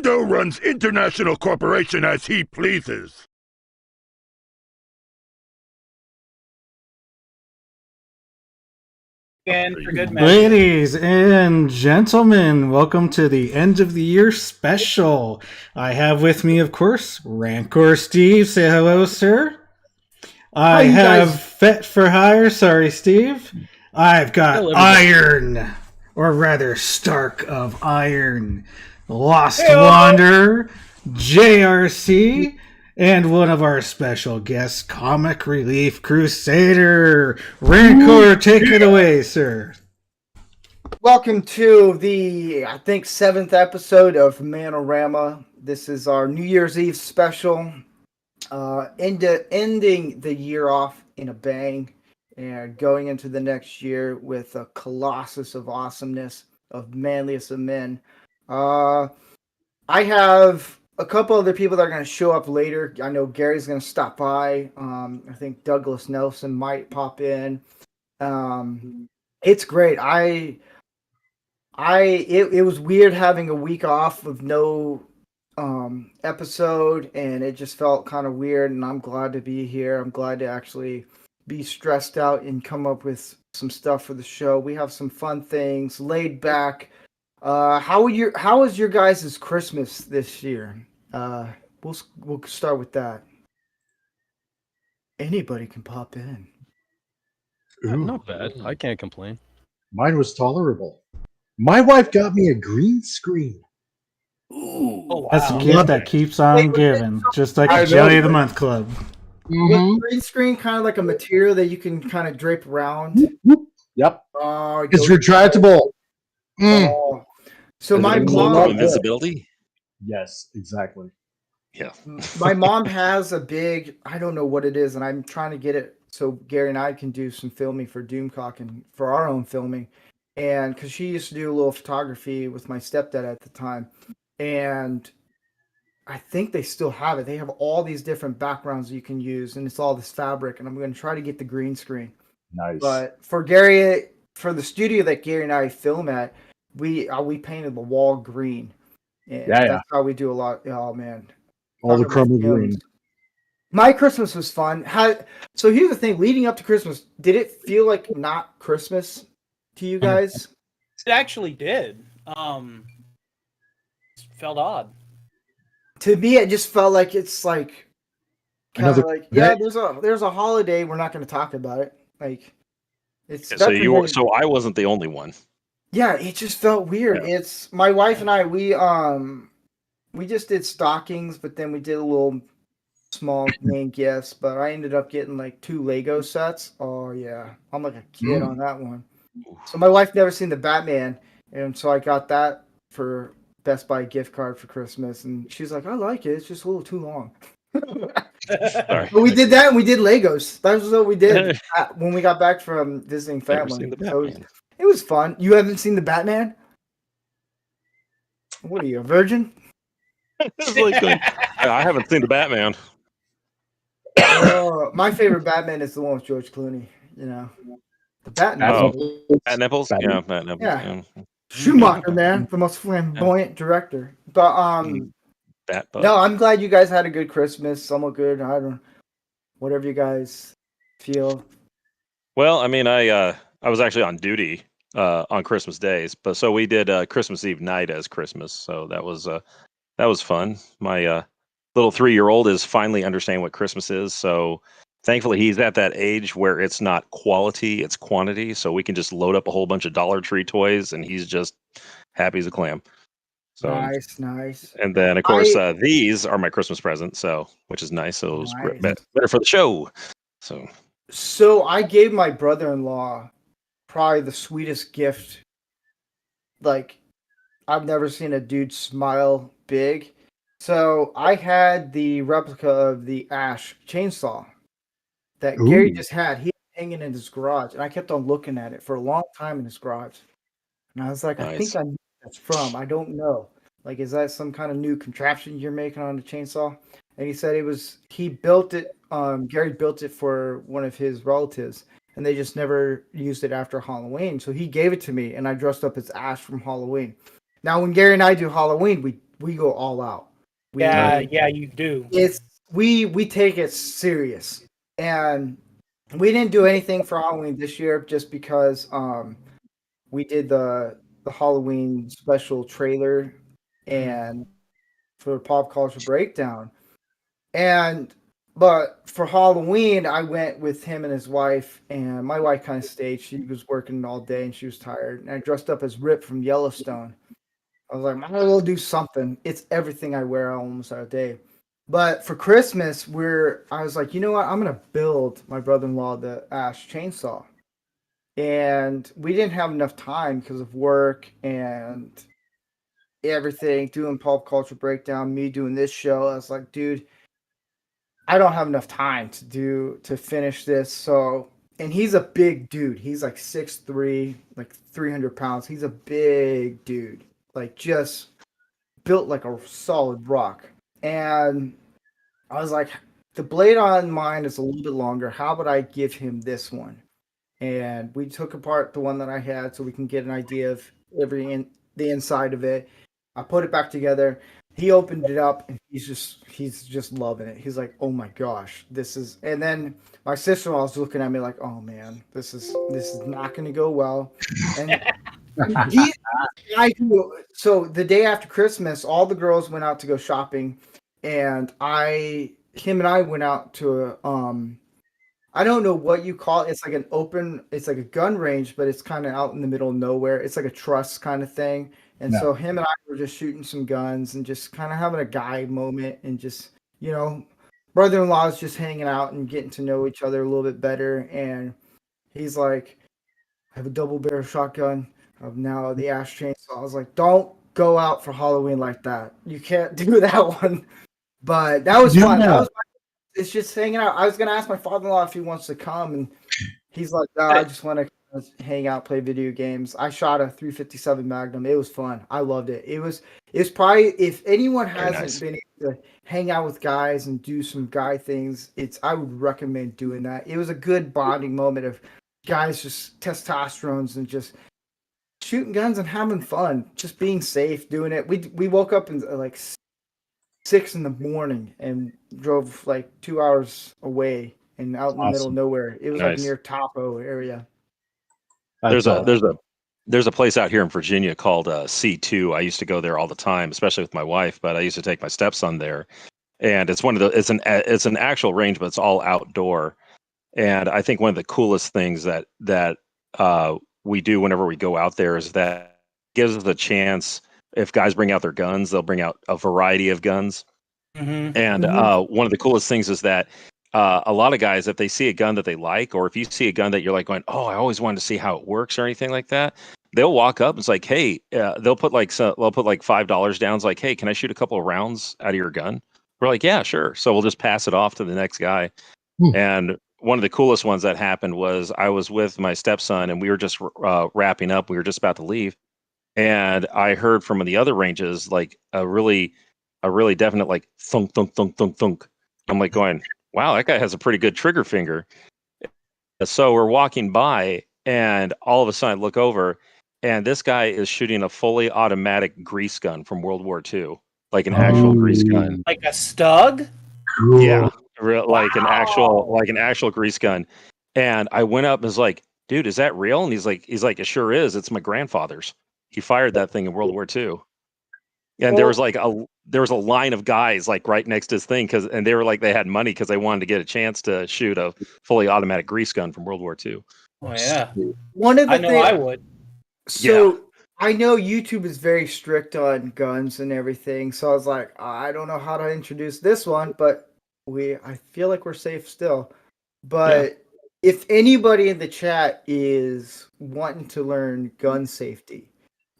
Mondo runs international corporation as he pleases. And for good measure. Ladies and gentlemen, welcome to the end of the year special. I have with me, of course, Rancor Steve. Say hello, sir. I have Fet for Hire. Sorry, Steve. I've got Iron, or rather Stark of Iron, Lost Wanderer, JRC, and one of our special guests, Comic Relief Crusader. Rancor, take it away, sir. Welcome to the, I think, 7th episode of Man-O-Rama. This is our New Year's Eve special. Ending the year off in a bang and going into the next year with a colossus of awesomeness of manliest of men. I have a couple other people that are going to show up later. I know Gary's going to stop by. I think Douglas Nelson might pop in. It's great. It was weird having a week off of no episode, and it just felt kind of weird, and I'm glad to be here. I'm glad to actually be stressed out and come up with some stuff for the show. We have some fun things, laid back. How was your guys' Christmas this year? We'll start with that. Anybody can pop in. Not bad. I can't complain. Mine was tolerable. My wife got me a green screen. Ooh, oh, wow. That's a gift that keeps on giving, just like a Jelly of the Month Club. Was green screen kind of like a material that you can kind of drape around? Yep. It's retractable. So my mom invisibility. Yes, exactly. Yeah. My mom has a big, I don't know what it is, and I'm trying to get it so Gary and I can do some filming for Doomcock and for our own filming. And because she used to do a little photography with my stepdad at the time. And I think they still have it. They have all these different backgrounds you can use, and it's all this fabric. And I'm going to try to get the green screen. Nice. But for Gary, for the studio that Gary and I film at, we painted the wall green. And that's how we do a lot. Oh, man. All the crumble green. My Christmas was fun. So here's the thing. Leading up to Christmas, did it feel like not Christmas to you guys? It actually did. Felt odd. To me, it just felt like it's like kind of like there's a holiday. We're not going to talk about it. Like it's so I wasn't the only one. Yeah, it just felt weird. Yeah. It's my wife and I. We just did stockings, but then we did a little small main gifts. But I ended up getting like 2 Lego sets. Oh yeah, I'm like a kid on that one. So my wife never seen the Batman, and so I got that for Best Buy gift card for Christmas, and she's like, "I like it. It's just a little too long." But we did that, and we did Legos. That was what we did when we got back from visiting family. So it was fun. You haven't seen the Batman? What are you, a virgin? I haven't seen the Batman. My favorite Batman is the one with George Clooney. You know, the Batman. Bat Nipples. Yeah, Bat Nipples. Yeah. Schumacher, man, the most flamboyant director. But no, I'm glad you guys had a good Christmas. Somewhat good. I don't, whatever you guys feel. Well, I mean, I was actually on duty on Christmas days, but so we did Christmas Eve night as Christmas, so that was fun. My little 3-year-old is finally understanding what Christmas is, so thankfully he's at that age where it's not quality, it's quantity, so we can just load up a whole bunch of Dollar Tree toys, and he's just happy as a clam. So nice. And then, of course, these are my Christmas present, so which is nice. So it was better for the show. So I gave my brother-in-law probably the sweetest gift. Like, I've never seen a dude smile big. So I had the replica of the Ash chainsaw that Gary just had. He was hanging in his garage, and I kept on looking at it for a long time in his garage. And I was like, I think I know where that's from. I don't know. Like, is that some kind of new contraption you're making on the chainsaw? And he said he built it. Gary built it for one of his relatives, and they just never used it after Halloween. So he gave it to me, and I dressed up as Ash from Halloween. Now, when Gary and I do Halloween, we go all out. Yeah, you do. We take it serious, and we didn't do anything for Halloween this year just because we did the Halloween special trailer and for Pop Culture Breakdown. And but for Halloween, I went with him and his wife, and my wife kind of stayed. She was working all day and she was tired. And I dressed up as Rip from Yellowstone. I was like, might as well do something. It's everything I wear almost all day. But for Christmas, I was like, you know what? I'm gonna build my brother-in-law the Ash chainsaw. And we didn't have enough time because of work and everything, doing pop culture breakdown, me doing this show. I was like, dude, I don't have enough time to finish this. So, and he's a big dude. He's like 6'3", like 300 pounds. He's a big dude, like just built like a solid rock. And I was like, the blade on mine is a little bit longer. How about I give him this one? And we took apart the one that I had so we can get an idea of the inside of it. I put it back together. He opened it up and he's just loving it. He's like, "Oh my gosh, this is." And then my sister-in-law was looking at me like, "Oh man, this is not going to go well." And so the day after Christmas, all the girls went out to go shopping, and him and I went out to I don't know what you call it. It's like a gun range, but it's kind of out in the middle of nowhere. It's like a trust kind of thing. And so him and I were just shooting some guns and just kind of having a guy moment and just, brother-in-law is just hanging out and getting to know each other a little bit better. And he's like, I have a double barrel shotgun of now the Ash chainsaw. I was like, don't go out for Halloween like that. You can't do that one. But that was fun. That was It's just hanging out. I was gonna ask my father-in-law if he wants to come, and he's like, "No, I just want to hang out, play video games." I shot a 357 Magnum. It was fun. I loved it. It's probably, if anyone hasn't been able to hang out with guys and do some guy things, I would recommend doing that. It was a good bonding moment of guys just testosterones and just shooting guns and having fun, just being safe, doing it. We woke up in like 6 in the morning and drove like 2 hours away and out in the middle of nowhere. It was like near Topo area. There's a place out here in Virginia called C2. I used to go there all the time, especially with my wife, but I used to take my stepson there. And it's it's an actual range, but it's all outdoor. And I think one of the coolest things that we do whenever we go out there is that it gives us a chance. If guys bring out their guns, they'll bring out a variety of guns. Mm-hmm. And one of the coolest things is that a lot of guys, if they see a gun that they like, or if you see a gun that you're like going, "Oh, I always wanted to see how it works," or anything like that, they'll walk up and it's like, "Hey," they'll put like $5 down. It's like, "Hey, can I shoot a couple of rounds out of your gun?" We're like, "Yeah, sure." So we'll just pass it off to the next guy. And one of the coolest ones that happened was I was with my stepson and we were just wrapping up. We were just about to leave. And I heard from the other ranges like a really definite like thunk thunk thunk thunk thunk. I'm like going, wow, that guy has a pretty good trigger finger. So we're walking by, and all of a sudden I look over, and this guy is shooting a fully automatic grease gun from World War II, like an actual grease gun. Like a Stug? Cool. Yeah, like an actual grease gun. And I went up and was like, dude, is that real? And he's like, it sure is. It's my grandfather's. He fired that thing in World War II. And there was a line of guys like right next to his thing and they were like, they had money because they wanted to get a chance to shoot a fully automatic grease gun from World War II. Oh yeah. One of the I would. So I know YouTube is very strict on guns and everything. So I was like, I don't know how to introduce this one, but I feel like we're safe still. But if anybody in the chat is wanting to learn gun safety,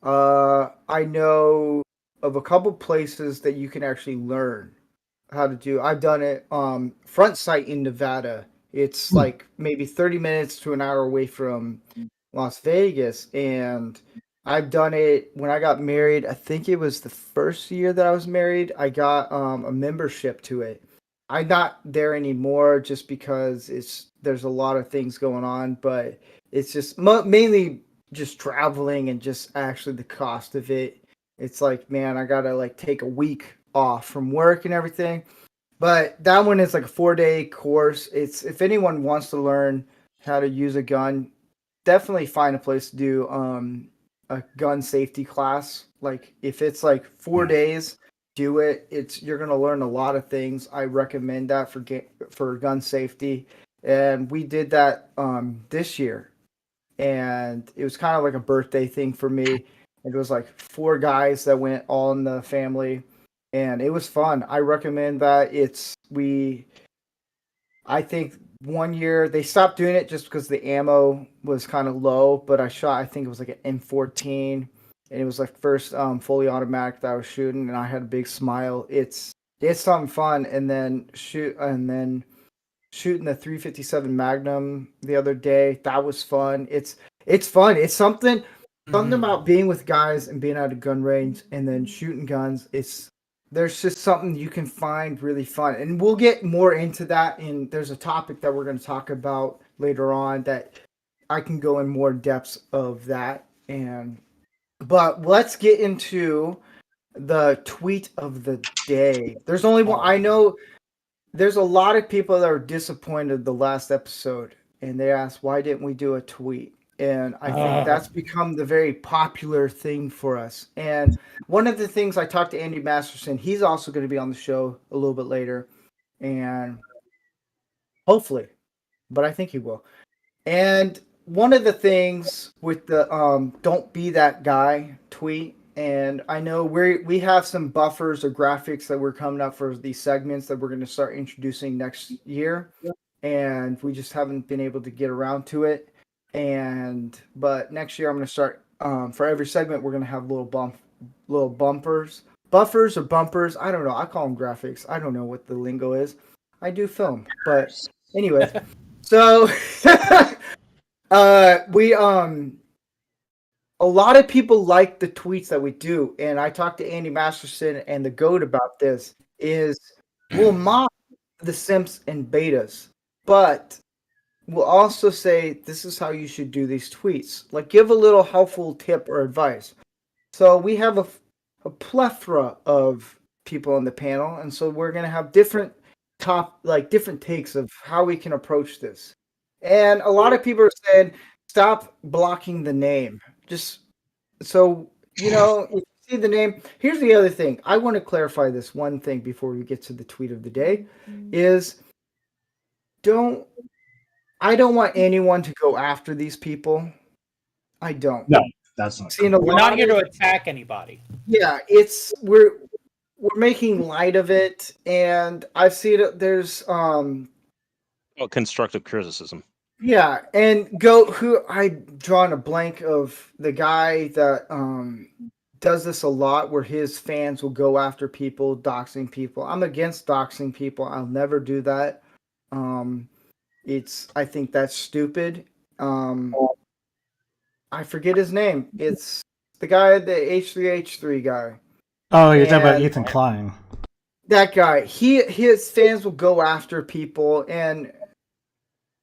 I know of a couple places that you can actually learn how to do. I've done it Front Sight in Nevada. It's like maybe 30 minutes to an hour away from Las Vegas, and I've done it when I got married. I think it was the first year that I was married. I got a membership to it. I'm not there anymore just because there's a lot of things going on, but it's just mainly just traveling and just actually the cost of it It's like, man, I gotta like take a week off from work and everything. But that one is like a 4-day course. It's if anyone wants to learn how to use a gun, definitely find a place to do a gun safety class. Like if it's like 4 days, do it. You're gonna learn a lot of things. I recommend that for gun safety. And we did that this year, and it was kind of like a birthday thing for me. It was like 4 guys that went all in the family, and it was fun. I recommend that. I think one year they stopped doing it just because the ammo was kind of low, but I think it was like an M14, and it was like first fully automatic that I was shooting, and I had a big smile. It's something fun, and then shooting the 357 Magnum the other day. That was fun. It's fun. It's something about being with guys and being at a gun range and then shooting guns. There's just something you can find really fun. And we'll get more into that, and there's a topic that we're going to talk about later on that I can go in more depths of that. But let's get into the tweet of the day. There's only one. I know there's a lot of people that are disappointed the last episode, and they asked, why didn't we do a tweet? And I think that's become the very popular thing for us. And one of the things I talked to Andy Masterson, he's also going to be on the show a little bit later, and hopefully, but I think he will. And one of the things with the don't be that guy tweet, and I know we have some buffers or graphics that we're coming up for these segments that we're going to start introducing next year, and we just haven't been able to get around to it. But next year I'm going to start for every segment we're going to have little buffers or bumpers. I don't know. I call them graphics. I don't know what the lingo is. I do film, but anyway. So we a lot of people like the tweets that we do, and I talked to Andy Masterson and the GOAT about this. We'll mock the simps and betas, but we'll also say this is how you should do these tweets. Like give a little helpful tip or advice. So we have a plethora of people on the panel, and so we're gonna have different takes of how we can approach this. And a lot of people are saying, stop blocking the name. Just so if you see the name. Here's the other thing. I want to clarify this one thing before we get to the tweet of the day is I don't want anyone to go after these people. I don't. No, that's not. We're not here to attack anybody. Yeah, we're making light of it, and I've seen it. There's constructive criticism. Yeah, and I drawn a blank of the guy that does this a lot, where his fans will go after people, doxing people. I'm against doxing people. I'll never do that. I think that's stupid. I forget his name. It's the guy, the H3H3 guy. Oh, you're talking about Ethan Klein. That guy. His fans will go after people, and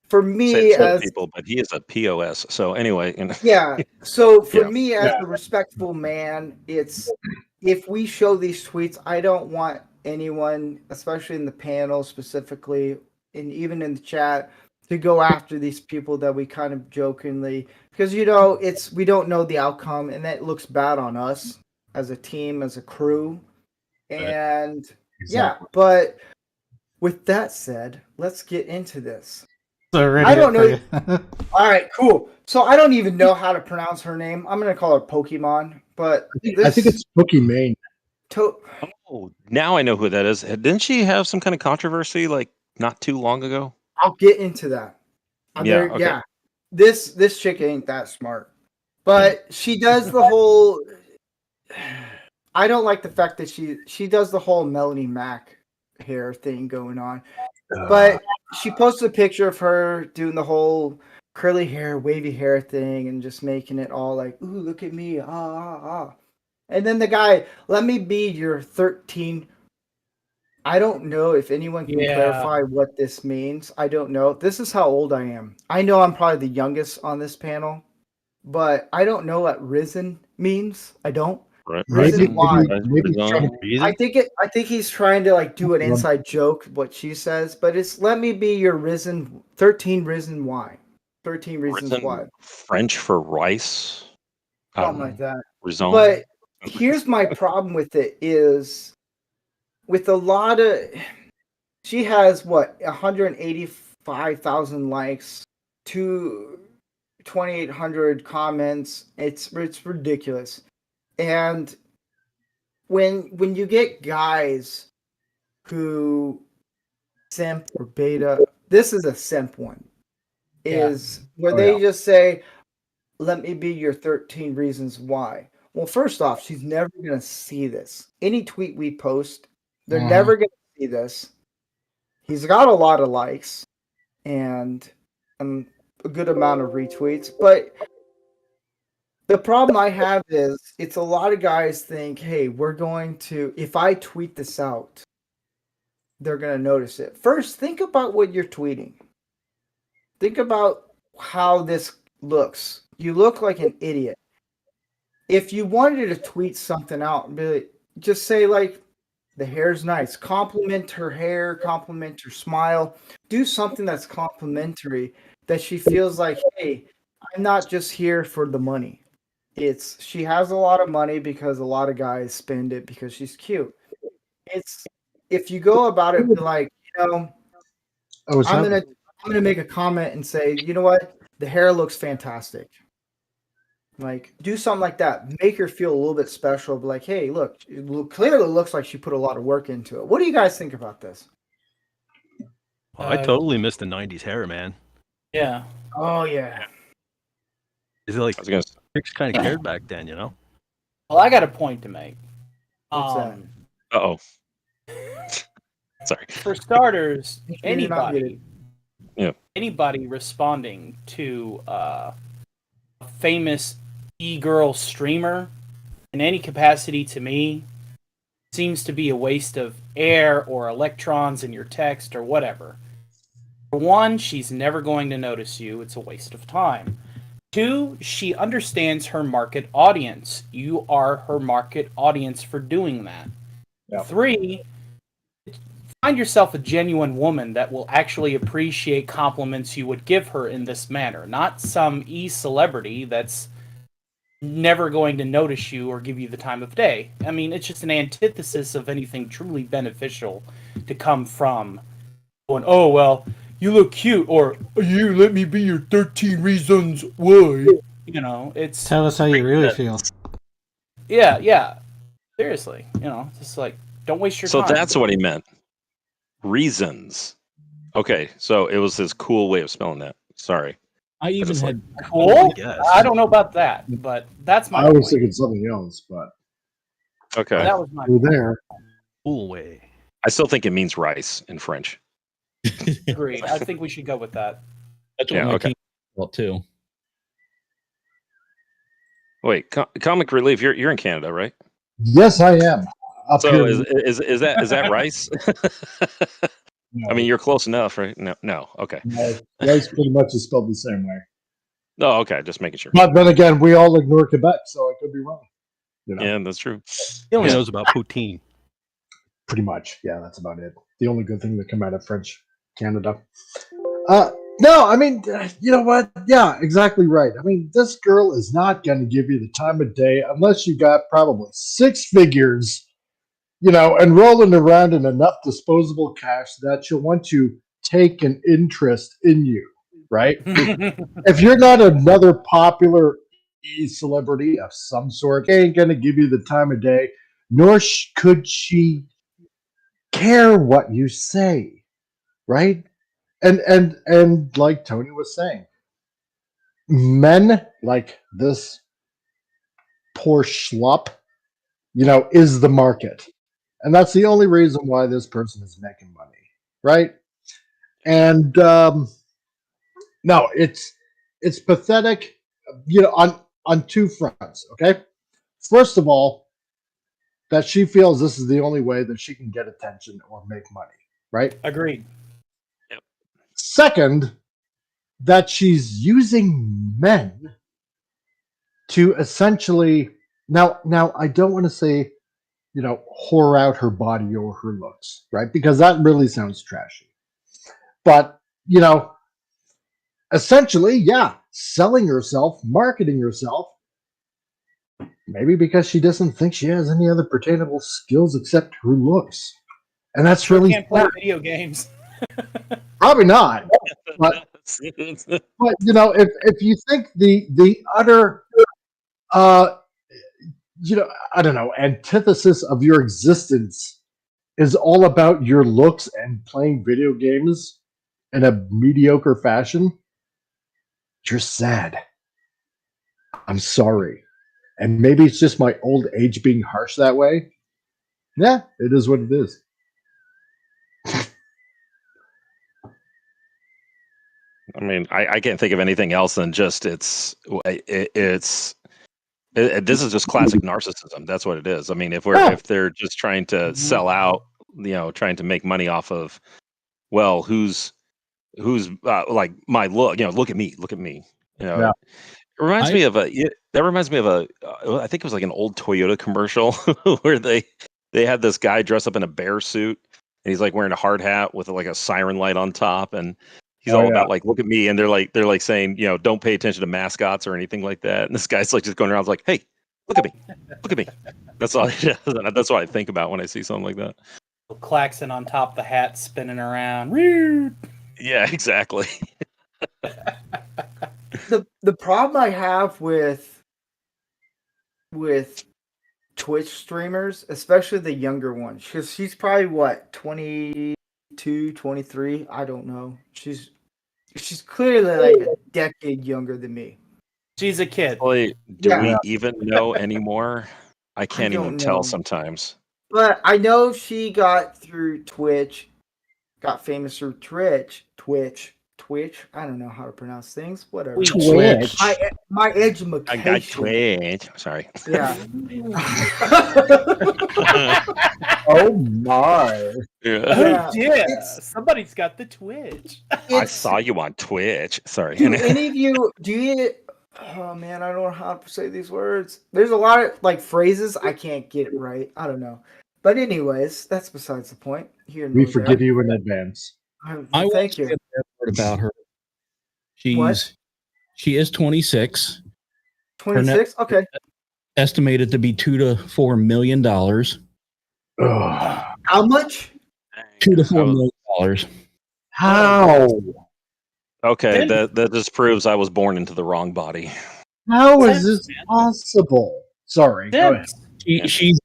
for me, but he is a POS. So anyway, yeah. So for me, as a respectful man, if we show these tweets, I don't want anyone, especially in the panel specifically, and even in the chat, to go after these people that we kind of jokingly, because we don't know the outcome, and that looks bad on us as a team, as a crew, and But with that said, let's get into this. I don't know. All right, cool. So I don't even know how to pronounce her name. I'm going to call her Pokemon, but I think it's Pokimane. Now I know who that is. Didn't she have some kind of controversy like not too long ago? I'll get into that. Yeah. This chick ain't that smart, but she does the whole. I don't like the fact that she does the whole Melanie Mac hair thing going on. But she posted a picture of her doing the whole curly hair, wavy hair thing, and just making it all like, "Ooh, look at me, ah." And then the guy, let me be your 13. I don't know if anyone can clarify what this means. I don't know. This is how old I am. I know I'm probably the youngest on this panel, but I don't know what risen means. I don't. Right. Reason why. maybe he's trying to Reason? I think he's trying to like do an inside joke, what she says, but it's let me be your 13 reason why. 13 reasons Risen why. French for rice. Something like that. Raison. But here's my problem with it is with a lot of she has what 185,000 likes, 2,800 comments. It's ridiculous. And when you get guys who simp or beta, this is a simp one. Is where they just say, "Let me be your 13 reasons why." Well, first off, she's never gonna see this. Any tweet we post, they're never gonna see this. He's got a lot of likes and a good amount of retweets, but the problem I have is it's a lot of guys think, hey, we're going to, if I tweet this out, they're going to notice it. First, think about what you're tweeting. Think about how this looks. You look like an idiot. If you wanted to tweet something out, really, just say, like, the hair's nice. Compliment her hair, compliment her smile. Do something that's complimentary that she feels like, hey, I'm not just here for the money. It's she has a lot of money because a lot of guys spend it because she's cute. It's if you go about it, be like, I'm gonna make a comment and say, you know what, the hair looks fantastic. Like, do something like that. Make her feel a little bit special. Be like, hey, look, it clearly looks like she put a lot of work into it. What do you guys think about this? I totally missed the '90s hair, man. Yeah. Oh yeah. Is it like I was gonna. chicks kind of cared back then, you know? Well, I got a point to make. What's that? Uh-oh. Sorry. For starters, You're not muted. anybody responding to a famous e-girl streamer in any capacity to me seems to be a waste of air or electrons in your text or whatever. For one, she's never going to notice you. It's a waste of time. Two, she understands her market audience. You are her market audience for doing that. Yep. Three, find yourself a genuine woman that will actually appreciate compliments you would give her in this manner, not some e-celebrity that's never going to notice you or give you the time of day. I mean, it's just an antithesis of anything truly beneficial to come from going, oh, well, you look cute, or you let me be your 13 reasons why. You know, it's... Tell us how you really feel. Yeah. Seriously, just like, don't waste your time. So that's what he meant. Reasons. Okay, so it was his cool way of spelling that. Sorry. I even had cool. I don't know about that, but that's my. I was thinking something else, but Okay. That was my. you're there. Cool way. I still think it means rice in French. Agreed. I think we should go with that. That's what my king felt too. Wait, Comic Relief, you're in Canada, right? Yes, I am. Up So here. is that rice? No. I mean, you're close enough, right? No. Okay. No, rice pretty much is spelled the same way. No, okay. Just making sure. But then again, we all ignore Quebec, so I could be wrong. Yeah, that's true. He only knows about poutine. Pretty much. Yeah, that's about it. The only good thing that come out of French Canada. No, I mean, you know what? Yeah, exactly right. I mean, this girl is not going to give you the time of day unless you got probably six figures, and rolling around in enough disposable cash that she'll want to take an interest in you, right? If you're not another popular celebrity of some sort, she ain't going to give you the time of day, nor could she care what you say, right? And like Tony was saying, men like this poor schlup, is the market. And that's the only reason why this person is making money, right? And no, it's pathetic, on two fronts, okay? First of all, that she feels this is the only way that she can get attention or make money, right? Agreed. Second, that she's using men to essentially Now, I don't want to say, whore out her body or her looks, right? Because that really sounds trashy. But, essentially, yeah, selling herself, marketing herself, maybe because she doesn't think she has any other pertainable skills except her looks. And that's Sure really can't play video games. probably not. But if you think the utter I don't know, antithesis of your existence is all about your looks and playing video games in a mediocre fashion, you're sad. I'm sorry. And maybe it's just my old age being harsh that way. Yeah, it is what it is. I mean, I can't think of anything else than just this is just classic narcissism. That's what it is. I mean, if they're just trying to sell out, trying to make money off of, well, who's like my look, look at me, Yeah. It reminds me of I think it was like an old Toyota commercial where they had this guy dress up in a bear suit and he's like wearing a hard hat with like a siren light on top, and he's all about like, look at me, and they're like saying, don't pay attention to mascots or anything like that. And this guy's like just going around like, hey, look at me. That's all. That's what I think about when I see something like that. Klaxon on top of the hat spinning around. Weird. Yeah, exactly. The problem I have with Twitch streamers, especially the younger ones, because she's probably what, 22, 23? I don't know. She's clearly like a decade younger than me. She's a kid. Boy, do we even know anymore? I can't even tell sometimes. But I know she got through Twitch, got famous through Twitch. I don't know how to pronounce things. Whatever. Twitch. My education. I got Twitch. Sorry. Yeah. Oh my. Oh yeah. Somebody's got the Twitch. I saw you on Twitch. Sorry. Do any of you oh man, I don't know how to say these words. There's a lot of like phrases I can't get it right. I don't know. But anyways, that's besides the point. We forgive you in advance. Thank you. Say a bad word about her. She is 26. 26? Okay. Estimated to be $2 to $4 million. How much? $2 to $4 million. How? Okay, that just proves I was born into the wrong body. How is this possible? Sorry. Go ahead. She's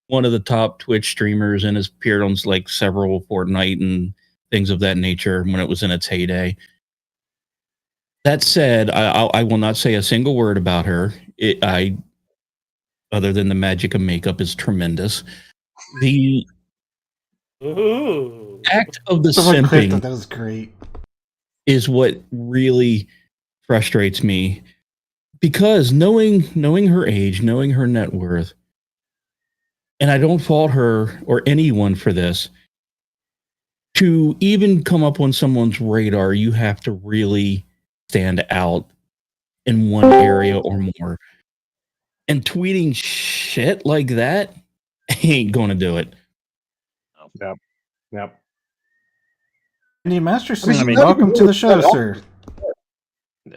one of the top Twitch streamers and has appeared on like several Fortnite and things of that nature when it was in its heyday. That said, I will not say a single word about her. Other than the magic of makeup is tremendous. The act of the simping that was great. is what really frustrates me, because knowing her age, knowing her net worth, and I don't fault her or anyone for this, to even come up on someone's radar, you have to really stand out in one area or more. And tweeting shit like that ain't gonna do it. Yep. Andy Masterson, welcome to the show, sir.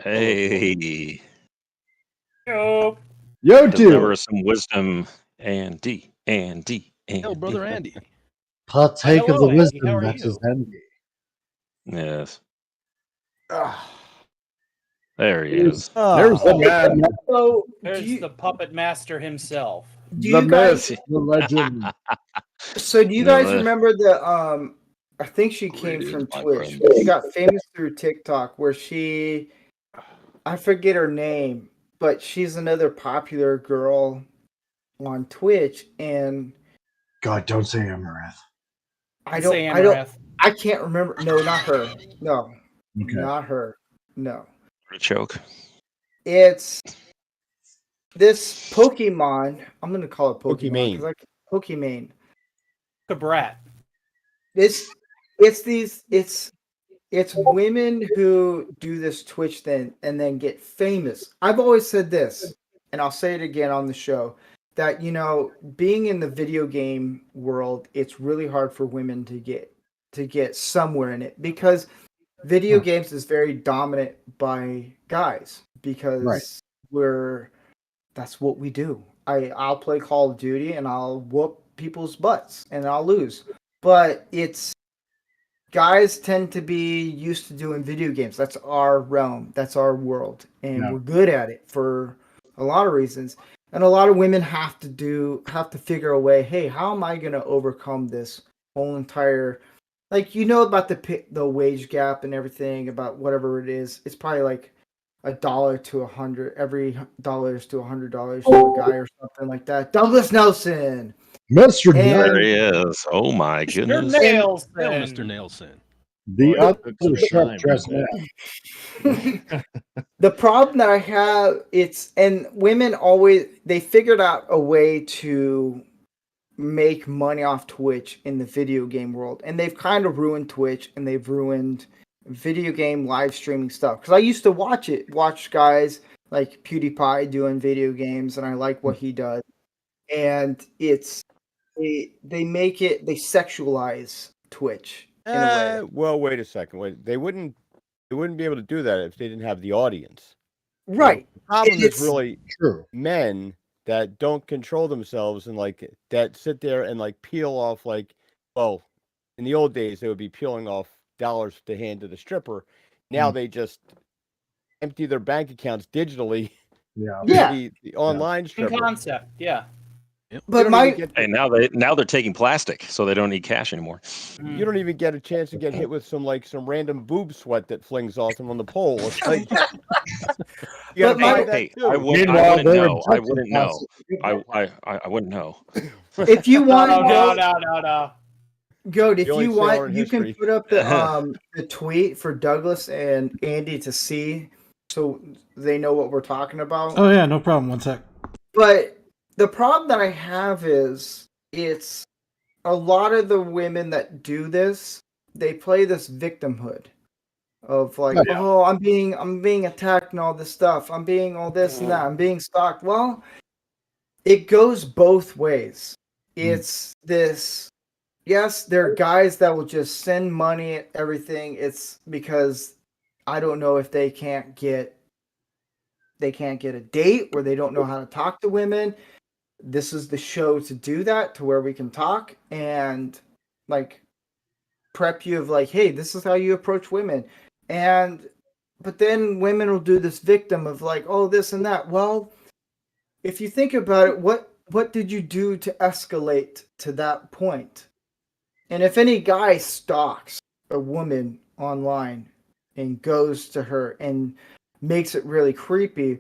Hey. Yo, dude. There was some wisdom, Andy. Yo, brother Andy. Partake of the Andy. wisdom How are that you? is Andy. Yes. There he is. There's the man. So, There's the puppet master himself. do The you guys? myth, the legend. So, do you guys remember the? I think she came from Twitch. She got famous through TikTok, where I forget her name, but she's another popular girl on Twitch, and God, don't say Amaranth. I can't remember. No, not her. No, not her. No. Choke. It's this Pokemon. I'm gonna call it Pokemon. Pokemon. Cabrat. It's women who do this Twitch thing and then get famous. I've always said this. and I'll say it again on the show, that being in the video game world, it's really hard for women to get somewhere in it, because video games is very dominant by guys, because that's what we do. I'll play Call of Duty and I'll whoop people's butts and I'll lose. But it's guys tend to be used to doing video games. That's our realm. That's our world. And we're good at it for a lot of reasons. And a lot of women have to figure a way, hey, how am I going to overcome this whole entire, like, about the wage gap and everything, about whatever it is. It's probably like $1 to $100. Every dollar is to $100 to a guy or something like that. Douglas Nelson. Mr. There he is. Oh my goodness. Hail, Mr. Nelson. The Boy, other took some sharp time dressed with man. The problem that I have, and women always, they figured out a way to make money off Twitch in the video game world, and they've kind of ruined Twitch, and they've ruined video game live streaming stuff, because I used to watch guys like PewDiePie doing video games, and I like what he does. And they sexualize Twitch in a way. Well, wait a second. They wouldn't be able to do that if they didn't have the audience. Right. The problem It's is really True. men that don't control themselves and like that sit there and like peel off, like, well, in the old days they would be peeling off dollars to hand to the stripper. Now they just empty their bank accounts digitally. Yeah. The online stripper. Concept, yeah. But Hey, now they're taking plastic, so they don't need cash anymore. You don't even get a chance to get hit with some random boob sweat that flings off them on the pole. It's like, you gotta buy that Hey, too. I wouldn't know. I wouldn't know. I wouldn't know. if you want, No. Goat, if The only you sailor want, in you can history. put up the tweet for Douglas and Andy to see, so they know what we're talking about. Oh yeah, no problem. One sec. But the problem that I have is, it's a lot of the women that do this, they play this victimhood of like, oh, I'm being attacked and all this stuff. I'm being all this and that. I'm being stalked. Well, it goes both ways. It's this. Yes, there are guys that will just send money at everything. It's because I don't know if they can't get a date, or they don't know how to talk to women. This is the show to do that, to where we can talk and like prep you of like, hey, this is how you approach women. But then women will do this victim of like, oh, this and that. Well, if you think about it, what did you do to escalate to that point? And if any guy stalks a woman online and goes to her and makes it really creepy,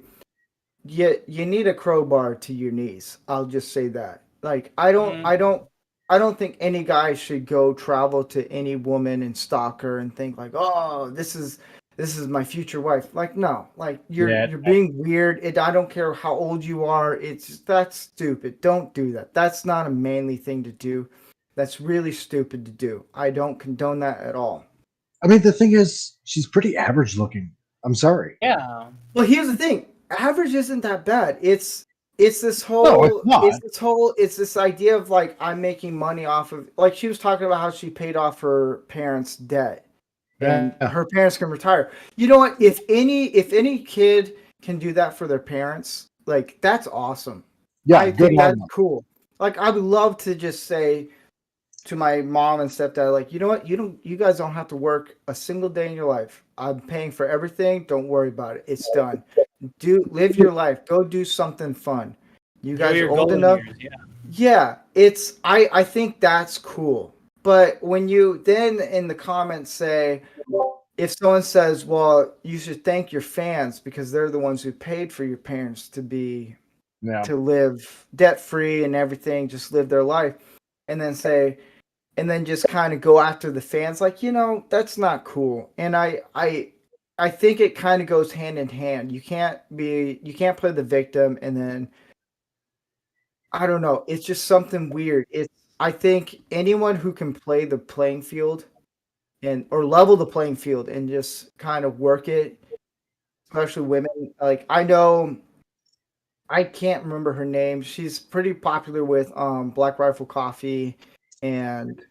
you need a crowbar to your knees. I'll just say that. Like, I don't think any guy should go travel to any woman and stalk her and think like, oh, this is my future wife. Like, no, like you're being weird. I don't care how old you are. That's stupid. Don't do that. That's not a manly thing to do. That's really stupid to do. I don't condone that at all. I mean, the thing is, she's pretty average looking. I'm sorry. Yeah. Well, here's the thing. Average isn't that bad. It's this whole it's this idea of like, I'm making money off of, like, she was talking about how she paid off her parents' debt and her parents can retire. You know what? If any kid can do that for their parents, like, that's awesome. Yeah, I think that's cool. Like, I would love to just say to my mom and stepdad, like, you know what? You guys don't have to work a single day in your life. I'm paying for everything. Don't worry about it. It's done. Live your life. Go do something fun. You guys are old enough. Yeah, I think that's cool. But when you then in the comments say, if someone says, well, you should thank your fans because they're the ones who paid for your parents to live debt free and everything, just live their life, and then just kind of go after the fans, like, that's not cool. And I think it kind of goes hand in hand. You can't play the victim and then, I don't know. It's just something weird. I think anyone who can play the playing field or level the playing field and just kind of work it, especially women. Like, I know I can't remember her name. She's pretty popular with Black Rifle Coffee, and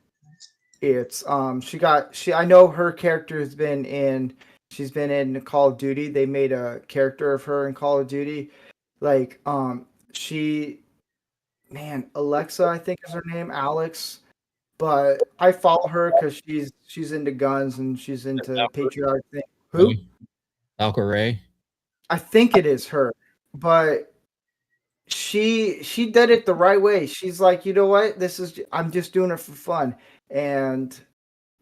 it's she I know her character has been in she's been in Call of Duty. They made a character of her in Call of Duty. Like she man, Alexa, I think is her name, Alex. But I follow her because she's into guns and she's into patriotic thing. Who? Valkyrie. I think it is her, but she did it the right way. She's like, you know what? I'm just doing it for fun, and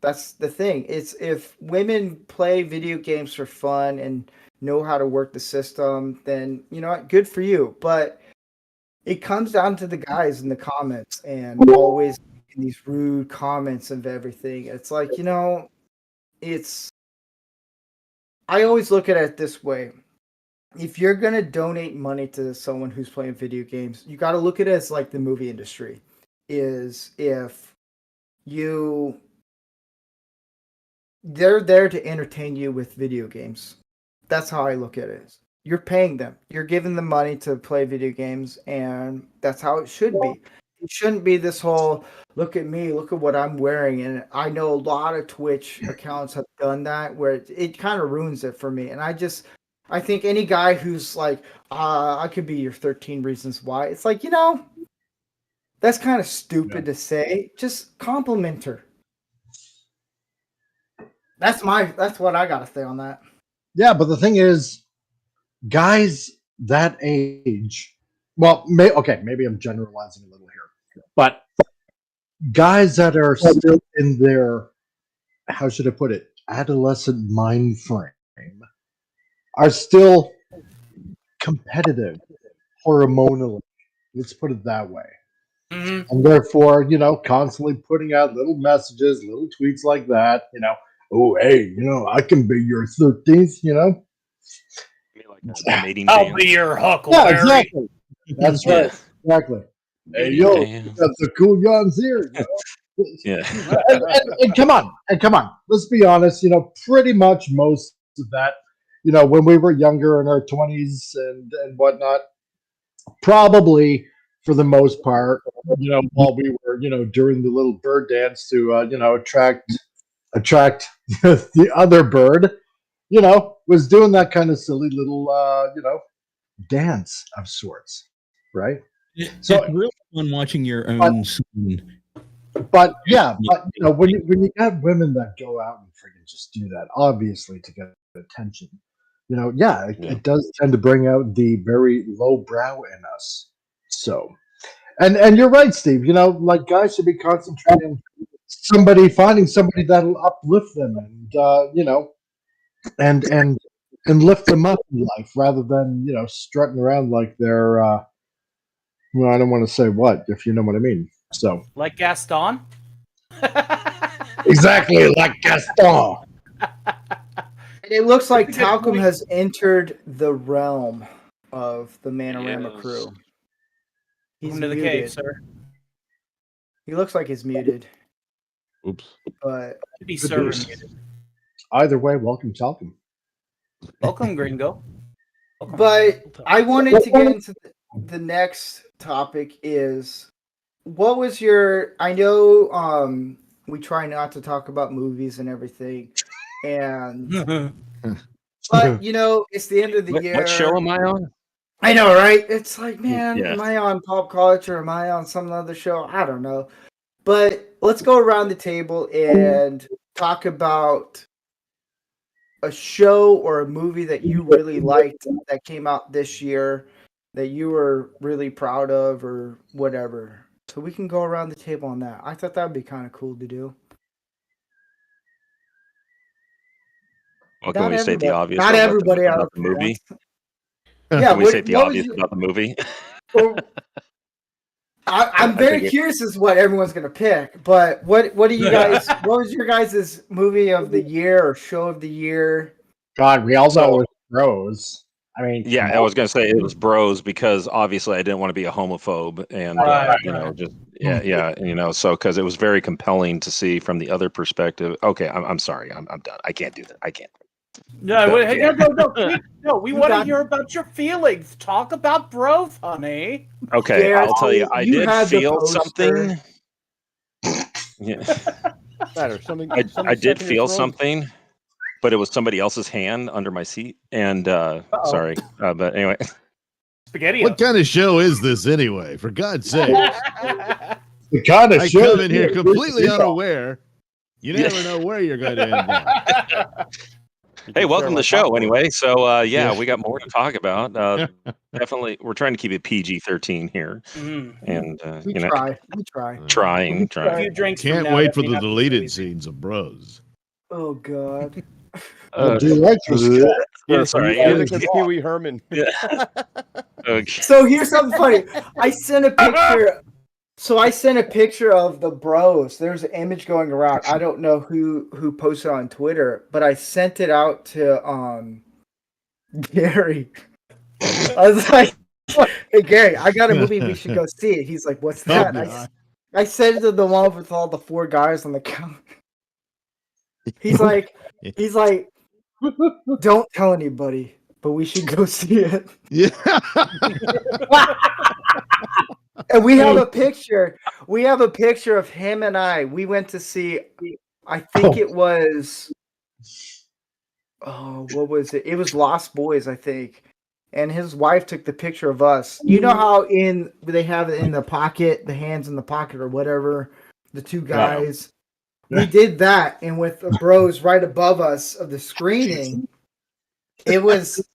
that's the thing. It's if women play video games for fun and know how to work the system, then you know what? Good for you. But it comes down to the guys in the comments and always in these rude comments of everything. It's like, it's I always look at it this way. If you're going to donate money to someone who's playing video games, you got to look at it as like the movie industry is if they're there to entertain you with video games. That's how I look at it. You're paying them. You're giving them money to play video games, and that's how it should be. It shouldn't be this whole look at me, look at what I'm wearing. And I know a lot of Twitch accounts have done that where it kind of ruins it for me. And I think any guy who's like, I could be your 13 reasons why. It's like, that's kind of stupid to say. Just compliment her. That's what I gotta say on that. Yeah, but the thing is, guys that age, well, maybe I'm generalizing a little here, but guys that are still in their, how should I put it, adolescent mind frame are still competitive hormonally. Let's put it that way. Mm-hmm. And therefore, constantly putting out little messages, little tweets like that, oh, hey, I can be your 13th, I'll be your Huckleberry. Yeah, exactly. That's right. Exactly. Hey, yo, got the cool guns here. Yeah. And come on. Let's be honest. Pretty much most of that, when we were younger in our 20s and whatnot, probably for the most part, while we were, doing the little bird dance to, attract the other bird, was doing that kind of silly little, dance of sorts, right? So it's really fun watching your own scene. But when you have women that go out and freaking just do that, obviously to get attention, it does tend to bring out the very low brow in us. So, and you're right, Steve. Like guys should be concentrating on finding somebody that'll uplift them and lift them up in life rather than strutting around like they're well, I don't want to say what, if you know what I mean. So like Gaston. Exactly like Gaston. It looks like Talcum has entered the realm of the Man-O-Rama crew. He's into the muted. cave, sir. He looks like he's muted. Oops. But Be server muted. Either way, welcome, Talcum. Welcome, Gringo. Welcome. But I wanted to get into the next topic is what was your I know we try not to talk about movies and everything and but it's the end of the year. What show am I on? I know, right? It's like, man, Yeah. am I on pop culture? Am I on some other show? I don't know. But let's go around the table and talk about a show or a movie that you really liked that came out this year that you were really proud of or whatever. So we can go around the table on that. I thought that would be kind of cool to do. Well, can we state the obvious? Not everybody about the movie. Yeah, Can we state the obvious about the movie? Well, I'm very curious as what everyone's gonna pick. But what do you guys? What was your guys' movie of the year or show of the year? God, we all know it was Bros. I mean, yeah, I was gonna say it was Bros because obviously I didn't want to be a homophobe, and just so because it was very compelling to see from the other perspective. Okay, I'm sorry, I'm done. I can't do that. I can't. No, we You want to got- hear about your feelings. Talk about bros, honey. Okay, Yeah, I'll tell you. I you did had the feel poster. something. Yeah, Matter something. I something did stuck in your feel throat? something, but it was somebody else's hand under my seat. And sorry, but anyway, Spaghetti. What kind of show is this anyway? For God's sake, The kind of I show come in here completely unaware. You Yeah. never know where you're going to end up. You hey, can welcome to share my the show popcorn. anyway. So Yeah. we got more to talk about. Definitely, we're trying to keep it PG-13 here, and We try. We try. trying. A few drinks from Can't now, wait that for may the not be so deleted easy. scenes of Bros. Oh God. director's cut. That's all right. You're Yeah. the Pee Wee Herman. Okay. So here's something funny. I sent a picture. So I sent a picture of the bros. There's an image going around. I don't know who posted on Twitter, but I sent it out to Gary. I was like, "Hey Gary, I got a movie. We should go see it." He's like, "What's that?" God. I sent it to the one with all the 4 guys on the couch. He's like, "Don't tell anybody, but we should go see it." Yeah. And we have a picture. We have a picture of him and I. We went to see. I think it was. Oh, what was it? It was Lost Boys, I think. And his wife took the picture of us. You know how they have it in the pocket, the hands in the pocket or whatever. The 2 guys. We did that, and with the bros right above us of the screening, it was.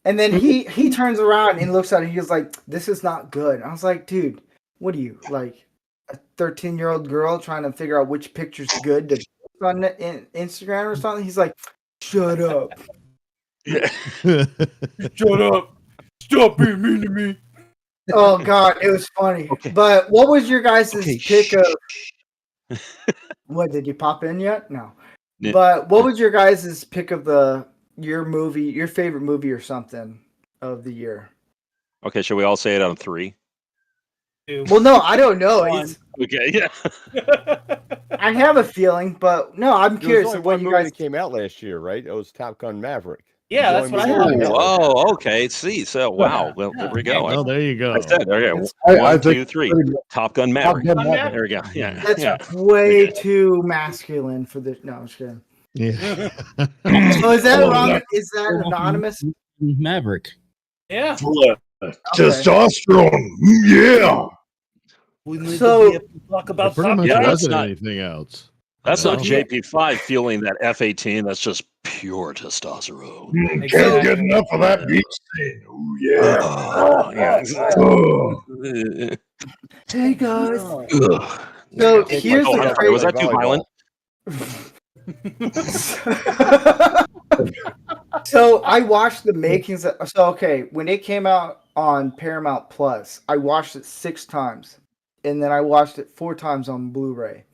And then he turns around and looks at it. He was like, "This is not good." I was like, "Dude, what are you, like a 13-year-old girl trying to figure out which picture's good to post on Instagram or something?" He's like, "Shut up." Shut up. Stop being mean to me. Oh God, it was funny. Okay. But what was your guys' Okay, pick of? What, did you pop in yet? No. Yeah. But what was your guys' pick of your favorite movie or something of the year? Okay, shall we all say it on 3? Well, no, I don't know. One. Okay, yeah. I have a feeling, but no, I'm There was curious only of what one you movie guys. that came out last year, right? It was Top Gun Maverick. Yeah, that's what I heard. Oh, okay. See, so wow. Well, there we go. Oh, there you go. I said, okay. I 1, think 2, 3. pretty- Top Gun Top Maverick. Gun Maverick. There we go. Yeah. That's yeah. way too masculine for this. No, I'm just kidding. Yeah. So is that wrong? Is that anonymous? Maverick. Yeah. Testosterone. Yeah. We need So- to talk It about pretty much Yeah, that's wasn't not- anything else. That's No. not JP5 feeling that F18. That's just pure testosterone. Can't Exactly. get enough of that beach scene. Oh, yeah. Oh, yeah, exactly. Oh. Hey guys. Ugh. So Take here's Oh, the I'm sorry. Was that too volleyball. violent? So I watched the makings. When it came out on Paramount Plus, I watched it 6 times, and then I watched it 4 times on Blu-ray.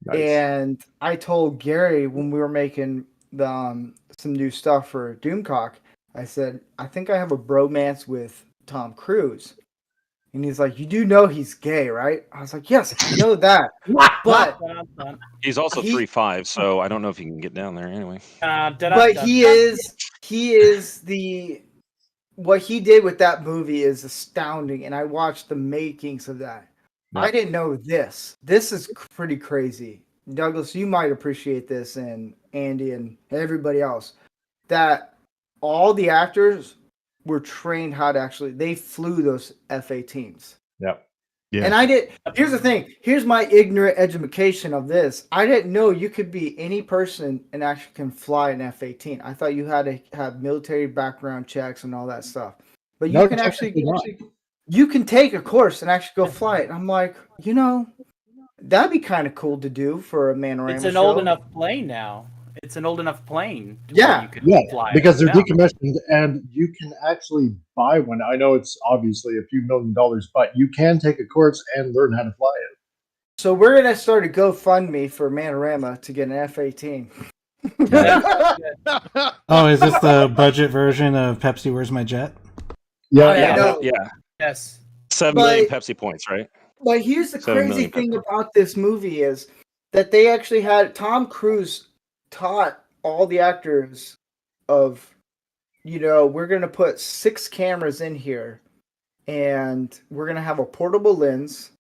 Nice. And I told Gary when we were making some new stuff for Doomcock, I said, "I think I have a bromance with Tom Cruise." And he's like, "You do know he's gay, right?" I was like, "Yes, I know that." But He's also He- 3'5", so I don't know if he can get down there anyway. but he is what he did with that movie is astounding, and I watched the makings of that. I didn't know this. This is pretty crazy. Douglas, you might appreciate this, and Andy and everybody else, that all the actors were trained how to they flew those F-18s. Yep. Yeah. And here's the thing. Here's my ignorant education of this. I didn't know you could be any person and actually can fly an F-18. I thought you had to have military background checks and all that stuff. But you No, can technically not. you can take a course and actually go fly it. And I'm like, that'd be kind of cool to do for a Man-O-Rama It's an show. old enough plane now. It's an old enough plane. to Yeah. where you can Yeah, fly because it they're now. decommissioned and you can actually buy one. I know it's obviously a few $1 million, but you can take a course and learn how to fly it. So we're gonna start a GoFundMe for Man-O-Rama to get an F-18. Oh, is this the budget version of Pepsi Where's My Jet? Yeah, I Yeah, know. yeah. Yes. 7 million But- Pepsi points, right? But here's the 7 crazy million thing pesos. about this movie is that they actually had Tom Cruise taught all the actors of, we're going to put 6 cameras in here and we're going to have a portable lens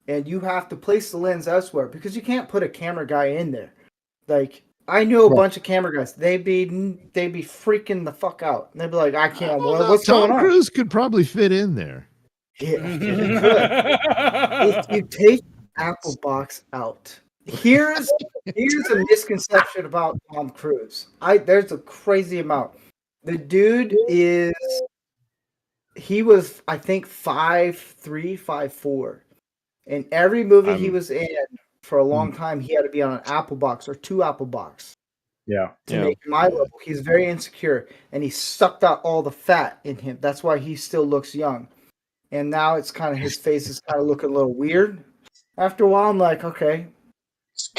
and you have to place the lens elsewhere because you can't put a camera guy in there. Like, I knew a bunch of camera guys. They'd be freaking the fuck out. They'd be like, I can't. What's Tom going on? Cruise could probably fit in there. Yeah, he could. If you take Apple Box out, here's a misconception about Tom Cruise. There's a crazy amount. The dude he was, I think, 5'3", 5'4". In every movie he was in for a long time, he had to be on an Apple Box or 2 Apple Box. Yeah. To make my level. He's very insecure, and he sucked out all the fat in him. That's why he still looks young. And now it's kind of, his face is kind of looking a little weird. After a while, I'm like, okay.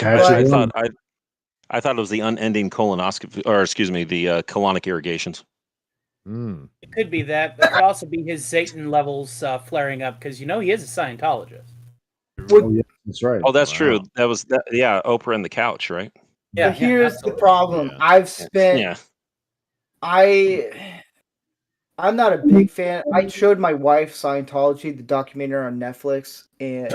I thought it was the unending colonoscopy, or excuse me, the colonic irrigations. It could be that. It could also be his Satan levels flaring up because he is a Scientologist. Oh, yeah, that's right. Oh, that's true. That was Oprah and the couch, right? Yeah. But here's the problem. Yeah. I've spent. I'm not a big fan. I showed my wife Scientology, the documentary on Netflix, and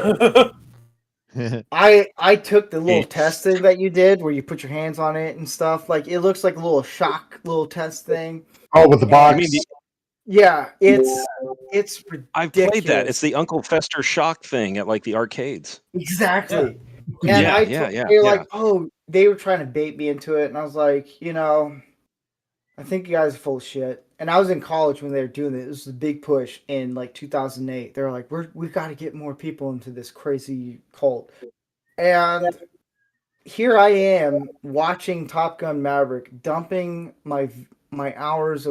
I took the little test thing that you did where you put your hands on it and stuff. Like, it looks like a little test thing. Oh, with the box. Yeah, it's ridiculous. I've played that. It's the Uncle Fester shock thing at like the arcades. Exactly. And they were like, oh, they were trying to bait me into it, and I was like, I think you guys are full of shit. And I was in college when they were doing it. This was a big push in like 2008. They were like, we've got to get more people into this crazy cult. And here I am watching Top Gun Maverick, dumping my hours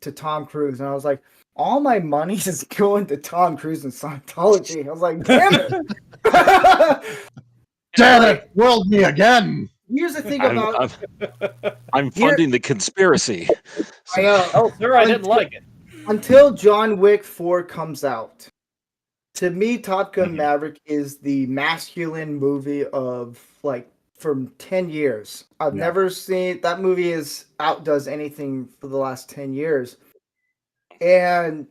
to Tom Cruise, and I was like, all my money is going to Tom Cruise and Scientology. I was like, damn it! Damn it! World me again. Here's the thing about I'm funding the conspiracy. I know. Oh, sir, I didn't like it. Until John Wick 4 comes out, to me, Top Gun Maverick is the masculine movie of like from 10 years. I've never seen that movie outdoes anything for the last 10 years. And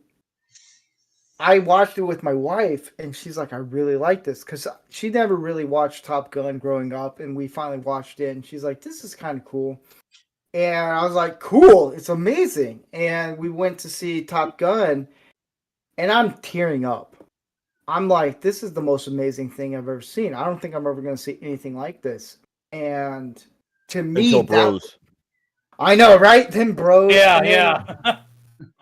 I watched it with my wife, and she's like, I really like this, because she never really watched Top Gun growing up, and we finally watched it, and she's like, this is kind of cool. And I was like, cool, it's amazing. And we went to see Top Gun, and I'm tearing up. I'm like, this is the most amazing thing I've ever seen. I don't think I'm ever going to see anything like this. And to me, bros. I know, right? Them bros. Yeah.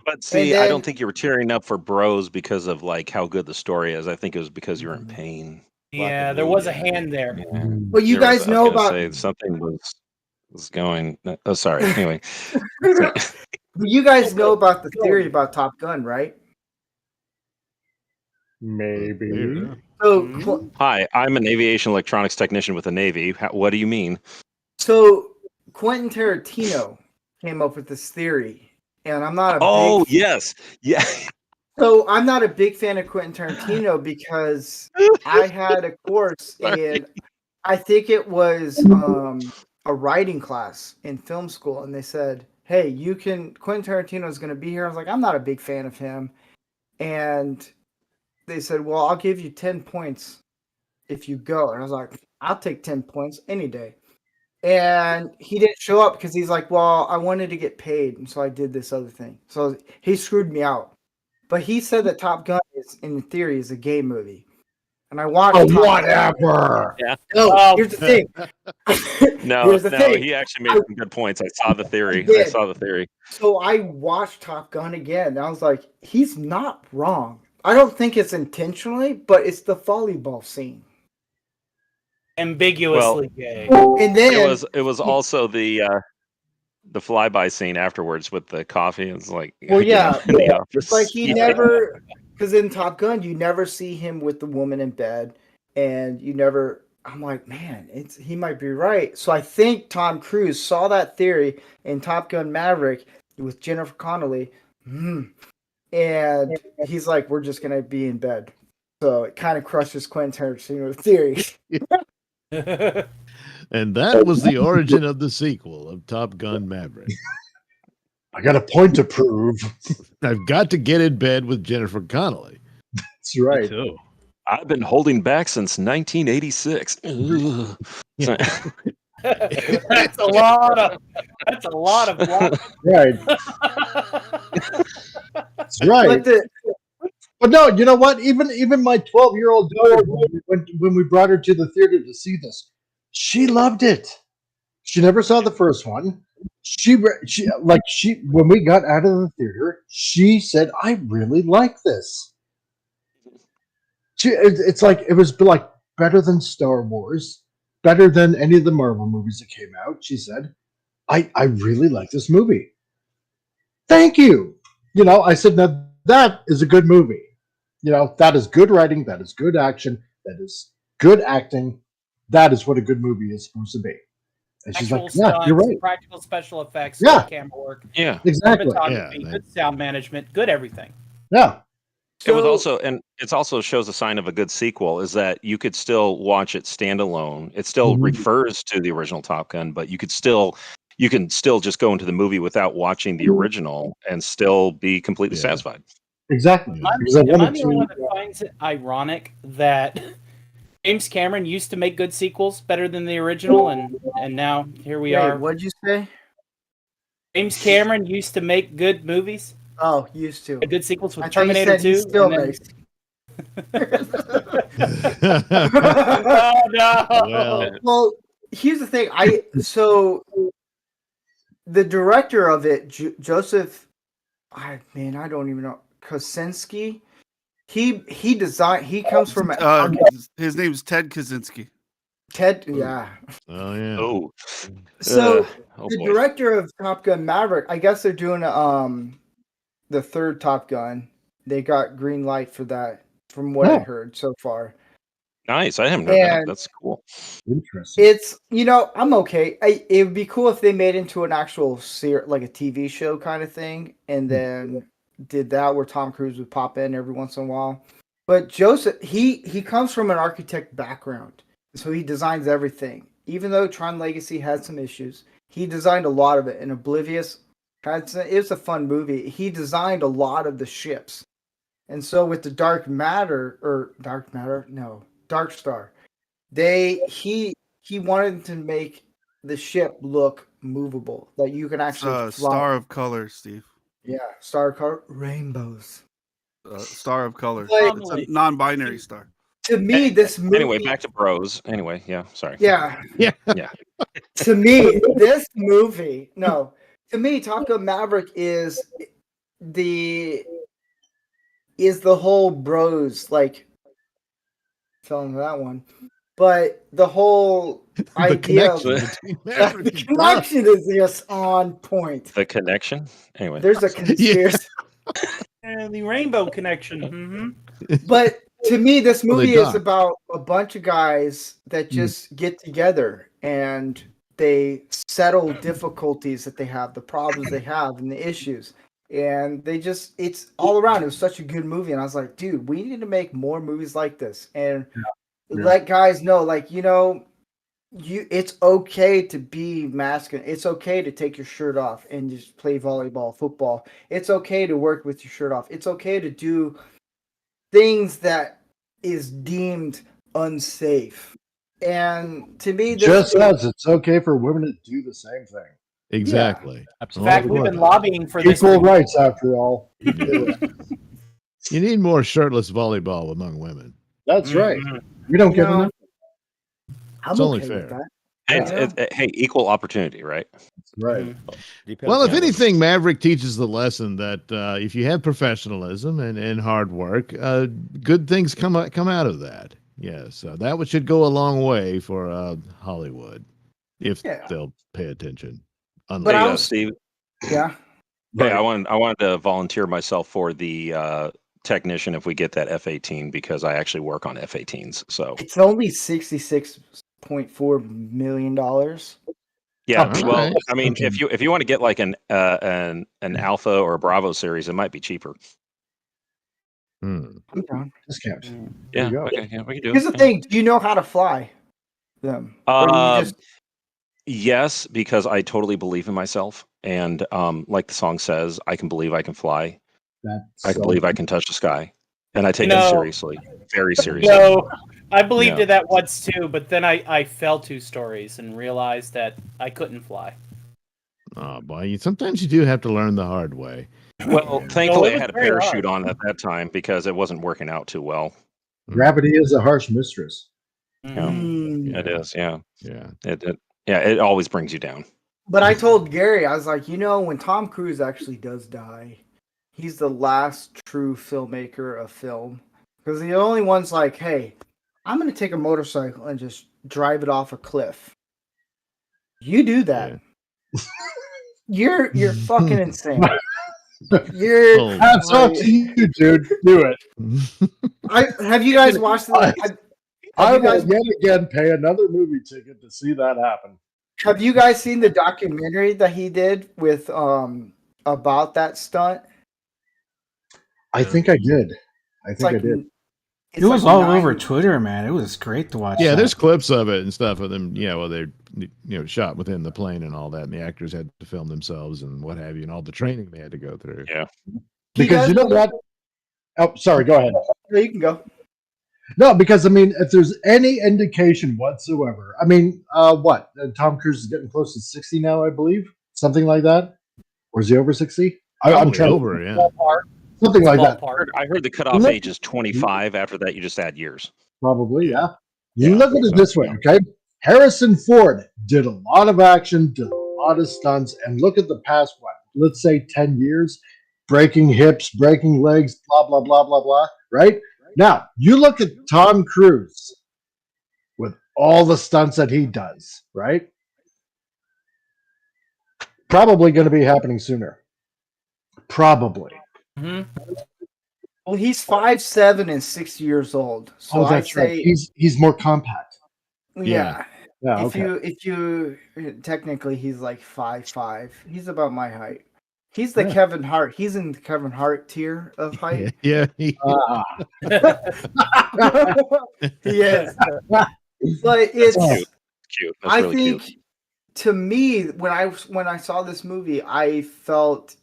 But see, I don't think you were tearing up for Bros because of like how good the story is. I think it was because you were in pain. Yeah, there was a hand there. Yeah. But you guys know about something was going. Oh, sorry. Anyway, you guys know about the theory about Top Gun, right? Maybe. Yeah. So, hi, I'm an aviation electronics technician with the Navy. What do you mean? So Quentin Tarantino came up with this theory, and I'm not yes, yeah. So I'm not a big fan of Quentin Tarantino because I had a course in, I think it was a writing class in film school, and they said, hey, Quentin Tarantino is going to be here. I was like, I'm not a big fan of him. And they said, well, I'll give you 10 points if you go. And I was like, I'll take 10 points any day. And he didn't show up because he's like, well, I wanted to get paid, and so I did this other thing. So he screwed me out. But he said that Top Gun in theory, is a gay movie. And I watched whatever. Yeah. No, here's the thing. No, he actually made some good points. I saw the theory. So I watched Top Gun again, and I was like, he's not wrong. I don't think it's intentionally, but it's the volleyball scene. Ambiguously gay. And then it was also the flyby scene afterwards with the coffee. It's like, well, yeah, in the office. It's like he never, because in Top Gun you never see him with the woman in bed, and you never. I'm like, man, he might be right. So I think Tom Cruise saw that theory in Top Gun Maverick with Jennifer Connelly, and he's like, we're just gonna be in bed. So it kind of crushes Quentin Tarantino's theory. And that was the origin of the sequel of Top Gun Maverick. I got a point to prove. I've got to get in bed with Jennifer Connelly. That's right. too. I've been holding back since 1986. Ugh. Yeah. That's a lot of. That's a lot of. Right. That's right. But no, you know what? Even my 12-year-old daughter, when we brought her to the theater to see this, she loved it. She never saw the first one. She when we got out of the theater, she said, "I really like this." It's like it was like better than Star Wars, better than any of the Marvel movies that came out. She said, I really like this movie. Thank you. I said, now that is a good movie. That is good writing. That is good action. That is good acting. That is what a good movie is supposed to be. And she's Actual like, yeah, stunts, you're right. practical special effects, Yeah. good camera work, Yeah, exactly. cinematography, good sound management, good everything. Yeah. It was also, and it also shows a sign of a good sequel is that you could still watch it standalone. It still refers to the original Top Gun, but you can still just go into the movie without watching the original and still be completely satisfied. Exactly. Am I the only one that finds it ironic that James Cameron used to make good sequels better than the original, and now here we are? What'd you say? James Cameron used to make good movies. Oh, used to. Good sequels with I thought you Terminator said 2. he still and then- makes. Oh no! Well, here's the thing. So the director of it, Joseph, I don't even know, Kosinski. He designed. He comes from his name's Ted Kaczynski. Ted. Yeah. Oh yeah. Oh. So Oh the boy. director of Top Gun Maverick, I guess they're doing the third Top Gun. They got green light for that, from what I heard so far. Nice. I haven't heard that. And That's cool. Interesting. it's I'm okay. It would be cool if they made into an actual like a TV show kind of thing, and then did that where Tom Cruise would pop in every once in a while. But Joseph, he comes from an architect background, so he designs everything. Even though Tron Legacy had some issues, he designed a lot of it. And Oblivious it's a fun movie. He designed a lot of the ships, and so with the Dark Star, he wanted to make the ship look movable, that you can actually fly. Star of Color, Steve. Yeah, Star of Color, rainbows. Star of Color. But- It's a non-binary star. To me, this movie. Anyway, back to Bros. Anyway, yeah, sorry. Yeah. Yeah. To me, this movie. No, to me, Top Gun Maverick is the whole Bros, like, telling that one, but the whole idea of the connection is just on point. The connection. Anyway, There's a conspiracy. And the Rainbow Connection. But to me, this Well, they movie is dock. about a bunch of guys that just get together and they settle difficulties that they have, the problems they have, and the issues. And it's all around. It was such a good movie. And I was like, dude, we need to make more movies like this. And let guys know, like, it's okay to be masculine. It's okay to take your shirt off and just play volleyball, football. It's okay to work with your shirt off. It's okay to do things that is deemed unsafe. And to me, Just as it's okay for women to do the same thing. Exactly. In fact, we've been lobbying for this. Equal rights, after all. You need more shirtless volleyball among women. That's right. We don't get enough. It's only fair. Hey, equal opportunity, right? Right. Well, if anything, Maverick teaches the lesson that if you have professionalism and hard work, good things come out of that. Yes, that should go a long way for Hollywood if they'll pay attention. Hey, Steve. Yeah. Hey, I wanted to volunteer myself for the technician if we get that F-18 because I actually work on F-18s. So it's only $66.4 million. yeah, Oh, well, okay. I mean, if you want to get like an Alpha or a Bravo series, it might be cheaper. I'm down. Discount. Yeah, you go. okay, yeah, we can do Here's it. the thing: do you know how to fly them? Or do you just Yes, because I totally believe in myself, and like the song says, I can believe I can fly. That's I can so believe I can touch the sky, and I take You it know- seriously, very seriously. No, I believed Yeah. in that once too, but then I fell 2 stories and realized that I couldn't fly. Oh boy, sometimes you do have to learn the hard way. Well, Yeah. thankfully, it I was had a very parachute hard. on at that time because it wasn't working out too well. Gravity is a harsh mistress. Yeah, Mm. it is. Yeah, Yeah. it always brings you down. But I told Gary, I was like, when Tom Cruise actually does die, he's the last true filmmaker of film. Because the only one's like, hey, I'm going to take a motorcycle and just drive it off a cliff. You do that. You're fucking insane. You're. Oh. Hats off to you, dude. Do it. Have you guys watched the? I you will guys- yet again pay another movie ticket to see that happen. Have you guys seen the documentary that he did with about that stunt? I think I did. I think I did. It was all over Twitter, man. It was great to watch. Yeah, that. there's clips of it and stuff of them. Yeah, well, they're shot within the plane and all that, and the actors had to film themselves and what have you, and all the training they had to go through. Yeah, because you know what? Oh, sorry. Go ahead. No, you can go. No, because I mean, if there's any indication whatsoever, I mean, what Tom Cruise is getting close to 60 now, I believe, something like that, or is he over 60? I'm Probably trying over, to, yeah. something like that. I heard the cutoff age is 25. After that, you just add years. Probably, yeah. Yeah, You look at it this way, okay? Harrison Ford did a lot of action, did a lot of stunts, and look at the past, what, let's say 10 years, breaking hips, breaking legs, blah, blah, blah, blah, blah, right? Now, you look at Tom Cruise with all the stunts that he does, right? Probably going to be happening sooner. Probably. Well, he's 5'7" and 60 years old. So Oh, I that's right. say, He's more compact. yeah. Yeah, If okay. you technically he's like 5'5". He's about my height. He's the Yeah. Kevin Hart. He's in the Kevin Hart tier of height. Yeah. He is. But it's Cute. That's I really think cute. to me when I saw this movie, I felt,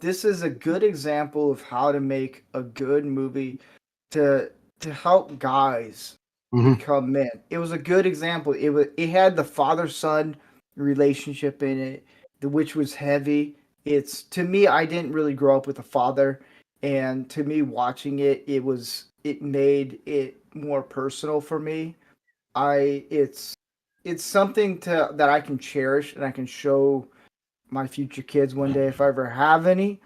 this is a good example of how to make a good movie to help guys become men. It was a good example. It had the father-son relationship in it, which was heavy. It's, to me, I didn't really grow up with a father, and to me watching it, it made it more personal for me. It's something that I can cherish and I can show my future kids one day if I ever have any.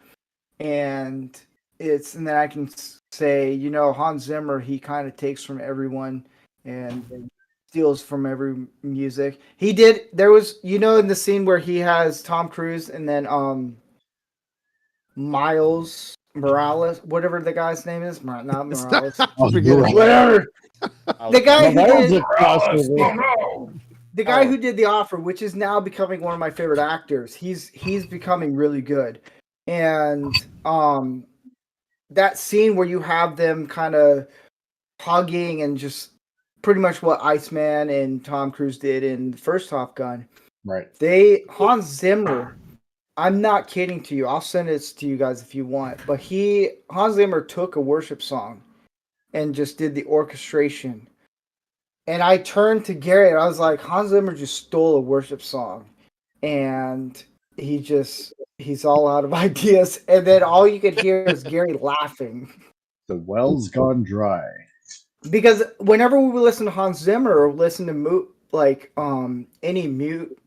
And then I can say, Hans Zimmer, he kind of takes from everyone and steals from every music. There was, in the scene where he has Tom Cruise and then Miles Morales, whatever the guy's name is, not Morales. Whatever. The guy who did The Offer, which is now becoming one of my favorite actors. He's becoming really good. And that scene where you have them kind of hugging and just pretty much what Iceman and Tom Cruise did in the first Top Gun. Right. Hans Zimmer, I'm not kidding to you. I'll send it to you guys if you want. But Hans Zimmer took a worship song and just did the orchestration. And I turned to Gary and I was like, Hans Zimmer just stole a worship song. And he's all out of ideas. And then all you could hear is Gary laughing. The well's gone dry. Because whenever we listen to Hans Zimmer or listen to any mute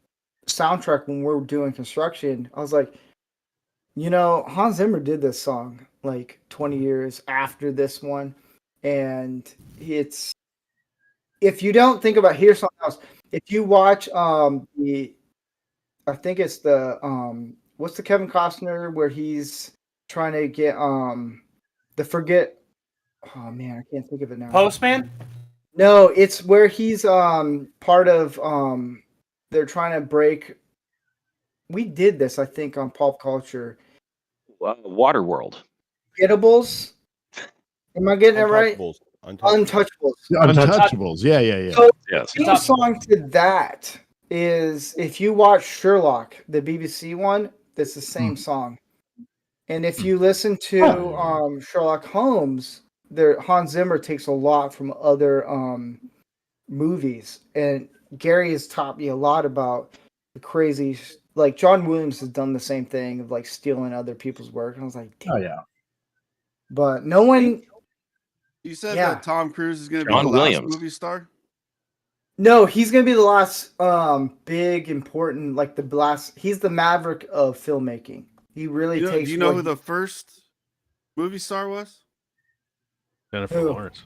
soundtrack when we're doing construction, I was like, Hans Zimmer did this song like 20 years after this one. And if you don't think about, here's something else. If you watch I think it's what's the Kevin Costner where he's trying to get oh man, I can't think of it now. Postman? No, it's where he's part of they're trying to break. We did this, I think, on Pop Culture. Waterworld. Gettables? Am I getting it right? Untouchables. Untouchables. Yeah. So Yes. theme song to that is if you watch Sherlock, the BBC one, that's the same song. And if you listen to Sherlock Holmes, Hans Zimmer takes a lot from other movies. And Gary has taught me a lot about the crazy, like John Williams has done the same thing of like stealing other people's work. And I was like, damn. Oh yeah. But no one. You said Yeah. that Tom Cruise is going to be John the Williams. last movie star? No, he's gonna be the last big important, like the last. He's the Maverick of filmmaking. He really takes. Do you know who the first movie star was? Jennifer Who? Lawrence.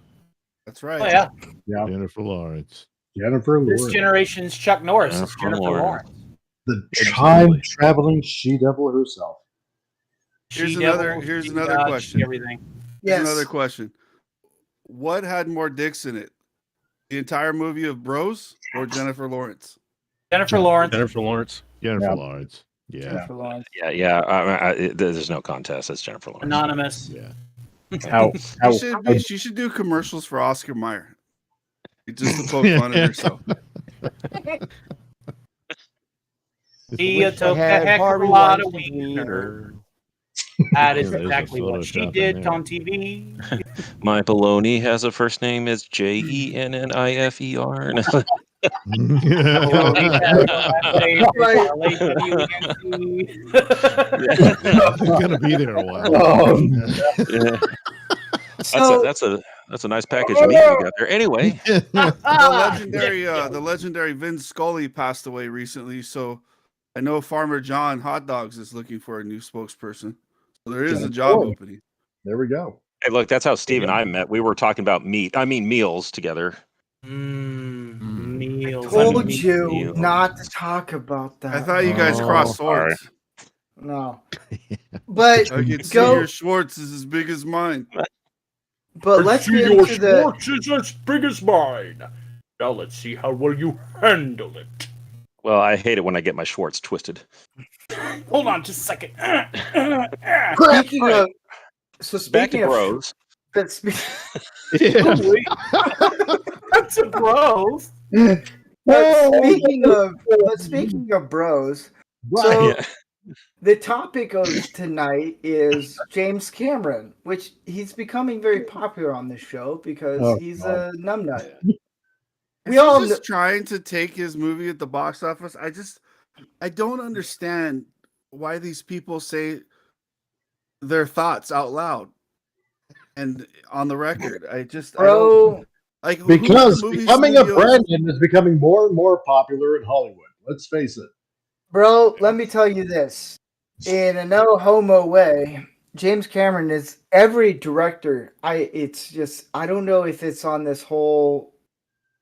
That's right. Oh yeah, Yeah. Jennifer Lawrence. Jennifer this Lawrence. generation's Chuck Norris is Jennifer Jennifer Lawrence. Lawrence. The Absolutely. time traveling she devil herself. Here's She-Devil, another she-God, question. Everything. Here's Yes. another question. What had more dicks in it? The entire movie of Bros or Jennifer Lawrence? Jennifer Lawrence. Jennifer Lawrence. Jennifer Yeah. Lawrence. Yeah. Jennifer Lawrence. Yeah. There's no contest. It's Jennifer Lawrence. Anonymous. Yeah. She should do commercials for Oscar Mayer. Just to poke fun at herself. He Wish I took a had heck of a Harvey lot of Weinstein's wiener. That is Yeah, there's a exactly what she Photoshop did in there. on TV. My baloney has a first name is JENNIFER. It's gonna be there a while. Yeah. So That's a nice package of meat you got there. Anyway, The legendary Vin Scully passed away recently, so I know Farmer John Hot Dogs is looking for a new spokesperson. So there is a job opening. There we go. hey, look, that's how Steve and I met. We were talking about meals together. Meals. told mean, you meals. not to talk about that. I thought you guys crossed sorry. swords. No. But I can see go. your Schwartz is as big as mine. But let's get into the. is as big as mine. Now let's see how well you handle it. Well, I hate it when I get my Schwartz twisted. Hold on just a second. Speaking of. So Back to speaking of. bros. But spe- Yeah. That's a bros. but speaking of bros, so Yeah. the topic of tonight is James Cameron, which he's becoming very popular on this show because Oh, he's God. a numbnut. Is We all he just trying to take his movie at the box office. I don't understand why these people say their thoughts out loud and on the record. I don't bro. like who Because movie becoming a studios- Brandon is becoming more and more popular in Hollywood. Let's face it. Bro, let me tell you this. In a no homo way, James Cameron is every director. I don't know if it's on this whole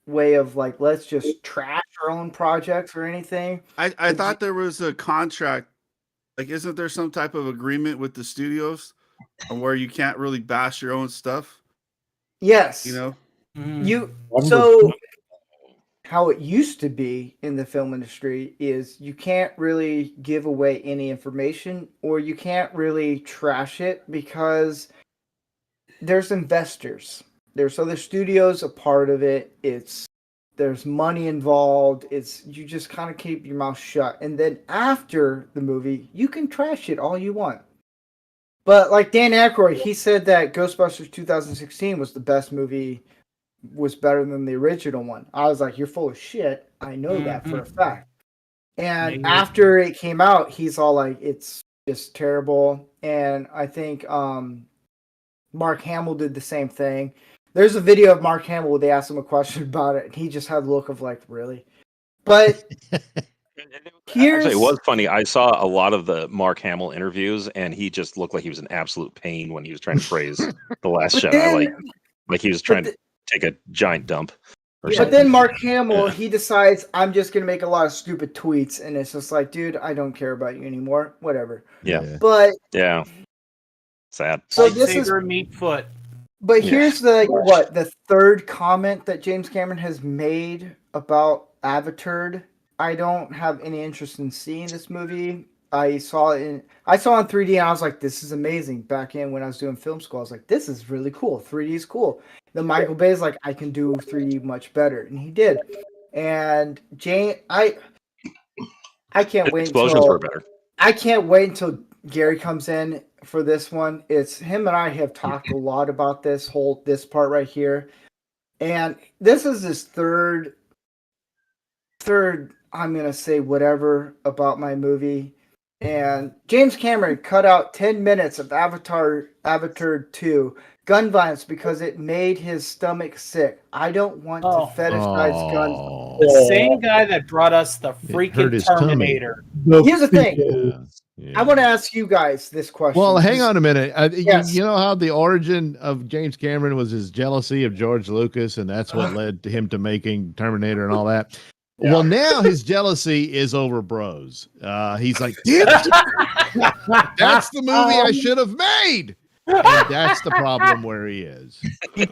way of like let's just trash our own projects or anything. I thought there was a contract. Like, isn't there some type of agreement with the studios on where you can't really bash your own stuff? Yes. You know? You so how it used to be in the film industry is you can't really give away any information or you can't really trash it because there's investors. There's other studios a part of it. There's money involved. You just kind of keep your mouth shut. And then after the movie, you can trash it all you want. But like Dan Aykroyd, he said that Ghostbusters 2016 was the best movie, was better than the original one. I was like, you're full of shit. I know that for a fact. And Maybe. after it came out, he's all like, it's just terrible. And I think Mark Hamill did the same thing. There's a video of Mark Hamill where they asked him a question about it, and he just had a look of like, really? But Actually, it was funny. I saw a lot of the Mark Hamill interviews, and he just looked like he was in absolute pain when he was trying to praise The Last But Jedi. then- Like he was trying to take a giant dump. Or But something. then Mark Hamill, Yeah. he decides, I'm just going to make a lot of stupid tweets. And it's just like, dude, I don't care about you anymore. Whatever. Yeah. But Yeah. Sad. so this is, Lightsaber, meat foot. but Yeah. here's the third comment that James Cameron has made about Avatar. I don't have any interest in seeing this movie. I saw it in 3D and I was like, this is amazing. Back in when I was doing film school, I was like, this is really cool. 3D is cool. Then Michael Bay's like, I can do 3D much better. And he did. And I can't wait Explosions were better. I can't wait until Gary comes in for this one. It's him and I have talked a lot about this part right here. And this is his third I'm gonna say whatever about my movie. And James Cameron cut out 10 minutes of Avatar 2 gun violence because it made his stomach sick. I don't want to fetishize gun violence. The same guy that brought us the hurt freaking his tummy. Terminator. Here's the thing. Yeah. I want to ask you guys this question. Well, hang on a minute. Yes. You know how the origin of James Cameron was his jealousy of George Lucas, and that's what led to him to making Terminator and all that. Yeah. Well, now his jealousy is over Bros. He's like, damn it! That's the movie I should have made. And that's the problem where he is. At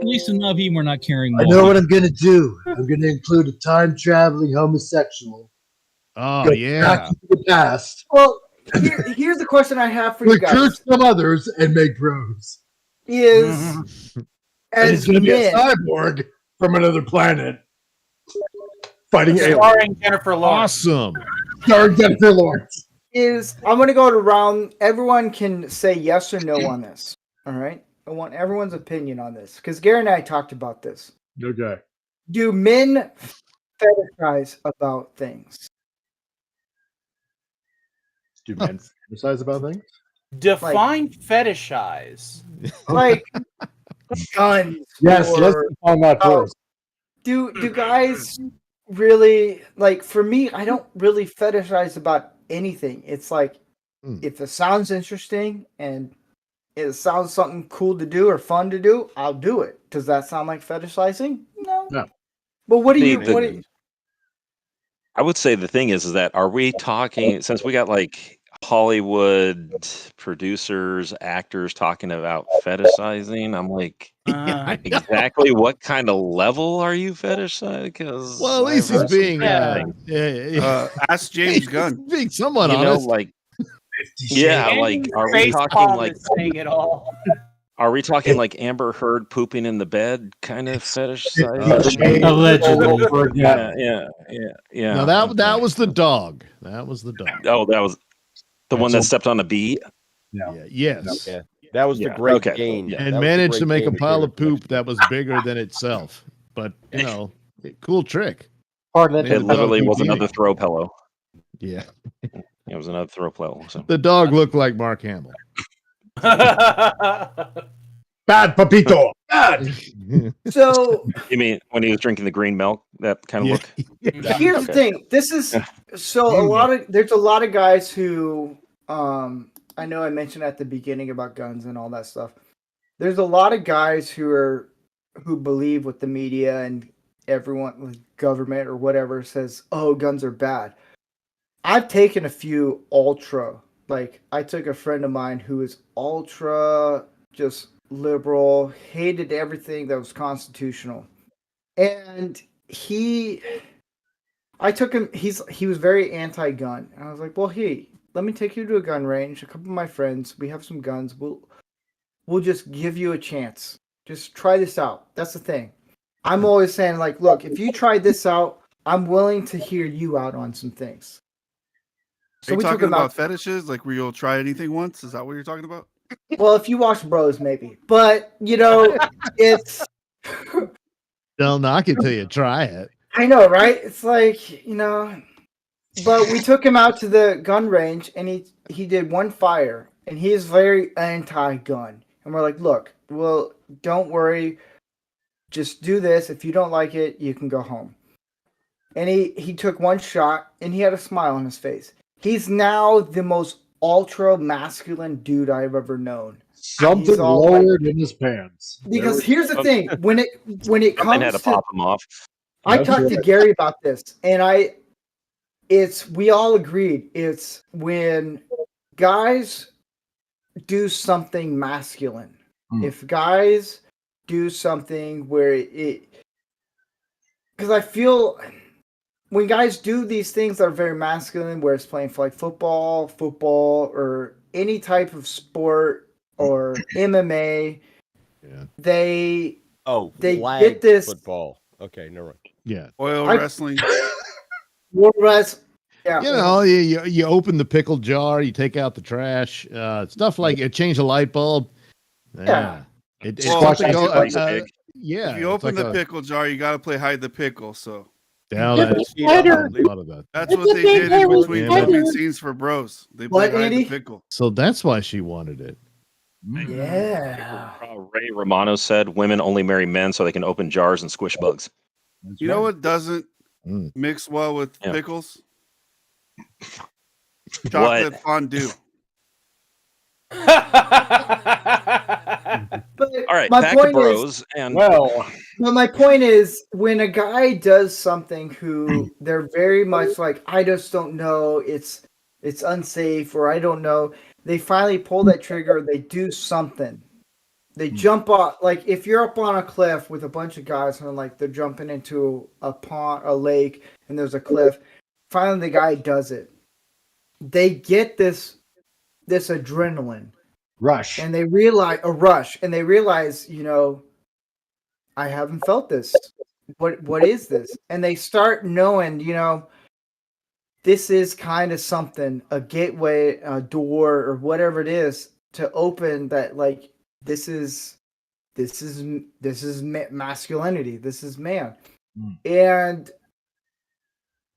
least in Navi, we're not carrying. I know what I'm going to do. I'm going to include a time-traveling homosexual. Oh, yeah. Back to the past. Well, here's the question I have for you guys. Recruit some others and make Bros. Is and he's going to be a cyborg from another planet. Fighting starring Jennifer Lawrence. Awesome. Starring Jennifer Lawrence. I'm going to go around. Everyone can say yes or no on this. All right. I want everyone's opinion on this because Gary and I talked about this. Okay. Do men fetishize about things? Do men fetishize about things? Define fetishize. Like guns. Yes, let's define that first. Do guys really, like, for me, I don't really fetishize about anything. It's like if it sounds interesting and it sounds something cool to do or fun to do, I'll do it. Does that sound like fetishizing? No. But what do you I would say the thing is that are we talking, since we got like Hollywood producers, actors talking about fetishizing, I'm like, exactly what kind of level are you fetishizing? Because well, at least he's being ask James Gunn. Being somewhat honest. Like, yeah, like, are we talking like saying it all? Are we talking like Amber Heard pooping in the bed kind of fetish? Allegedly. Yeah. No, that was the dog. That was the dog. Oh, that was the one that stepped on a bee. Yeah. Yes. Yeah. That was the great gain. Yeah. And managed to make a pile of poop that was bigger than itself. But cool trick. It literally was another throw pillow. Yeah. It was another throw pillow. So. The dog looked like Mark Hamill. Bad Papito. Bad. So you mean when he was drinking the green milk, that kind of look? Here's the thing. This is so there's a lot of guys who I know I mentioned at the beginning about guns and all that stuff. There's a lot of guys who believe what the media and everyone with government or whatever says, oh, guns are bad. I've taken a few ultra. Like, I took a friend of mine who is ultra, just liberal, hated everything that was constitutional. And I took him, he was very anti-gun. And I was like, well, hey, let me take you to a gun range. A couple of my friends, we have some guns. We'll just give you a chance. Just try this out. That's the thing. I'm always saying, like, look, if you try this out, I'm willing to hear you out on some things. So are you talking about fetishes? Like where you'll try anything once? Is that what you're talking about? Well, if you watch Bros, maybe. But, it's... They'll knock it till you try it. I know, right? It's like, But we took him out to the gun range, and he did one fire, and he is very anti-gun. And we're like, look, well, don't worry. Just do this. If you don't like it, you can go home. And he took one shot, and he had a smile on his face. He's now the most ultra masculine dude I've ever known. Something lowered in his pants. Because here's the thing: when it comes had to pop him off. I talked to Gary about this, and we all agreed. It's when guys do something masculine. If guys do something where because I feel. When guys do these things that are very masculine, where it's playing for like football, or any type of sport or MMA, they get this football. Okay, never mind. Yeah. Oil I- wrestling. More or less, yeah. You know, you open the pickle jar, you take out the trash, stuff like it. Change a light bulb. Yeah. It's Well, something. Squash that grease pig. Yeah. If you it's open like the pickle jar, you got to play hide the pickle. So Yeah, It's that's I hadn't thought of that. that's what they did in between Yeah. filming scenes for Bros. They What, played hide the Andy? pickle. So that's why she wanted it. Yeah. Ray Romano said women only marry men so they can open jars and squish bugs. You know what doesn't Mm. mix well with Yeah. pickles? Chocolate fondue. But All right, my back to point is, Bros. And Well, but my point is, when a guy does something who they're very much like, I just don't know, it's unsafe, or I don't know, they finally pull that trigger, they do something. They jump off, like if you're up on a cliff with a bunch of guys and like they're jumping into a pond, a lake, and there's a cliff. Finally, the guy does it. They get this adrenaline, rush. and they realize a rush, and they realize, I haven't felt this. What is this? And they start knowing, this is kind of something, a gateway, a door, or whatever it is to open that, like, this is masculinity. This is man. And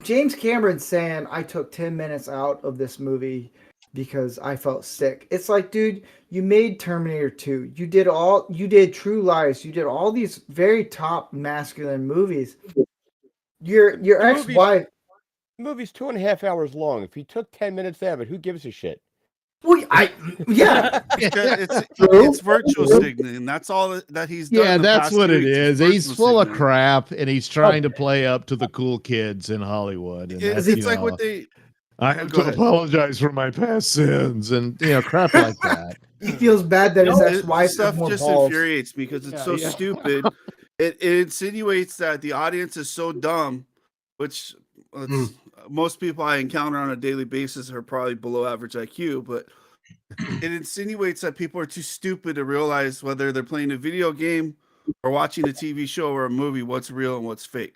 James Cameron saying, I took 10 minutes out of this movie because I felt sick. It's like, dude, you made Terminator 2. You did True Lies. You did all these very top masculine movies. Your ex-wife. The movie's 2.5 hours long. If he took 10 minutes out of it, who gives a shit? Well, yeah. It's virtual signaling. That's all that he's done. Yeah, in the that's past what 2 it weeks, is. virtual He's full of signaling. crap, and he's trying to play up to the cool kids in Hollywood. And It's like what they. I have Go to ahead. apologize for my past sins, and crap like that. He feels bad that his ex-wife stuff has more just balls. infuriates me because it's so stupid. It insinuates that the audience is so dumb, which most people I encounter on a daily basis are probably below average IQ, but it insinuates that people are too stupid to realize whether they're playing a video game or watching a TV show or a movie, what's real and what's fake.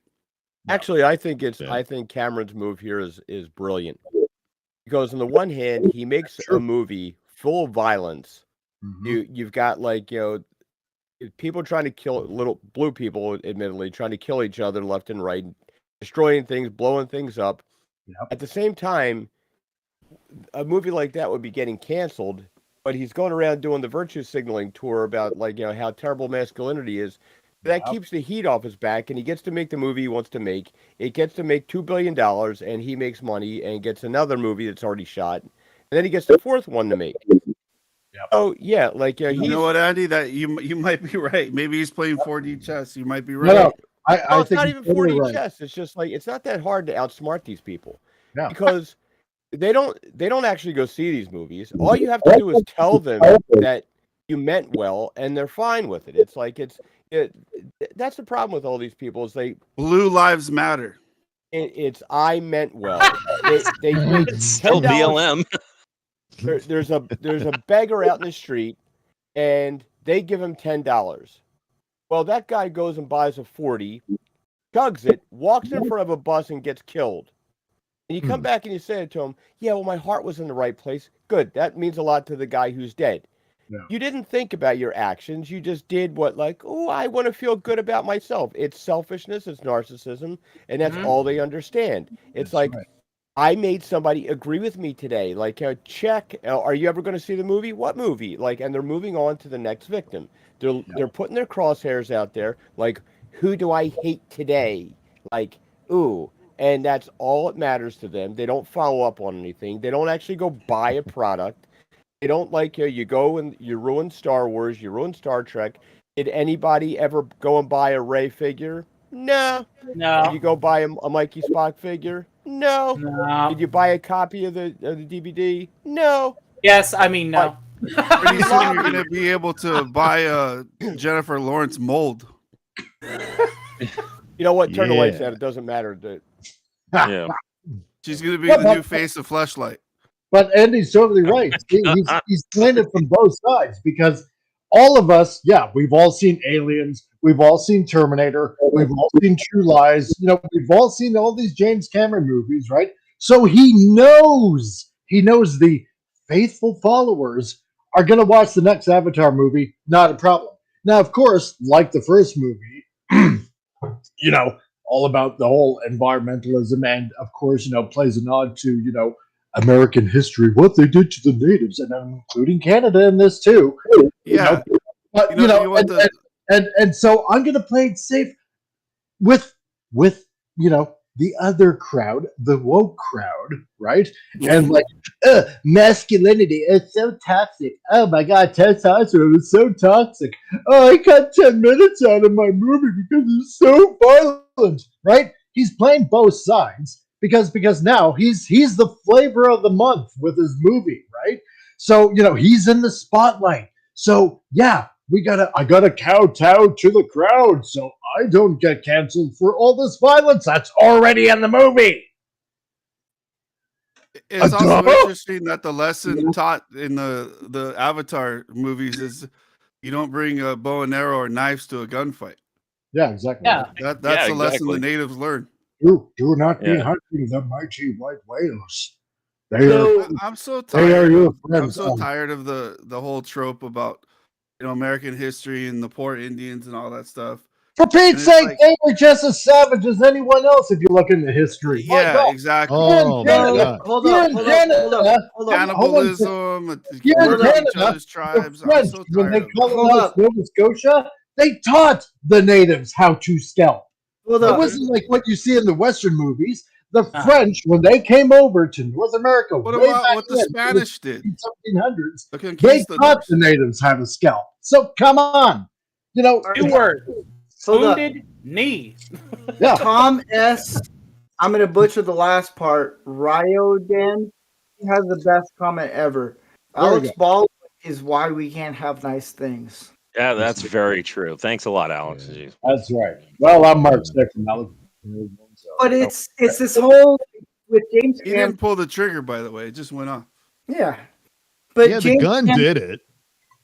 Actually, I think Cameron's move here is brilliant. Because on the one hand, he makes a movie full of violence. You've got people trying to kill little blue people, admittedly, trying to kill each other left and right, destroying things, blowing things up. Yep. At the same time, a movie like that would be getting canceled, but he's going around doing the virtue signaling tour about how terrible masculinity is. That keeps the heat off his back, and he gets to make the movie he wants to make. It gets to make $2 billion, and he makes money and gets another movie that's already shot, and then he gets the fourth one to make. Yep. Oh yeah, You know what, Andy? That you might be right. Maybe he's playing 4D chess. You might be right. No, I it's think not he's even totally 4D right. chess. It's just it's not that hard to outsmart these people. Yeah. Because they don't actually go see these movies. All you have to do is tell them that you meant well, and they're fine with it. That's the problem with all these people is Blue Lives Matter. It's I meant well. They it's still BLM. There's a beggar out in the street, and they give him $10. Well, that guy goes and buys a 40, chugs it, walks in front of a bus, and gets killed. And you come back and you say to him, yeah, well, my heart was in the right place. Good. That means a lot to the guy who's dead. Yeah. You didn't think about your actions. You just did what, I want to feel good about myself. It's selfishness. It's narcissism. And that's all they understand. It's That's right. I made somebody agree with me today. Check. Are you ever going to see the movie? What movie? And they're moving on to the next victim. They're putting their crosshairs out there. Who do I hate today? Ooh. And that's all that matters to them. They don't follow up on anything. They don't actually go buy a product. They don't you go and you ruin Star Wars, you ruin Star Trek. Did anybody ever go and buy a Rey figure? No. Did you go buy a Mikey Spock figure? No. Did you buy a copy of the DVD? No. Yes, I mean no. Pretty soon you're going to be able to buy a Jennifer Lawrence mold. You know what? Turn the lights out. It doesn't matter. Yeah. She's going to be the new face of Fleshlight. But Andy's totally right. He's playing it from both sides because all of us, we've all seen Aliens, We've all seen Terminator. We've all seen True Lies. We've all seen all these James Cameron movies, right? So he knows the faithful followers are going to watch the next Avatar movie. Not a problem. Now, of course, like the first movie, all about the whole environmentalism, and of course, plays a nod to, American history, what they did to the natives, and I'm including Canada in this too. Yeah. But and so I'm gonna play it safe with the other crowd, the woke crowd, right? And like, masculinity is so toxic. Oh my god, testosterone is so toxic. Oh, I cut 10 minutes out of my movie because it's so violent, right? He's playing both sides because now he's the flavor of the month with his movie, right? So he's in the spotlight. So yeah, I gotta kowtow to the crowd so I don't get canceled for all this violence that's already in the movie. It's also interesting that the lesson taught in the Avatar movies is you don't bring a bow and arrow or knives to a gunfight. Yeah, exactly. That's the lesson the natives learned. Do not be hunting the mighty white whales. I'm so tired. They are your I'm friends. so tired of the whole trope about American history and the poor Indians and all that stuff. For Pete's sake, they were just as savage as anyone else if you look into history. Yeah, exactly. Oh, Hold on. Cannibalism, murdering each other's tribes. I'm so when they tired of it. colonized Nova Scotia, they taught the natives how to scalp. It wasn't like what you see in the Western movies. The French, when they came over to North America, What about what the Spanish did? 1700s, The they taught the natives how to scalp. So come on, Two words: wounded knee. Yeah. Tom S. I'm gonna butcher the last part. Ryodan has the best comment ever. Alex Baldwin is why we can't have nice things. Yeah, that's very true. Thanks a lot, Alex. Jeez. That's right. Well, I'm Mark Stick from Alex. But it's this whole with James He Cameron. didn't pull the trigger, by the way. It just went off. Yeah. But the James gun did it.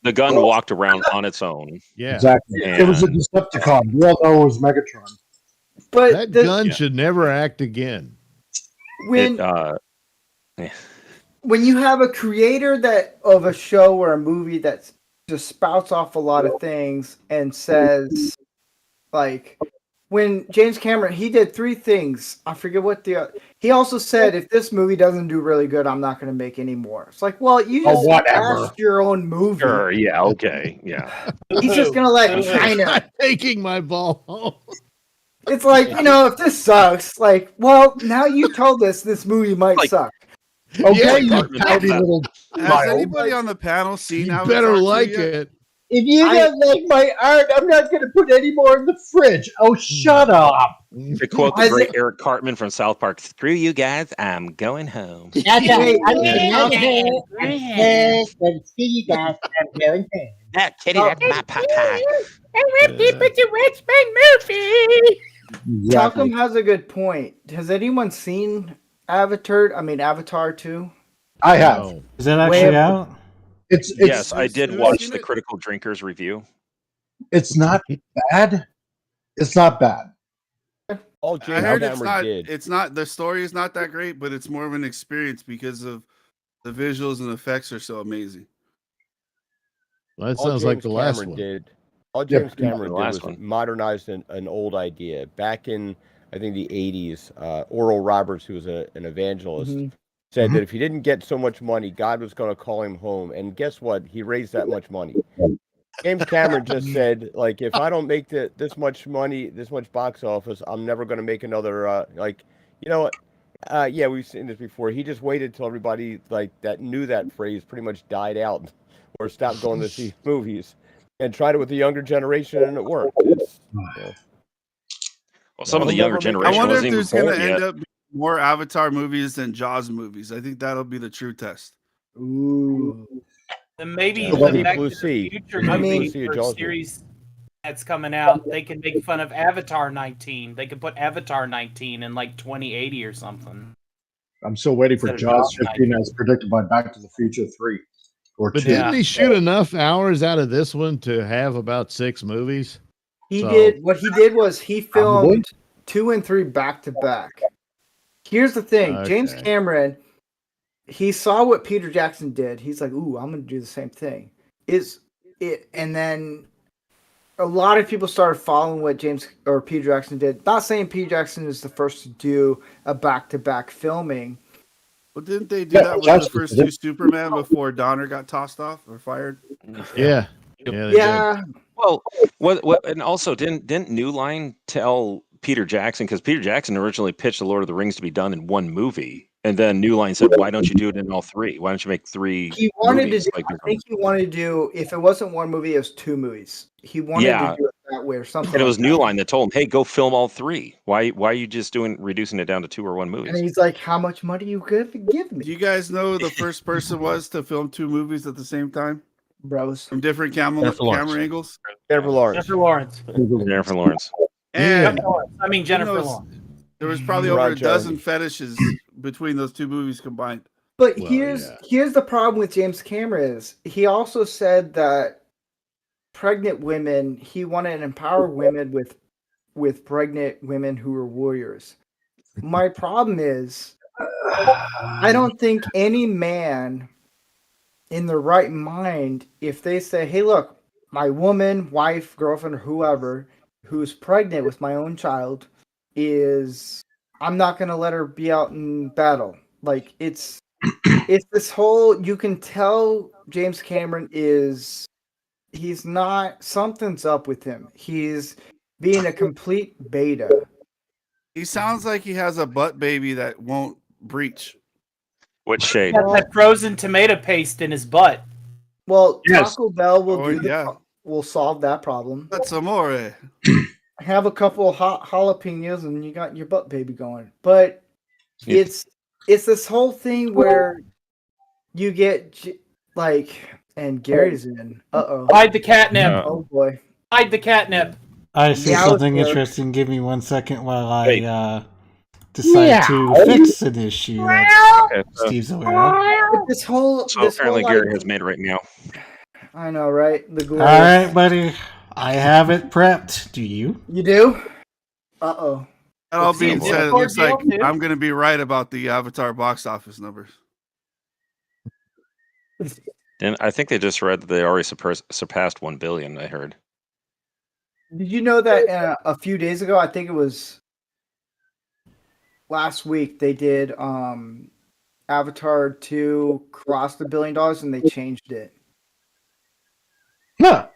The gun walked around on its own. Yeah. Exactly. It was a Decepticon. We all know it was Megatron. But that gun should never act again. When you have a creator of a show or a movie that just spouts off a lot of things and says, like, when James Cameron, he did 3 things. I forget what he also said, if this movie doesn't do really good, I'm not going to make any more. It's like, well, you just asked your own movie. Sure, yeah, okay, yeah. He's just going to let China. Taking my ball home. It's like, if this sucks, like, well, now you told us this movie might suck. Okay, Has anybody on the panel seen Avatar? Better like it. If you don't like my art, I'm not going to put any more in the fridge. Oh, shut up. To quote the great Eric Cartman from South Park, screw you guys, I'm going home. That's right. I'm going home. See you guys. I'm going home. That kitty, that's my pie. I want people to watch my movie. Malcolm has a good point. Has anyone seen Avatar 2? I have. Is that actually out? Yes, I did watch the Critical Drinkers review. It's not bad. It's not bad. All I James heard Cameron did. it's not the story is not that great, but it's more of an experience because of the visuals and effects are so amazing. Well, that sounds like the last one. All James Cameron did was modernize an old idea. Back in, I think, the 80s, Oral Roberts, who was an evangelist, said that if he didn't get so much money, God was going to call him home. And guess what? He raised that much money. James Cameron just said, like, if I don't make this much money, this much box office, I'm never going to make another, yeah, we've seen this before. He just waited till everybody, like, that knew that phrase pretty much died out or stopped going to see movies and tried it with the younger generation, and it worked. Well, some of the younger generation I wonder if wasn't there's even going born to end yet. up more Avatar movies than Jaws movies. I think that'll be the true test. Ooh. Then maybe Well, the Back Blue to the Sea. Future Blue movie Sea or Jaws series that's coming out, they can make fun of Avatar 19. They could put Avatar 19 in like 2080 or something. I'm still waiting for Instead of Jaws Jaws 15 as predicted by Back to the Future 3 or But 2. didn't he shoot enough hours out of this one to have about 6 movies? He So- did what he did was he Probably. filmed 2 and 3 back to back. Here's the thing, James Okay. Cameron, he saw what Peter Jackson did. He's like, "Ooh, I'm going to do the same thing." And then a lot of people started following what James or Peter Jackson did. Not saying Peter Jackson is the first to do a back-to-back filming. Well, didn't they do that with the first 2 Superman before Donner got tossed off or fired? Yeah. Yeah. they did. Yeah, Well, and also didn't New Line tell Peter Jackson, because Peter Jackson originally pitched The Lord of the Rings to be done in 1 movie, and then New Line said, "Why don't you do it in all 3? Why don't you make 3 he wanted movies?" to do, I think he wanted to do, if it wasn't 1 movie, it was 2 movies. He wanted Yeah. to do it that way or something. And it was like New that. Line that told him, "Hey, go film all 3. Why are you just reducing it down to 2 or 1 movies?" And he's like, "How much money you could give Do me, you guys know who the first person was to film 2 movies at the same time bros?" from different Jennifer Lawrence. camera angles? Jennifer Lawrence. Jennifer Lawrence. Jennifer Lawrence. And I mean Jennifer knows? Lawrence. there was probably Ron over a dozen Jeremy. fetishes between those 2 movies combined. But Well, here's yeah. here's the problem with James Cameron is he also said that pregnant women, he wanted to empower women with pregnant women who were warriors. My problem is I don't think any man in their right mind, if they say, "Hey, look, my woman, wife, girlfriend, or whoever who's pregnant with my own child I'm not going to let her be out in battle." Like it's this whole, you can tell James Cameron he's not, something's up with him. He's being a complete beta. He sounds like he has a butt baby that won't breach. Which shade? He has that frozen tomato paste in his butt. Well, Yes. Taco Bell will Oh, yeah. will solve that problem. That's amore. Have a couple of hot jalapenos and you got your butt baby going. But Yeah. it's this whole thing where you get and Gary's in. Uh-oh. Hide the catnip. Oh boy. Hide the catnip. I see Yeah, something it's, interesting. Give me 1 second while I Hey. decide to fix an issue that Okay, so, Steve's aware of. But this whole apparently Gary has made it right now. I know, right? The All glorious. right, buddy. I have it prepped. Do you? You do? Uh-oh. That all See, being it's said, a it looks like deal, too. I'm going to be right about the Avatar box office numbers. And I think they just read that they already surpassed 1 billion. I heard. Did you know that a few days ago, I think it was last week, they did Avatar 2 crossed $1 billion and they changed it. Huh.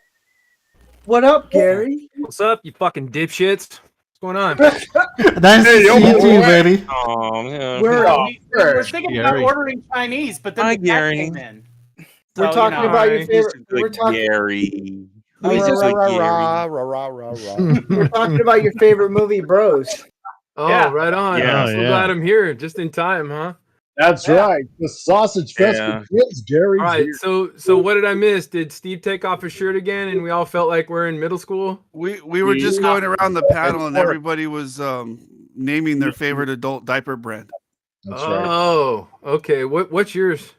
What up, Gary? What's up, you fucking dipshits? What's going on? Nice to see you too, buddy. Oh, yeah. We're thinking about Gary. ordering Chinese, but then Hi, the cat Gary. came in. We're So, talking you know, about your Hi. favorite. We're talking. Gary. We He's just- a Gary. We're talking about your favorite movie, Bros. Oh, Yeah. right on. Yeah. I'm so Yeah. glad I'm here just in time, huh? That's Yeah. right. The sausage fest Yeah. for kids, Gary. All right, so what did I miss? Did Steve take off his shirt again and we all felt like we're in middle school? We were just Yeah. going around the panel and That's everybody was naming their favorite adult diaper brand. That's right. Oh, okay. What's yours?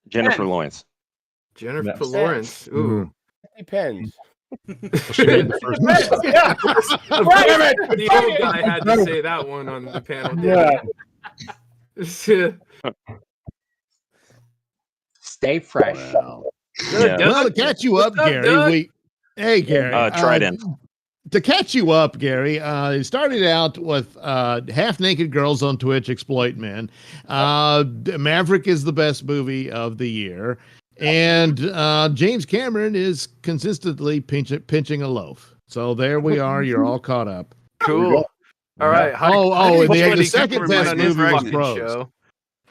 Jennifer Lawrence. Jennifer Yes. Lawrence. Ooh. Depends. She made the first one. Yeah. The old guy had to say that one on the panel. Yeah. Stay fresh. Well, Yeah. well, to catch you up, What's up, Gary, Doug? hey, Gary. Trident. To catch you up, Gary, it started out with half-naked girls on Twitch exploit men. Maverick is the best movie of the year. And James Cameron is consistently pinching a loaf. So there we are. You're all caught up. Cool. All right. And the Somebody second cover best on his movie was fucking Bros. show.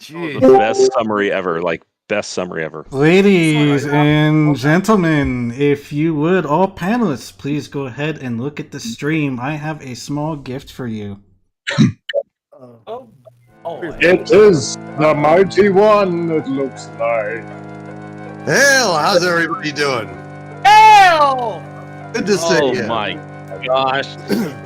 Jeez. Best summary ever. Best summary ever. Ladies and gentlemen, if you would, all panelists, please go ahead and look at the stream. I have a small gift for you. Oh, It is the mighty one, it looks like. Hell, how's everybody doing? hell! Good to see Oh you. my gosh.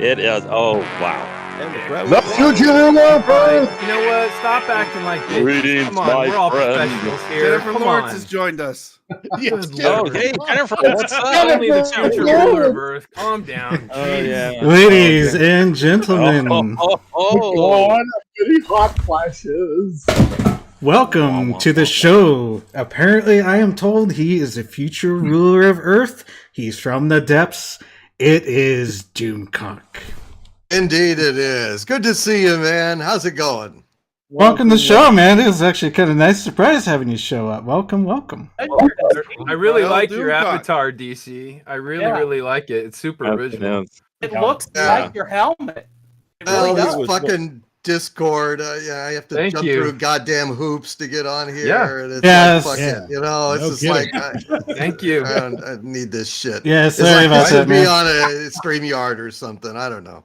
It is. Oh, wow. And the crowd The future of Earth! You know what? Stop acting like this. Greetings, Come on, my we're all friend. professionals here. Jennifer Come Lawrence on. has joined us. Yes, Oh, Jennifer. hey, Jennifer, what's up? Only the Jennifer future Lawrence. ruler of Earth. Calm down. Oh, Jeez. yeah. Ladies Okay. and gentlemen, God, many hot flashes. welcome to the show. Apparently, I am told he is the future ruler of Earth. He's from the depths. It is Doomcock. Indeed, it is. Good to see you, man. How's it going? Welcome to the show, man. It was actually kind of nice surprise having you show up. Welcome. I really Well, like your Doomcock. avatar, DC. I really, Yeah. really like it. It's super original. It looks Yeah. like your helmet. It Oh, really this does. fucking Discord. Yeah, I have to Thank jump you. through goddamn hoops to get on here. Yeah. And it's Yes. like, fucking, Yeah. you know, it's No just kidding. like, Thank you. I need this shit. Yeah, It's sorry like about I should that, be man. on a StreamYard or something. I don't know.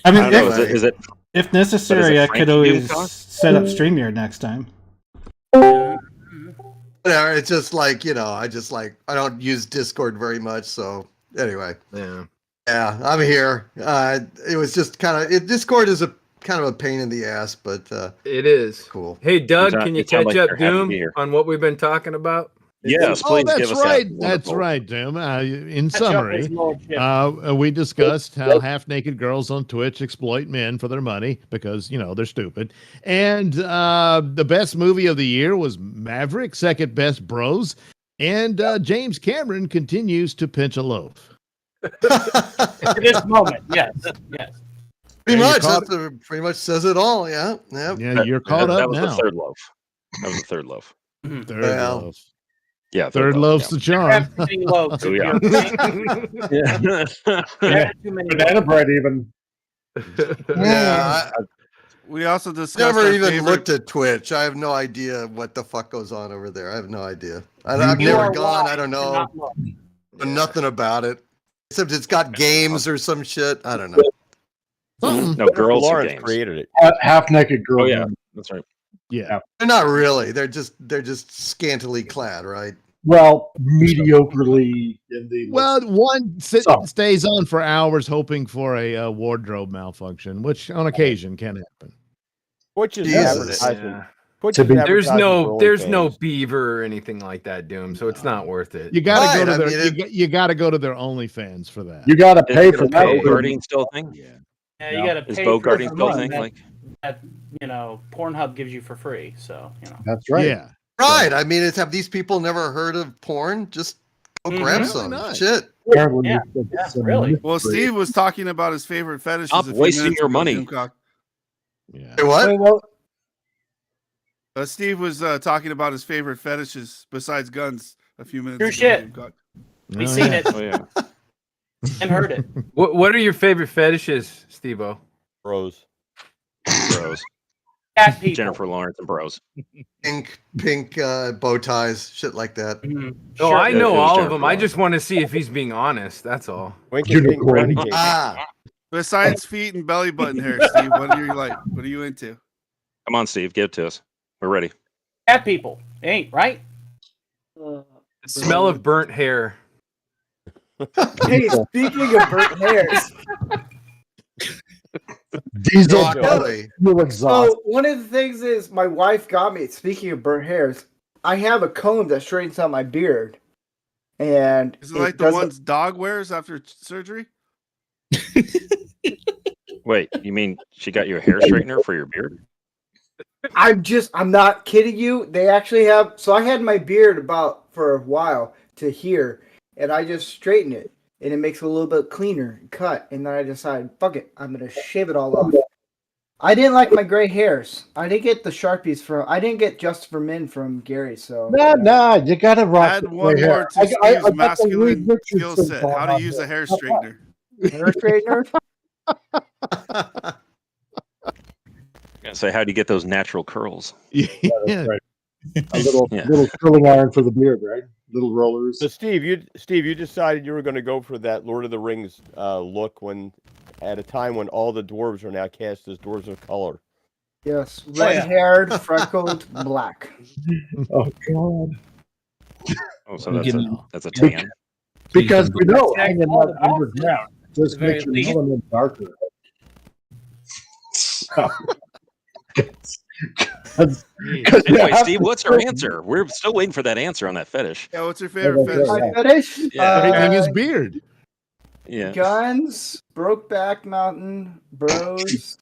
I mean, I don't know. if, Is it if necessary, I Frank could always Doomcock? set up StreamYard next time. Whatever. It's just like, you know, I don't use Discord very much. So anyway, Yeah. yeah, I'm here. It was just kind of, Discord is a kind of a pain in the ass, but It is. cool. Hey, Doug, You can you sound catch like up you're happy to Doom be here. on what we've been talking about? Yes, Oh, please that's give us right. that. That's Wonderful. right, Tim. In Catch up, summary, His Lordship. we discussed how half-naked girls on Twitch exploit men for their money because, you know, they're stupid. And the best movie of the year was Maverick, second best Bros. And James Cameron continues to pinch a loaf. At this moment, yes. Pretty Yeah, you much. caught Pretty much says it all. Yeah. Yeah. Yeah, you're caught that up was now. the third loaf. That was the third loaf. Third Well, loaf. Yeah, Third loaf's the charm. Have too many loaves. Oh, if yeah. you're- Yeah. have too many Banana loaves. bread, even. Yeah. We also discussed Never our even favorite- looked at Twitch. I have no idea what the fuck goes on over there. I have no idea. I've You never are gone. wise I don't to know. not look. Nothing about it. Except it's got games or some shit. I don't know. Something. No, girls or Lawrence games. created it. Half-naked girl. Oh, yeah. That's right. Yeah. They're not really. They're just scantily clad, right? Well, mediocrely in the. Well, one Some. stays on for hours hoping for a wardrobe malfunction, which on occasion can happen. Twitch is Jesus. advertising. To Twitch is be- There's advertising for there's no OnlyFans. beaver or anything like that, Doom. So it's not worth it. You got to Right, go to I their mean, you got to go to their OnlyFans for that. You got to Is pay it for a that. Bogarting still a thing? Yeah, you got to Is pay bow for guarding the still a money thing? that, Like, that Pornhub gives you for free. So That's right. Yeah. Right. I mean, have these people never heard of porn? Just go grab Mhm. some Why not? shit. Apparently, Yeah, it's yeah, a really. mystery. Well, Steve was talking about his favorite fetishes. Stop a few wasting minutes your ago, money. Doomcock. Yeah. Hey, what? Wait, well, Steve was talking about his favorite fetishes besides guns a few minutes True ago. shit. Doomcock. we Oh, seen yeah. it oh, yeah. and heard it. What are your favorite fetishes, Steve-O? Bros. Bros. Cat people. Jennifer Lawrence and bros. Pink bow ties, shit like that. Mhm. Oh, Sure. I Yeah, know it was all of Jennifer them. I Lawrence. just want to see if he's being honest. That's all. Wink and dink, Unicorn. Renegade. Ah, Besides feet and belly button hair, Steve, what are you like? What are you into? Come on, Steve. Give it to us. We're ready. Cat people. Ain't right. Smell of burnt hair. Hey, speaking of burnt hairs, Diesel not really. fuel exhaust. so one of the things is my wife got me. Speaking of burnt hairs, I have a comb that straightens out my beard, and Is it like the doesn't- ones dog wears after surgery? Wait, you mean she got you a hair straightener for your beard? I'm not kidding you. They actually have. So I had my beard about for a while to here, and I just straighten it, and it makes it a little bit cleaner and cut. And then I decided, fuck it, I'm gonna shave it all off. I didn't like my gray hairs. I didn't get the Sharpies from. I didn't get Just for Men from Gary. So Nah, you gotta rock. Add the one gray more hair. to I Steve's got the masculine Reed Richardson skill set. song How to on use there. a hair straightener. hair straightener. So how do you get those natural curls? Yeah. That's right. A little Yeah. little curling iron for the beard, right? Little rollers. So Steve, you decided you were going to go for that Lord of the Rings look when, at a time when all the dwarves are now cast as dwarves of color. Yes, red-haired, freckled, black. Oh God! Oh, so I'm getting- that's a tan. Because we know Check hanging all out the boxes. underground just The very makes your least. melanin darker. Anyway, Steve, what's our answer? We're still waiting for that answer on that fetish. Yeah, what's your favorite fetish? My fetish? Yeah. Everything is beard. Yeah. Guns, Brokeback Mountain, Bros.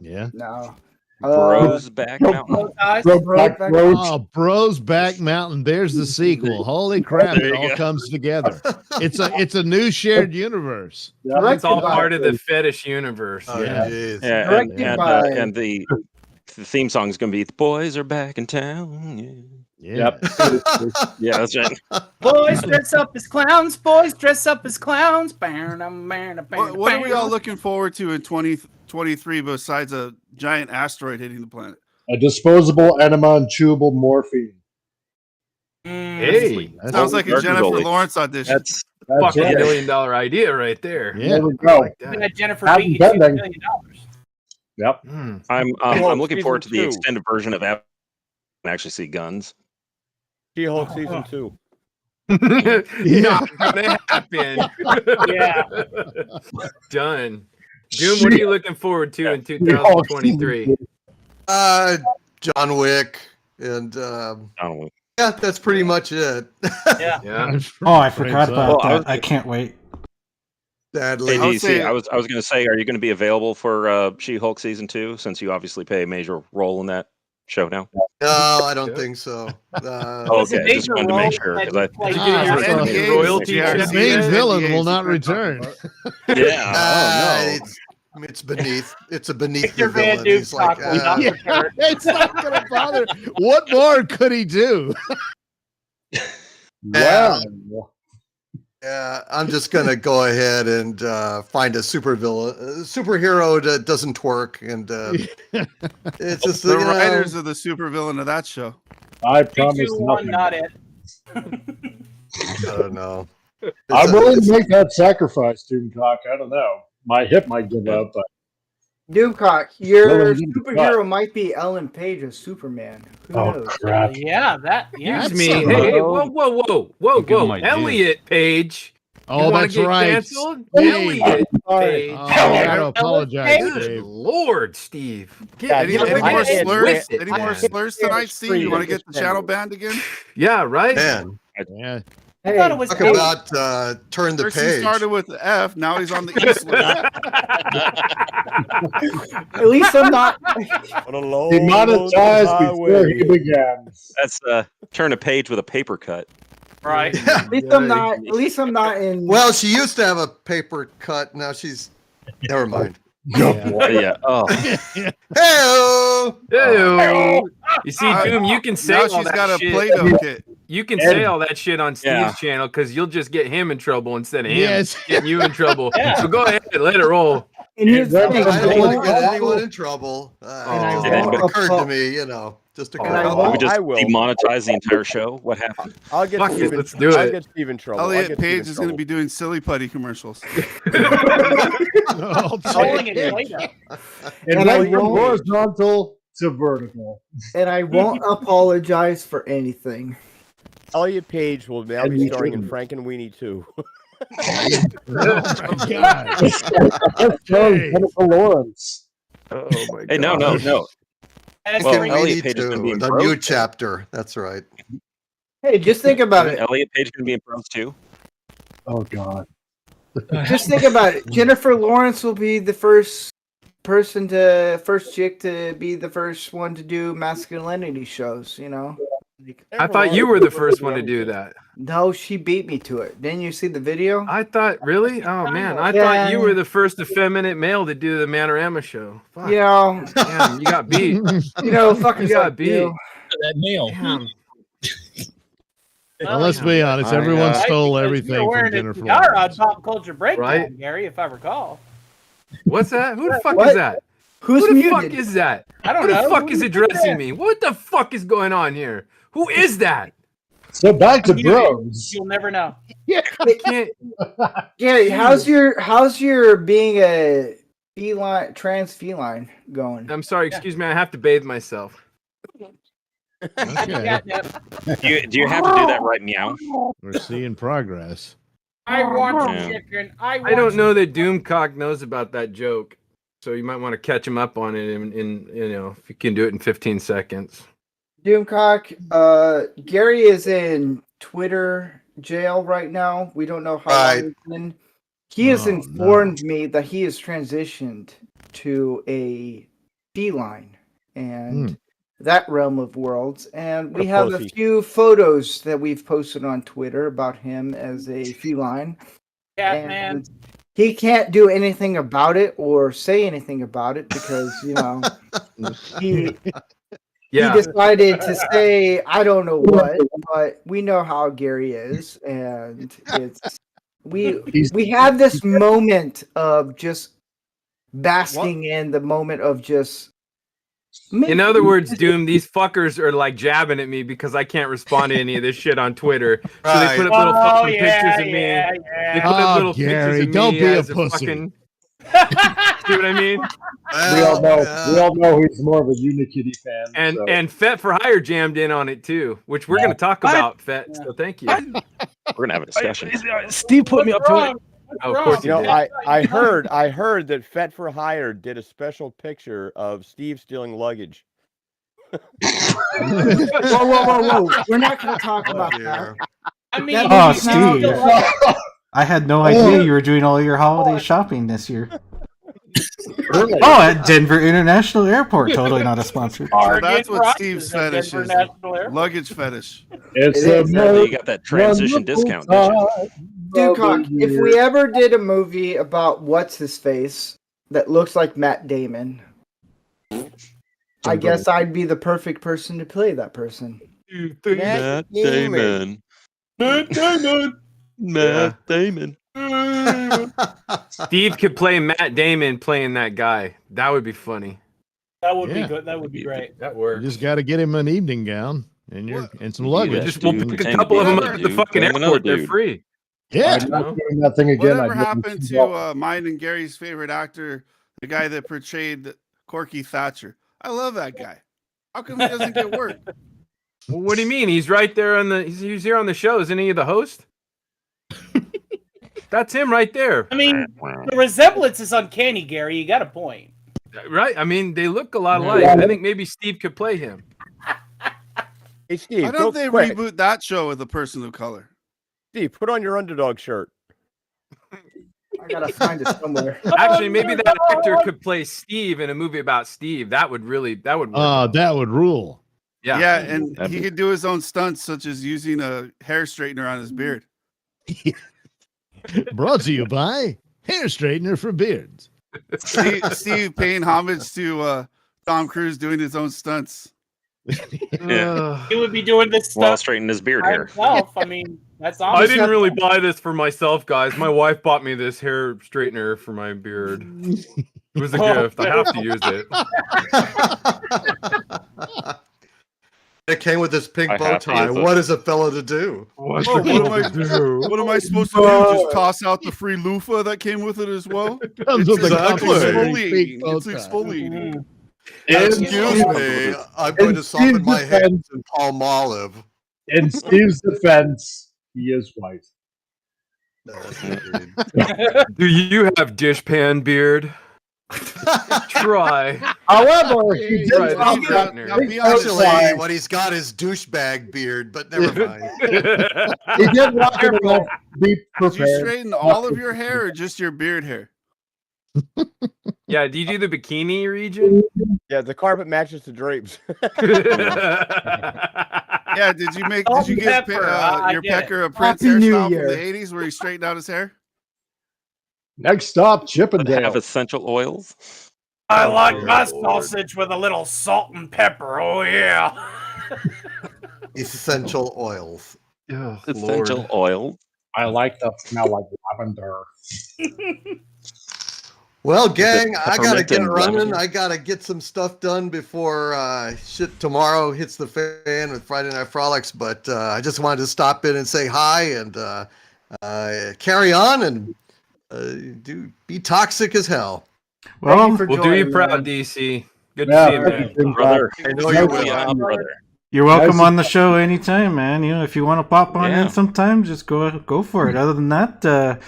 Yeah. No. Bros back mountain. Oh, Bros Back Mountain. There's the sequel. Holy crap! There It you all go. comes together. It's a new shared universe. It's all part of the fetish universe. Oh, Yeah. jeez. Yeah, Directed by- and the theme song is going to be "The Boys Are Back in Town." Yeah. Yeah, that's right. Boys dress up as clowns. Boys dress up as clowns. What are we all looking forward to in 2023 besides a giant asteroid hitting the planet? A disposable enema and chewable morphine. Hey, Sounds like a Dark Jennifer Goalie. Lawrence audition. That's fucking right. $1 million idea right there. Yeah. There we go. Like that. That Jennifer Haven't beat you done $2 that. million. Yep. I'm looking forward to the Season 2. extended version of that. And actually see guns. She-Hulk season 2. Not gonna happen. Yeah. Done. Doom, what are you looking forward to in 2023? John Wick and yeah, that's pretty much it. Yeah. Yeah. Oh, I forgot about Well, that. I can't wait. Sadly, Hey, DC, I was going to say, are you going to be available for She-Hulk season 2 since you obviously play a major role in that show now? no, I don't think so. Okay, just wanted to make sure because I. Did you get your Endgame royalty GRC. The check? main villain NDAs will not we're talking return. about. Yeah. Oh no. It's beneath. It's a beneath Victor the Van villain. Duke He's like, will not return. It's not gonna bother. What more could he do? Wow. Yeah, I'm just gonna go ahead and find a superhero that doesn't twerk, and it's just The writers of the supervillain of that show. I Three, promise two, one, nothing. not it. I don't know. I'm willing to make that sacrifice, Doomcock. I don't know. My hip might give up, but Doomcock, your Well, you can superhero might be Ellen Page as Superman. Who oh knows? crap! Yeah, that. Yeah. Excuse me. That's Hey, a- hey, whoa. Give him my due. Elliot Page. Oh, you wanna that's get right. canceled? Hey. Elliot Page. Oh, I gotta Elliot apologize, Page. Good Dave. Lord, Steve. Yeah, Any you know, more I had slurs? with it, Any more man. slurs tonight, Steve? You want to get the channel banned again? Yeah, right? Man, Yeah. I thought it was talk H. about turn the First he page. started with the F, now he's on the E slur. At least I'm not. Demonetized before he began. That's turn a page with a paper cut. Right. At least I'm not. At least I'm not in. Well, she used to have a paper cut. Now she's. Never mind. Yeah. Oh. Hey-o! Ew. You see, Doom, you can say Now all she's that got a shit. Play-Doh kit. You can say all that shit on Steve's Yeah. channel because you'll just get him in trouble instead of him Yes. getting you in trouble. Yeah. So go ahead, let it roll. And here's the thing, I don't I want to won't get anyone upload- in trouble. Oh. It And just occurred to upload- me, just And I occurred. won't- We just I will. demonetize the entire show. What happened? I'll get Fuck it, Steve in- let's do I'll it. get Steve in trouble. I'll Elliot get Page Steve in is going to trouble. be doing silly putty commercials. Oh, Calling it Play-Doh. And And I went from won't- horizontal to vertical. and I won't apologize for anything. Elliot Page will now And be you starring in shouldn't. Frank and Weenie too. oh my god. That's Jennifer Lawrence. Oh my Hey, no. That's Well, great. Elliot Page is going to be in the Bros. new chapter. That's right. Hey, just think about Isn't it. Elliot Page going to be in Bros too? Oh god. Just think about it. Jennifer Lawrence will be the first chick to be the first one to do masculinity shows. Like, I thought you were the first one to do that. no, she beat me to it. Didn't you see the video? I thought, really? Oh man, I thought you were the first effeminate male to do the Man-O-Rama show. Fuck. Damn, you got beat. Fucking You got fuck beat. you. That nail. Damn. Well, let's be honest. I Everyone know. stole Right, because everything you were from wearing a Jennifer tiara on Lawrence. Pop Culture Breakdown, Right. Gary, if I recall. What's that? Who the fuck What? is that? Who's Who the muted? fuck is that? I don't Who the know. fuck is Who's addressing that? me? What the fuck is going on here? Who is that? So back to You- Bros. You'll never know. I can't. Gary, how's your being a trans feline going? I'm sorry. Excuse me. I have to bathe myself. Okay. Do you have to do that right meow? We're seeing progress. I want Yeah. some chicken. I don't know that Doomcock knows about that joke. So you might want to catch him up on it in if you can do it in 15 seconds. Doomcock, Gary is in Twitter jail right now. We don't know how long he's in. He has informed me that he has transitioned to a feline and that realm of worlds. And we have a few photos that we've posted on Twitter about him as a feline. Catman. He can't do anything about it or say anything about it because, he decided to say, I don't know what, but we know how Gary is. And we have this moment of just basking in the moment of just. In other words, Doom, these fuckers are like jabbing at me because I can't respond to any of this shit on Twitter. So they put up little fucking pictures of me. They put up little pictures of me don't be a as pussy. fucking. See what I mean? We all know he's more of a Unikitty fan. And Fet for Hire jammed in on it too, which we're going to talk about, Fet. So thank you. We're going to have a discussion. Steve put me up to it. Oh, of course, I heard that Fet for Hire did a special picture of Steve stealing luggage. Whoa! We're not going to talk about that. I mean, Steve, I had no idea you were doing all your holiday shopping this year. Oh, at Denver International Airport. Totally not a sponsor. So that's what Steve's fetish is. Luggage fetish. You got that transition discount, did you? Ducock, if we ever did a movie about what's his face that looks like Matt Damon, I guess I'd be the perfect person to play that person. Matt Damon. Matt Damon. Matt Damon. Steve could play Matt Damon playing that guy. That would be funny. That would be good. That would be great. That works. You just got to get him an evening gown and some luggage. We'll pick a couple of them up at the fucking airport. They're free. Yeah, I'm not doing that thing again. Whatever happened to mine and Gary's favorite actor, the guy that portrayed Corky Thatcher? I love that guy. How come he doesn't get work? Well, what do you mean? He's right there on the. He's here on the show. Isn't he the host? That's him right there. I mean, the resemblance is uncanny, Gary. You got a point. Right? I mean, they look a lot alike. I think maybe Steve could play him. Hey, Steve, Why don't they reboot that show with a person of color? Steve, put on your underdog shirt. I gotta find it somewhere. Actually, maybe that actor could play Steve in a movie about Steve. That would work. That would rule. Yeah, and he could do his own stunts, such as using a hair straightener on his beard. Brought to you by Hair Straightener for Beards. Steve paying homage to Tom Cruise doing his own stunts. He would be doing this stuff while straightening his beard hair. Himself. I mean, that's I didn't really buy this for myself, guys. My wife bought me this hair straightener for my beard. It was a gift. I have to use it. It came with this pink bow tie. What is a fella to do? What am I supposed to do? Just toss out the free loofah that came with it as well? Comes with exfoliating. It's exfoliating. Excuse me. I'm going to soften my hands in palm olive. In Steve's defense, he is white. Do you have dishpan beard? Try. However, he did actually what he's got is douchebag beard, but never mind. He did rock it enough. Be prepared. Did you straighten all of your hair or just your beard hair? Yeah, do you do the bikini region? Yeah, the carpet matches the drapes. Yeah, did you give your pecker a Prince hairstyle from the 80s where he straightened out his hair? Next stop, Chippendale. They have essential oils. I like my sausage with a little salt and pepper. Oh yeah. Essential oils. Oh, essential oils. I like the smell like lavender. Well, gang, I gotta get running. I gotta get some stuff done before shit tomorrow hits the fan with Friday Night Frolics. But I just wanted to stop in and say hi and carry on and be toxic as hell. Well, we'll do you proud, DC. Good to see you, man. Brother. I know you will, brother. You're welcome on the show anytime, man. You know, if you want to pop on in sometime, just go for it. Other than that,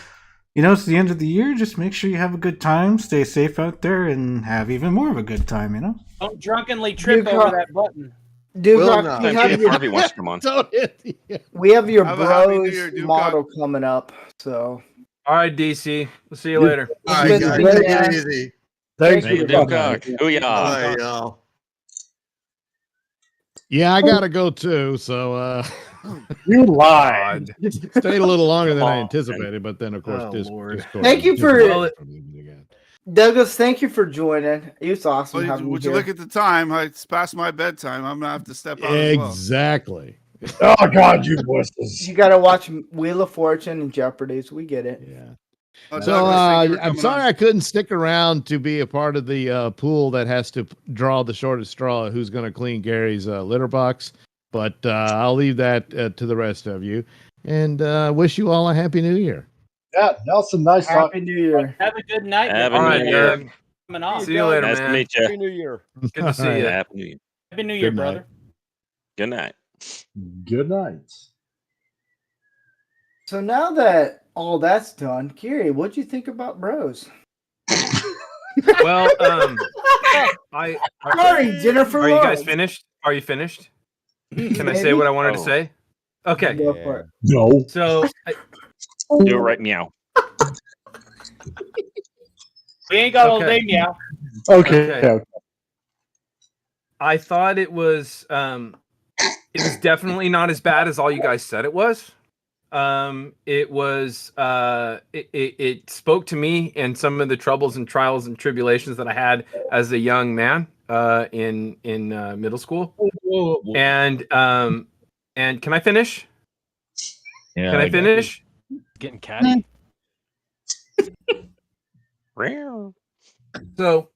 it's the end of the year. Just make sure you have a good time, stay safe out there, and have even more of a good time. Don't drunkenly trip Dude, over that button. Dude, Will Rock, not. Harvey wants to come on. we have your Have a happy New bros Year, Duke model coming up. So All right, DC. We'll see you later. All right, guys. Thank Take you. it easy. Thanks Hey, for Duke coming. Booyah. Bye, y'all. Yeah, I gotta go too. So You lied. stayed a little longer than Come I on, anticipated, but then of course Oh, Lord. Discord. Thank you for- Discord from again. Douglas, thank you for joining. It was awesome Would having you you look here. at the time? It's past my bedtime. I'm gonna have to step out as well. Exactly. Oh God, you wusses. You got to watch Wheel of Fortune and Jeopardy. So we get it. Yeah. Oh, So Douglas, thank you for I'm coming sorry on. I couldn't stick around to be a part of the pool that has to draw the shortest straw. Who's going to clean Gary's litter box? But I'll leave that to the rest of you, and wish you all a happy New Year. Yeah, Nelson, nice Happy talking. New Year. Have a good night. Have a All New right, Year. Doug. Coming on. See you later, Nice to man. meet you. Happy New Year. Good to see All right. you. Happy New Year. Happy New Year, Good night. brother. Good night. Good night. So now that all that's done, Gary, what'd you think about Bros? Well, I Sorry, Jennifer are you guys Lawrence. finished? Are you finished? Can I say Maybe? what I wanted to Oh. say? Okay. Go for it. No. So Do it right meow. We ain't got all Okay. day meow. Okay. Okay. I thought it was definitely not as bad as all you guys said it was. It was it spoke to me and some of the troubles and trials and tribulations that I had as a young man in middle school. And can I finish? Yeah, Can I finish? Getting catty. So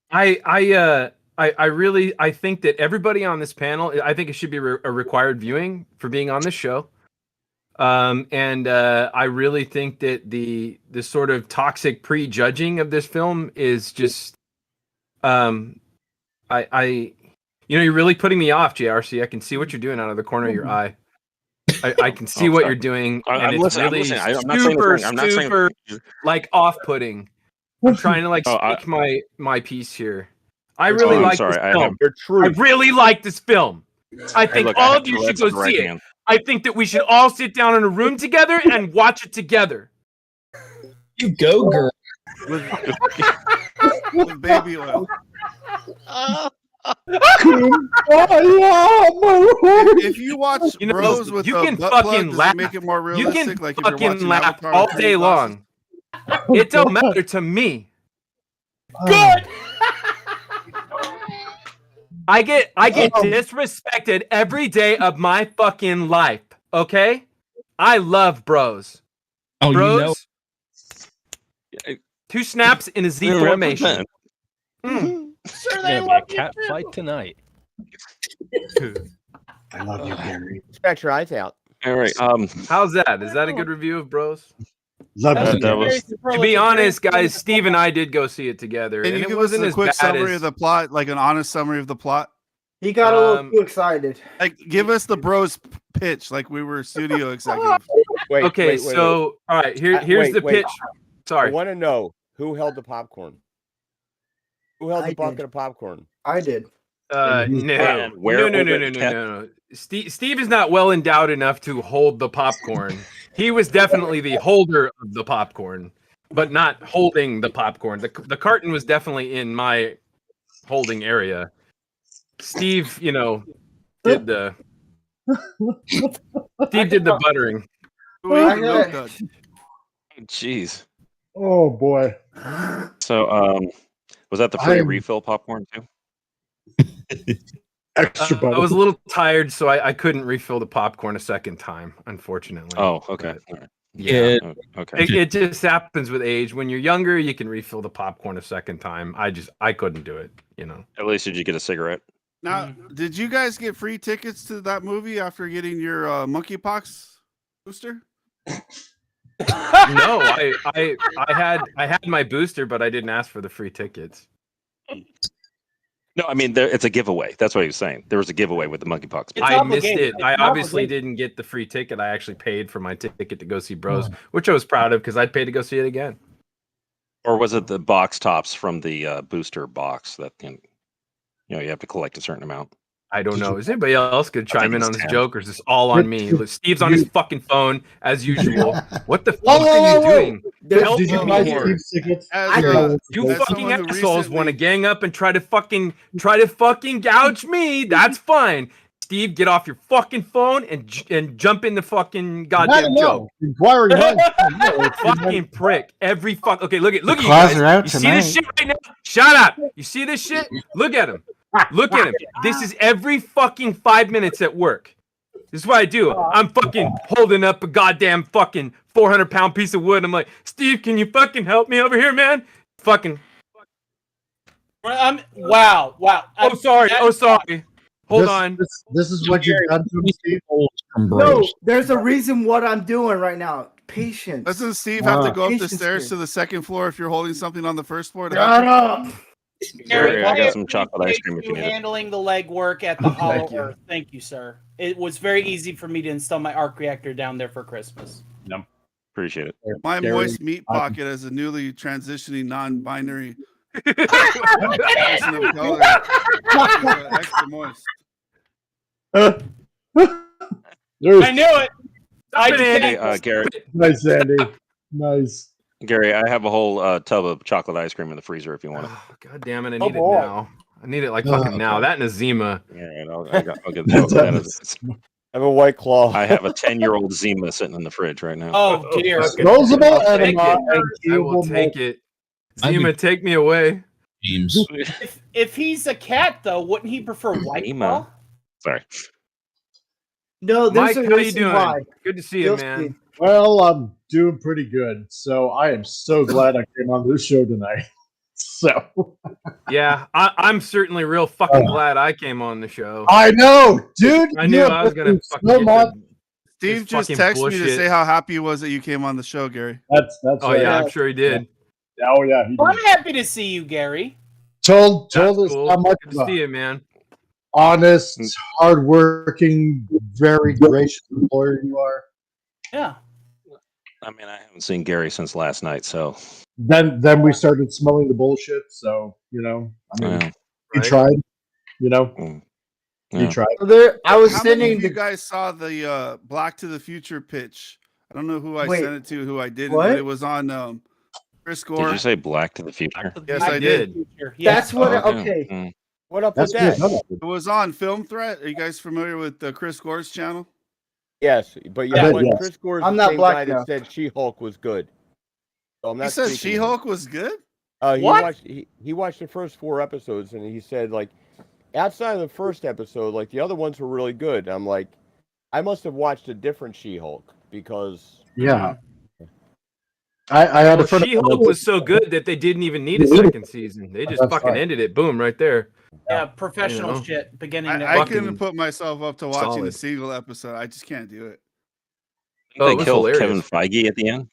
I really think that everybody on this panel, I think it should be a required viewing for being on this show. And I really think that the sort of toxic prejudging of this film is just you're really putting me off, JRC. I can see what you're doing out of the corner of your eye. I can see what sorry. you're doing, and I'm it's listening. really I'm not saying it's wrong. I'm not saying super like off-putting. I'm trying to Oh, I- speak my piece here. I really I'm like sorry. this I film. have- Your I truth. really like this film. I think look, I all have of you should Tourette's go on the right see it. hand. I think that we should all sit down in a room together and watch it together. You go, girl. With baby oil. If you watch You know, Bros with you a can butt fucking plug, does laugh. it make it more You realistic? can Like if you're fucking watching laugh Avatar all with day glasses? long. It don't matter to me. Good. I get disrespected every day of my fucking life. Okay, I love Bros. Oh, Bros. 2 snaps in a Z formation. Mm. Sure, It's they gonna be a love you cat too. fight tonight. I love you, Gary. Scratch your eyes out. All right. How's that? Is that a good review of Bros? Love That's you, that very was- To be superlative, honest, very guys, Steve and I did go see it together, Can and you it give us wasn't a as quick bad summary as of the plot, like an honest summary of the plot? He got a little Um, too excited. Like, give us the Bros pitch, like we were studio executives. Wait. okay. wait, So, all right, here's wait, the wait. pitch. I Sorry. want to know who held the popcorn. Who held I the bucket did. of popcorn? I did. No. Where No. was it kept? Steve is not well endowed enough to hold the popcorn. He was definitely the holder of the popcorn, but not holding the popcorn. The carton was definitely in my holding area. Steve, did the buttering. Who ate I the got- milk dud? Jeez. Oh boy. So, was that the free I'm- refill popcorn too? Extra butter. I was a little tired, so I couldn't refill the popcorn a second time, unfortunately. Oh, okay. But, All right. yeah. Okay. It just happens with age. When you're younger, you can refill the popcorn a second time. I couldn't do it, At least did you get a cigarette? Now, did you guys get free tickets to that movie after getting your monkeypox booster? No, I had my booster, but I didn't ask for the free tickets. No, I mean it's a giveaway. That's what he was saying. There was a giveaway with the monkeypox. It's I missed obligated. it. It's I an obviously obligation. didn't get the free ticket. I actually paid for my ticket to go see Bros, which I was proud of because I'd pay to go see it again. Or was it the box tops from the booster box that you have to collect a certain amount? I don't know. Is anybody else going to chime in on this 10. joke, or is this all on me? Look, Steve's on his fucking phone as usual. What the fuck whoa, are you whoa. doing? Help Did you me buy here. Steve's tickets? You As fucking someone who assholes want to recently- gang up and try to fucking gouge me. That's fine. Steve, get off your fucking phone and jump in the fucking goddamn joke. Inquiring minds. Fucking prick. Every fuck. Okay, look at you claws guys. are out You see this tonight. shit right now? Shut up. You see this shit? Look at him. Look at him. This is every fucking 5 minutes at work. This is what I do. I'm fucking holding up a goddamn fucking 400-pound piece of wood. I'm like, Steve, can you fucking help me over here, man? Fucking. Wow. Oh, sorry. Oh, sorry. Hold on. This is what you've done to me, Steve. No, there's a reason what I'm doing right now. Patience. Doesn't Steve have to go up the Patience stairs here. to the second floor if you're holding something on the first floor? To Shut help? up. Gary, I got Gary, some chocolate ice cream if you you need it. handling the legwork at the Hollow Thank you. Earth. Thank you, sir. It was very easy for me to install my arc reactor down there for Christmas. Appreciate it. My Gary, moist meat pocket as a newly transitioning non-binary person of color. Extra moist. There's I knew it. I Stop it, did. Andy. Gary, nice, Andy. Nice. Gary, I have a whole tub of chocolate ice cream in the freezer if you want it. Oh, God damn it. I Oh, need it boy. now. I need it like fucking now. That and a Zima. All right, I'll get that. I have a White Claw. I have a 10-year-old Zima sitting in the fridge right now. Oh dear. Disposable I'll take enema it. and I will chewable take milk. it. Zima, take me away. James. If he's a cat, though, wouldn't he prefer White Zima. Claw? Sorry. No, Mike, there's a how you reason doing? why. Good to see you, You'll man. see. Well, I'm doing pretty good. So I am so glad I came on this show tonight. So Yeah, I'm certainly real fucking glad I came on the show. I know, dude. I knew you I was have gonna been fucking so get much. the- Steve This just fucking texted me to bullshit. say how happy he was that you came on the show, Gary. That's Oh right. yeah, I'm sure he did. Oh yeah, he Well, I'm did. happy to see you, Gary. told That's us cool. how much Good to see you, man. honest, hardworking, very gracious employer you are. Yeah. I mean, I haven't seen Gary since last night, so Then we started smelling the bullshit. So I mean, yeah. you Right? tried. You Yeah. tried. I was How many sending of you the guys saw the Black to the Future pitch? I don't know who I Wait, sent it to, who I didn't. what? But it was on Chris Did Gore. you say Black to the Future? Yes, I I did. did. That's what. Oh, yeah. Okay. Mm. What up That's with good. that? No, It was on Film Threat. Are you guys familiar with Chris Gore's channel? Yes, but I yeah, bet when yes. Chris Gore's I'm the not same black guy now. that said She-Hulk was good. So I'm He not said speaking to him. She-Hulk was good. He What? watched he watched the first 4 episodes and he said like outside of the first episode, like the other ones were really good. I'm like, I must have watched a different She-Hulk because Yeah. I had a Well, friend. of mine She-Hulk that- was so good that they didn't even need a second season. They just That's fucking right. ended it. Boom, right there. Yeah, professional You know. shit. Beginning to I fucking couldn't put myself up to watching a solid. single episode. I just can't do it. Oh, it Didn't was they kill hilarious. Kevin Feige at the end?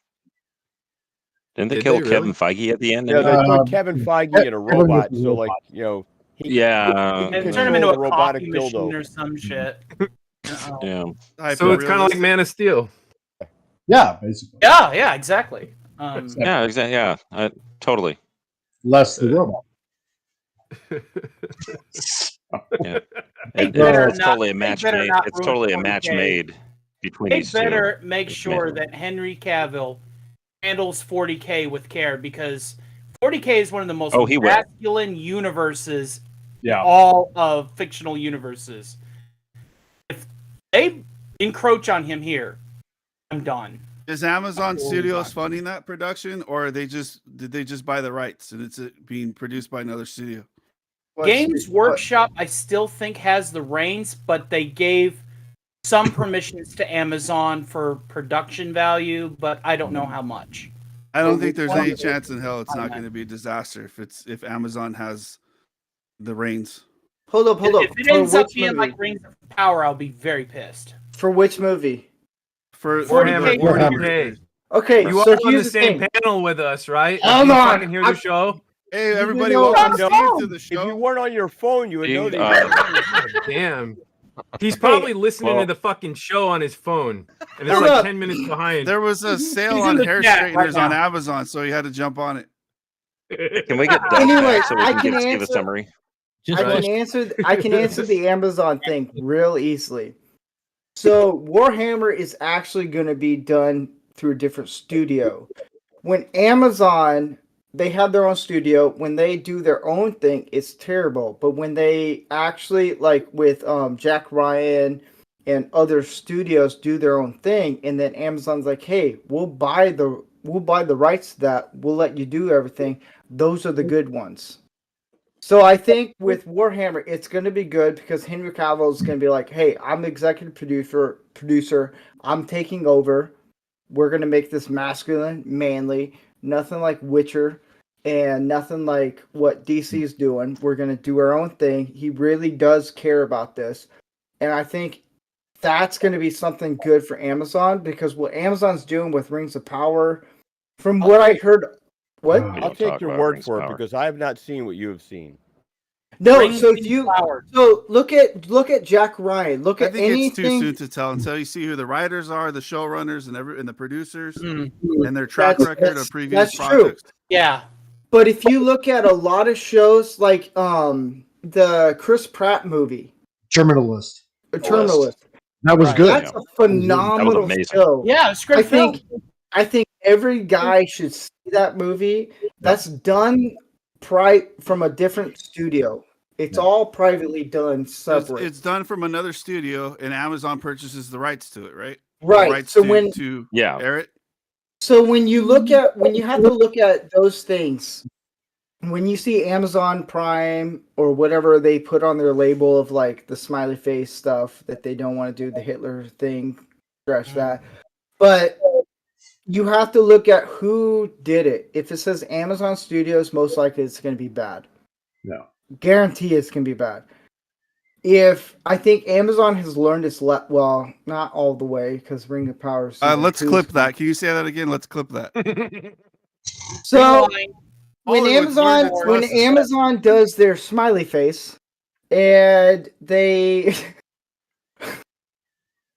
Didn't they Did kill they really? Kevin Feige at the end? yeah, they Um, put Kevin Feige in a Kevin robot, was a so like robot. Yeah. and control turn him into the a robotic coffee machine dildo. or some shit. Yeah. So it's kind of like Man of Steel. Yeah, basically. Yeah, exactly. Yeah, exactly. Yeah, totally. Less the robot. Yeah. They It- better it's not- totally a they match better made. not It's ruin totally a 40K. match made between They these two. better make It's sure made. that Henry Cavill handles 40K with care because 40K is one of the most Oh, he will. masculine universes in Yeah. all of fictional universes. If they encroach on him here, I'm done. Is Amazon Oh, Studios God. funding that production, or did they just buy the rights and it's being produced by another studio? Games Workshop, I still think has the reins, but they gave some permissions to Amazon for production value, but I don't know how much. I don't Well, think there's one any of the- chance in hell it's not on going to be a disaster if Amazon has the reins. Hold up. If it ends For up which being movie? like Rings of Power, I'll be very pissed. For which movie? For 40K. 40K. Okay, You so are on the here's the same thing. panel with us, right? Hold you on. fucking hear the show? Hey, everybody, know- welcome No, Steve to the If you show. weren't on your phone, you would know Steve, these. Damn. He's probably listening well- to the fucking show on his phone, and it's Hold like up. 10 minutes behind. There was a sale He's in on the hair chat straighteners right on now. Amazon, so he had to jump on it. Can we get Doug Anyway, back so we I can can give Steve a answer- summary? Just I watch can answer the Amazon thing real easily. So Warhammer is actually going to be done through a different studio. When Amazon, they have their own studio. When they do their own thing, it's terrible. But when they actually, like with Jack Ryan and other studios, do their own thing, and then Amazon's like, "Hey, we'll buy the rights to that. We'll let you do everything." Those are the good ones. So I think with Warhammer, it's going to be good because Henry Cavill is going to be like, "Hey, I'm the executive producer. I'm taking over. We're going to make this masculine, manly, nothing like Witcher, and nothing like what DC is doing. We're going to do our own thing." He really does care about this, and I think that's going to be something good for Amazon because what Amazon's doing with Rings of Power, from what I heard. What? We I'll don't take talk your about word Rings for of it Power. because I have not seen what you have seen. No, Rings so if of you Power. so look at Jack Ryan. Look I at think it's too anything. soon to tell until you see who the writers are, the showrunners, and the producers, Mm. and their track That's- record that's- of previous that's true. projects. Yeah. But if you look at a lot of shows like the Chris Pratt movie, Terminalist. Terminalist, That was Right. good. that's a phenomenal amazing. show. Yeah, it's a great film. I think every guy should see that movie. That's done from a different studio. It's all privately done, separate. It's done from another studio, and Amazon purchases the rights to it, right? Right, The rights so to, when- to Yeah. air it. So when you have to look at those things, when you see Amazon Prime or whatever they put on their label of like the smiley face stuff that they don't want to do the Hitler thing, scratch that. But you have to look at who did it. If it says Amazon Studios, most likely it's going to be bad. No. Guarantee it's going to be bad. If I think Amazon has learned its well, not all the way because Ring of Power. Let's clip that. Can you say that again? Let's clip that. So when Hollywood's learned its When lesson. Amazon does their smiley face and they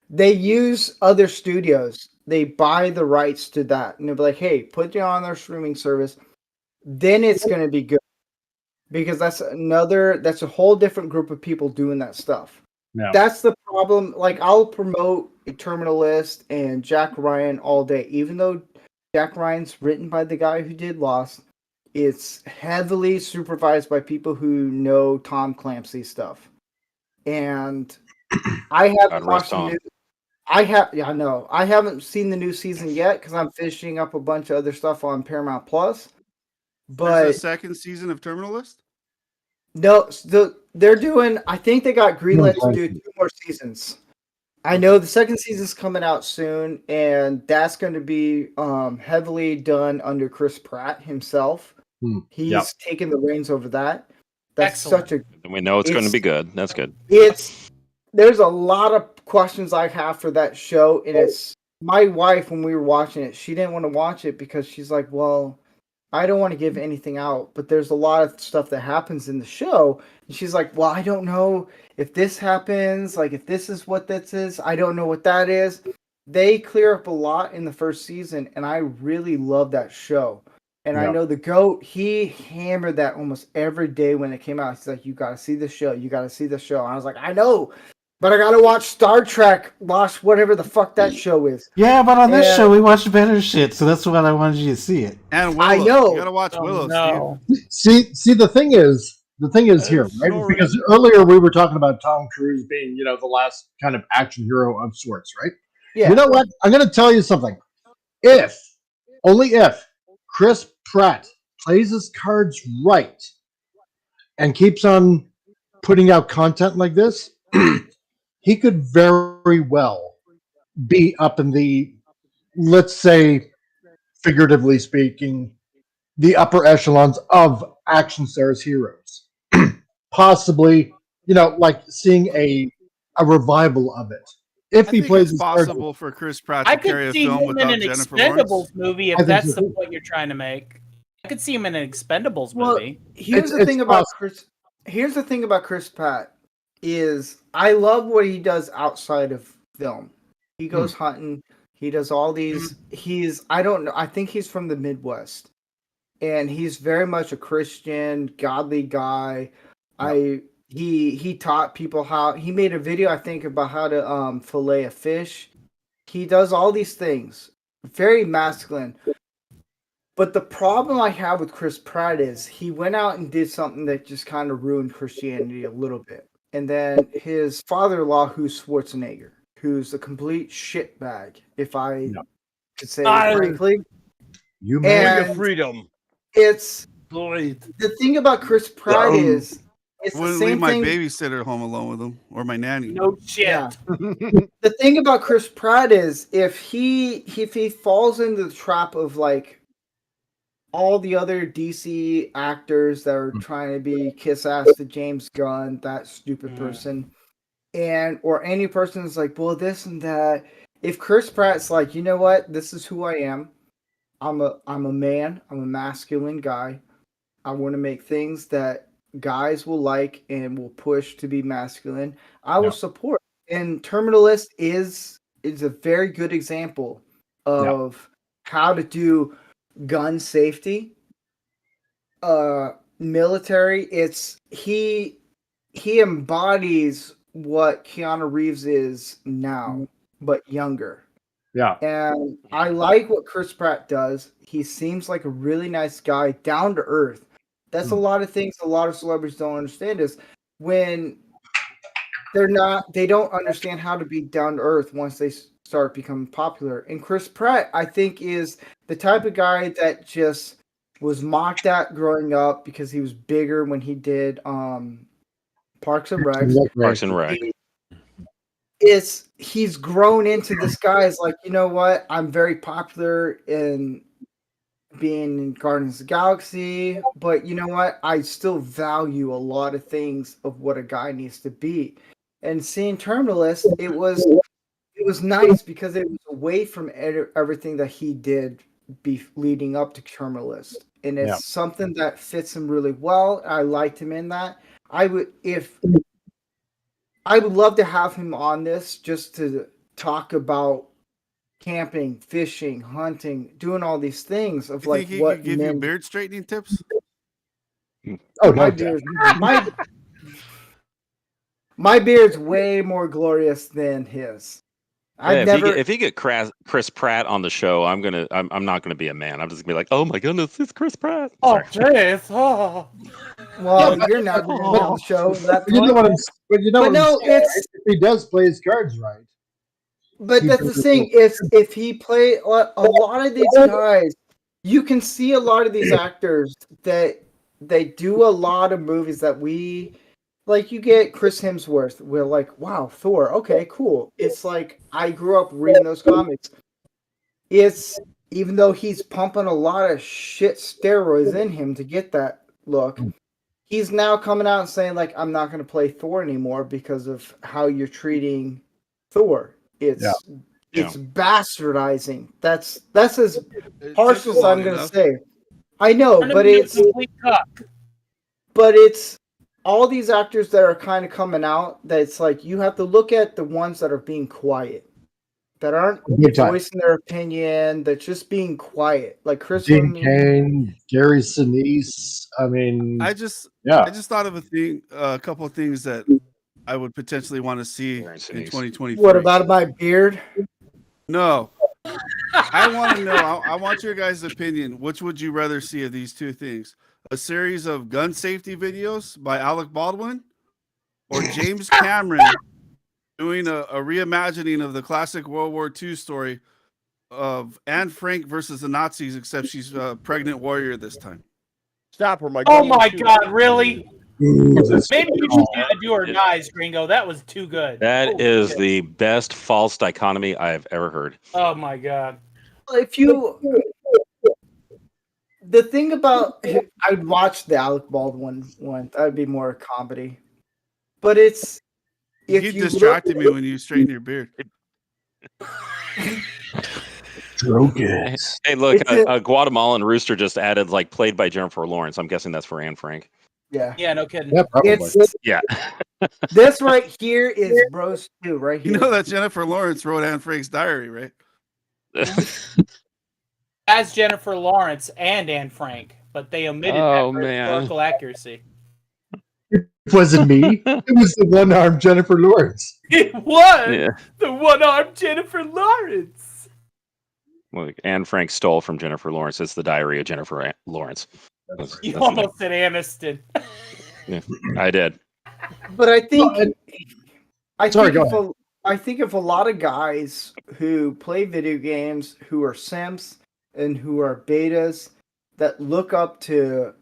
use other studios, they buy the rights to that and they'll be like, "Hey, put it on their streaming service." Then it's going to be good because that's a whole different group of people doing that stuff. No. That's the problem. Like I'll promote Terminalist and Jack Ryan all day, even though Jack Ryan's written by the guy who did Lost. It's heavily supervised by people who know Tom Clancy stuff, and I haven't God rest watched the Tom. new. I know. I haven't seen the new season yet because I'm finishing up a bunch of other stuff on Paramount Plus. There's But a second season of Terminalist. no, they're doing. I think they got greenlit to do 2 more seasons. I know the second season's coming out soon, and that's going to be heavily done under Chris Pratt himself. He's taking the reins over that. That's Excellent. We know it's going to be good. That's good. There's a lot of questions I have for that show, and it's my wife when we were watching it. She didn't want to watch it because she's like, "Well, I don't want to give anything out, but there's a lot of stuff that happens in the show." And she's like, "Well, I don't know if this happens, like if this is what this is. I don't know what that is." They clear up a lot in the first season, and I really love that show. And I know the GOAT, he hammered that almost every day when it came out. He's like, "You got to see this show. You got to see this show." And I was like, "I know, but I got to watch Star Trek, watch whatever the fuck that show is." Yeah, but on this show we watch better shit, so that's why I wanted you to see it. And Willow. I know. You gotta watch Willow, no. Steve. See, the thing is here, right? Because earlier we were talking about Tom Cruise being, the last kind of action hero of sorts, right? Yeah. You know what? I'm going to tell you something. Only if Chris Pratt plays his cards right and keeps on putting out content like this, he could very well be up in the, let's say, figuratively speaking, the upper echelons of action stars heroes. Possibly, like seeing a revival of it. If I he think plays it's his cards possible for Chris Pratt I to carry could a see film him in without an Jennifer Expendables Lawrence. movie I if think that's so the point you're trying to make. I could see him in an Expendables movie. Here's the thing about Chris. Here's the thing about Chris Pratt is I love what he does outside of film. He goes hunting. He does all these. I don't know. I think he's from the Midwest, and he's very much a Christian, godly guy. Yep. He taught people how. He made a video, I think, about how to fillet a fish. He does all these things. Very masculine. But the problem I have with Chris Pratt is he went out and did something that just kind of ruined Christianity a little bit. And then his father-in-law, who's Schwarzenegger, who's a complete shitbag, if I could say it frankly. You man your freedom. It's the thing about Chris Pratt is it's wouldn't the same leave my thing. babysitter home alone with him or my nanny. No shit. Yeah. The thing about Chris Pratt is if he falls into the trap of like all the other DC actors that are trying to be kiss ass to James Gunn, that stupid person, or any person that's like, well, this and that. If Chris Pratt's like, you know what, this is who I am. I'm a man. I'm a masculine guy. I want to make things that guys will like and will push to be masculine. I will support. And Terminalist is a very good example of how to do gun safety, military. It's he embodies what Keanu Reeves is now, but younger. Yeah. And I like what Chris Pratt does. He seems like a really nice guy, down to earth. That's a lot of things a lot of celebrities don't understand is when they don't understand how to be down to earth once they start becoming popular. And Chris Pratt, I think, is the type of guy that just was mocked at growing up because he was bigger when he did Parks and Rec. Parks and Rec. He's grown into this guy is like, you know what? I'm very popular in being in Guardians of the Galaxy, but you know what? I still value a lot of things of what a guy needs to be. And seeing Terminalist, it was nice because it was away from everything that he did leading up to Terminalist. And it's something that fits him really well. I liked him in that. I would love to have him on this just to talk about camping, fishing, hunting, doing all these things of You like think he what could give you beard straightening tips? Oh, my no, beard, my beard's way more glorious than his. If you get Chris Pratt on the show, I'm not gonna be a man. I'm just gonna be like, oh my goodness, it's Chris Pratt. Oh, jeez. Oh. Well, you're never going to be on the show. If he does play his cards right. But that's the thing. If he play a lot of these guys, you can see a lot of these actors that they do a lot of movies that we like. You get Chris Hemsworth. We're like, wow, Thor. Okay, cool. It's like I grew up reading those comics. It's even though he's pumping a lot of shit steroids in him to get that look. He's now coming out and saying like, I'm not going to play Thor anymore because of how you're treating Thor. It's bastardizing. That's as harsh as I'm going to say. I know, but it's all these actors that are kind of coming out that it's like you have to look at the ones that are being quiet, that aren't voicing their opinion, that's just being quiet. Like Chris Kane, Gary Sinise. I mean, I just thought of a couple of things that I would potentially want to see in 2023. What about my beard? No. I want to know. I want your guys' opinion. Which would you rather see of these two things? A series of gun safety videos by Alec Baldwin or James Cameron doing a reimagining of the classic World War II story of Anne Frank versus the Nazis, except she's a pregnant warrior this time. Stop her, my Oh my God, really? Ooh, Maybe you should do the do or dies, Gringo. That was too good. That is the best false dichotomy I have ever heard. Oh my God. The thing about I'd watch the Alec Baldwin one. That would be more a comedy. But it's you distracted me when you straighten your beard. Drogas. Hey, look, It's a- a Guatemalan rooster just added like played by Jennifer Lawrence. I'm guessing that's for Anne Frank. Yeah. Yeah, no kidding. Yeah, probably. It's Yeah. this right here is Bros 2 right here. You know that Jennifer Lawrence wrote Anne Frank's diary, right? As Jennifer Lawrence and Anne Frank, but they omitted Oh, that for man. historical accuracy. It wasn't me. It was the one-armed Jennifer Lawrence. It was Yeah. the one-armed Jennifer Lawrence. Well, Anne Frank stole from Jennifer Lawrence. It's the diary of Jennifer Lawrence. You That's almost said Aniston. yeah, I did. But I think Sorry, go I think of a lot of guys who play video games who are simps and who are betas that look up to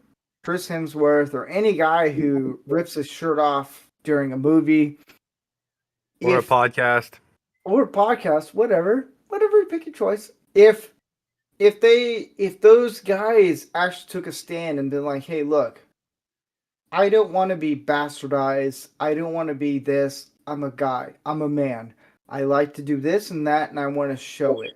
Chris Hemsworth or any guy who rips his shirt off during a movie Or a podcast. or a podcast, whatever you pick your choice. If those guys actually took a stand and been like, hey, look, I don't want to be bastardized. I don't want to be this. I'm a guy. I'm a man. I like to do this and that, and I want to show it.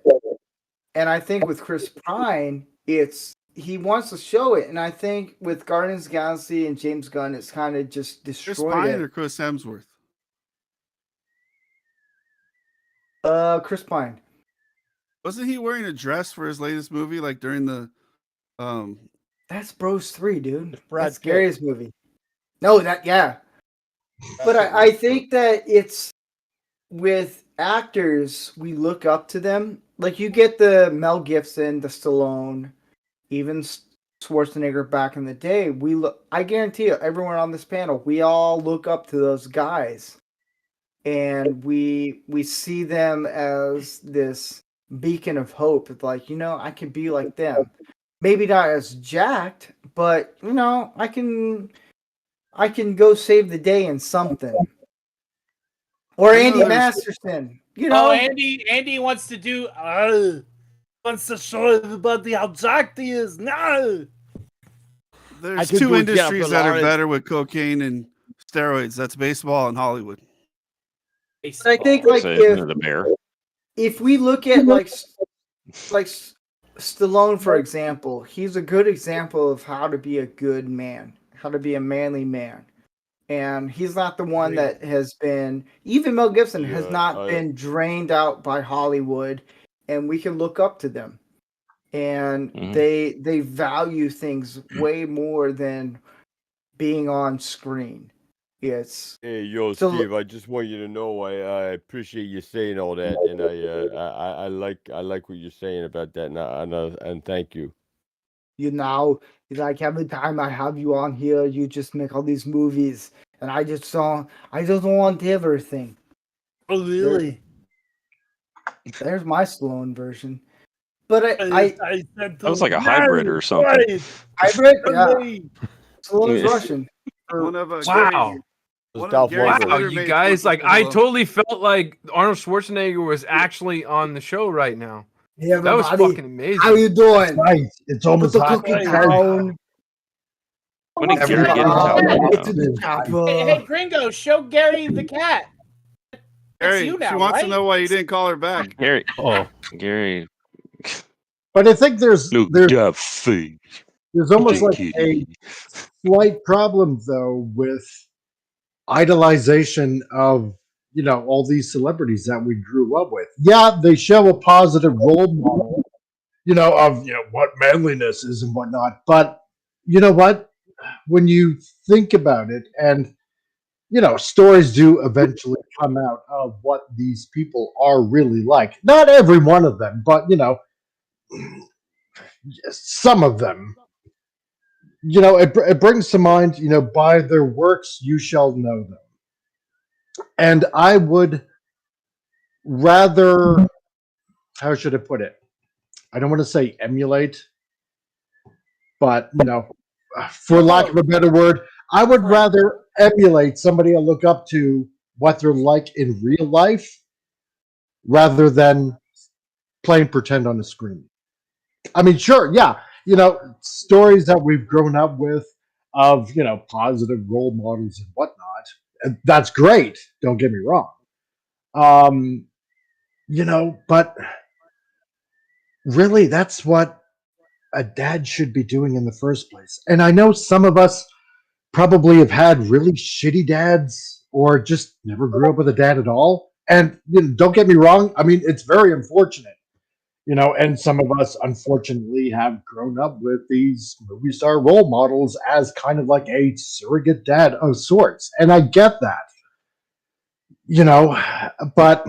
And I think with Chris Pine, he wants to show it. And I think with Guardians of the Galaxy and James Gunn, it's kind of just Chris destroyed Pine it. or Chris Hemsworth? Chris Pine. Wasn't he wearing a dress for his latest movie, like during the That's Bros 3, dude. Brad That's Pitt. Gary's movie. No, yeah. But I think that it's with actors, we look up to them. Like you get the Mel Gibson, the Stallone, even Schwarzenegger back in the day. I guarantee you, everyone on this panel, we all look up to those guys, and we see them as this beacon of hope. It's like, I can be like them. Maybe not as jacked, but I can go save the day in something. Or Andy Masterson. Oh, Andy wants to do. Wants to show everybody how jacked he is. No. There's two industries that are better with cocaine and steroids. That's baseball and Hollywood. I think like the bear. if we look at like Stallone, for example, he's a good example of how to be a good man, how to be a manly man. And he's not the one that has been, even Mel Gibson has not been drained out by Hollywood, and we can look up to them. And they value things way more than being on screen. It's Hey, Steve, I just want you to know I appreciate you saying all that, and I like what you're saying about that, and thank you. Like every time I have you on here, you just make all these movies, and I just don't want everything. Oh, really? There's my Stallone version. But I that was like a hybrid or something. Hybrid? Yeah. Stallone's Russian. Wow. Wow, you guys, like, I totally felt like Arnold Schwarzenegger was actually on the show right now. Hey, that was fucking amazing. How you doing? Nice. It's almost Put the hot. cookie down. When did Gary get Hey, Gringo, show Gary the cat. Gary, you now, she wants right? to know why you didn't call her back. Gary. Oh, Gary. But I think there's almost like a slight problem though with idolization of all these celebrities that we grew up with. Yeah, they show a positive role model, of what manliness is and whatnot. But you know what? When you think about it, and stories do eventually come out of what these people are really like. Not every one of them, but some of them. It brings to mind, by their works you shall know them. And I would rather, how should I put it? I don't want to say emulate, but for lack of a better word, I would rather emulate somebody I look up to, what they're like in real life, rather than playing pretend on the screen. I mean, sure, yeah, stories that we've grown up with of, positive role models and whatnot. And that's great. Don't get me wrong. But really, that's what a dad should be doing in the first place. And I know some of us probably have had really shitty dads or just never grew up with a dad at all. And don't get me wrong. I mean, it's very unfortunate, and some of us unfortunately have grown up with these movie star role models as kind of like a surrogate dad of sorts. And I get that, but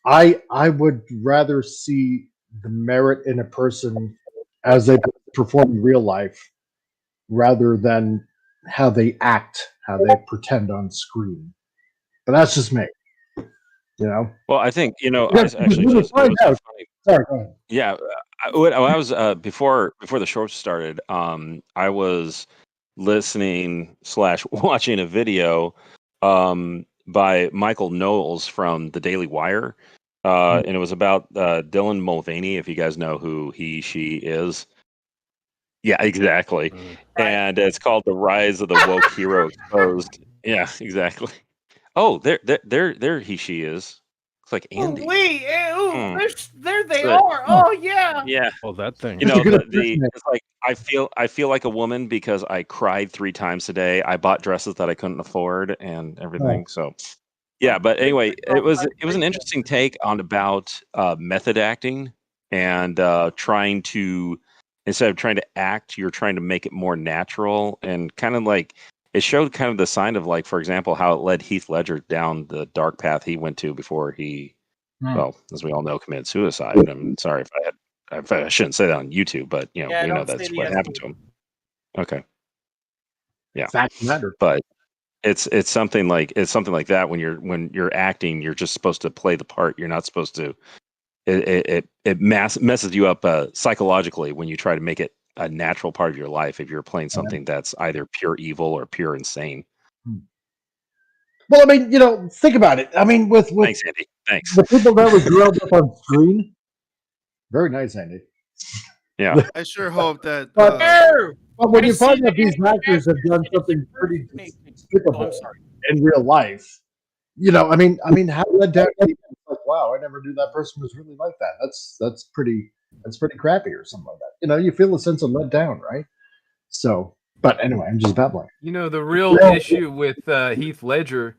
I would rather see the merit in a person as they perform in real life rather than how they act, how they pretend on screen. But that's just me, Well, I think Because actually when you just it find was out, funny. sorry, go ahead. Yeah, when I was before the short started, I was listening slash watching a video by Michael Knowles from the Daily Wire, and it was about Dylan Mulvaney. If you guys know who she is, yeah, exactly. And it's called "The Rise of the Woke Hero Exposed." Yeah, exactly. Oh, there she is. Looks like Oh Andy. wait, Hmm. there they So- are. Oh yeah. Yeah. Oh, that thing. That's a good the impression. it's like I feel like a woman because I cried 3 times today. I bought dresses that I couldn't afford and everything. So yeah, but anyway, it was an interesting take on about method acting and trying to instead of trying to act, you're trying to make it more natural and kind of like it showed kind of the sign of like, for example, how it led Heath Ledger down the dark path he went to before he, well, as we all know, committed suicide. I'm sorry if I shouldn't say that on YouTube, but Yeah, we know don't say that's the what F happened to word. him. Okay, yeah, Fact matter. but it's something like that when you're acting, you're just supposed to play the part. You're not supposed to. It messes you up psychologically when you try to make it a natural part of your life. If you're playing something that's either pure evil or pure insane. Well, I mean, think about it. I mean, with Thanks, Andy. Thanks. the people that we grew up with on screen, very nice, Andy. Yeah. I sure hope that. But, but when I you see find the that these actors have done something pretty despicable in real life, I mean, how let down? Like, wow, I never knew that person was really like that. That's pretty crappy or something like that. You feel a sense of let down, right? So, but anyway, I'm just babbling. The real issue with Heath Ledger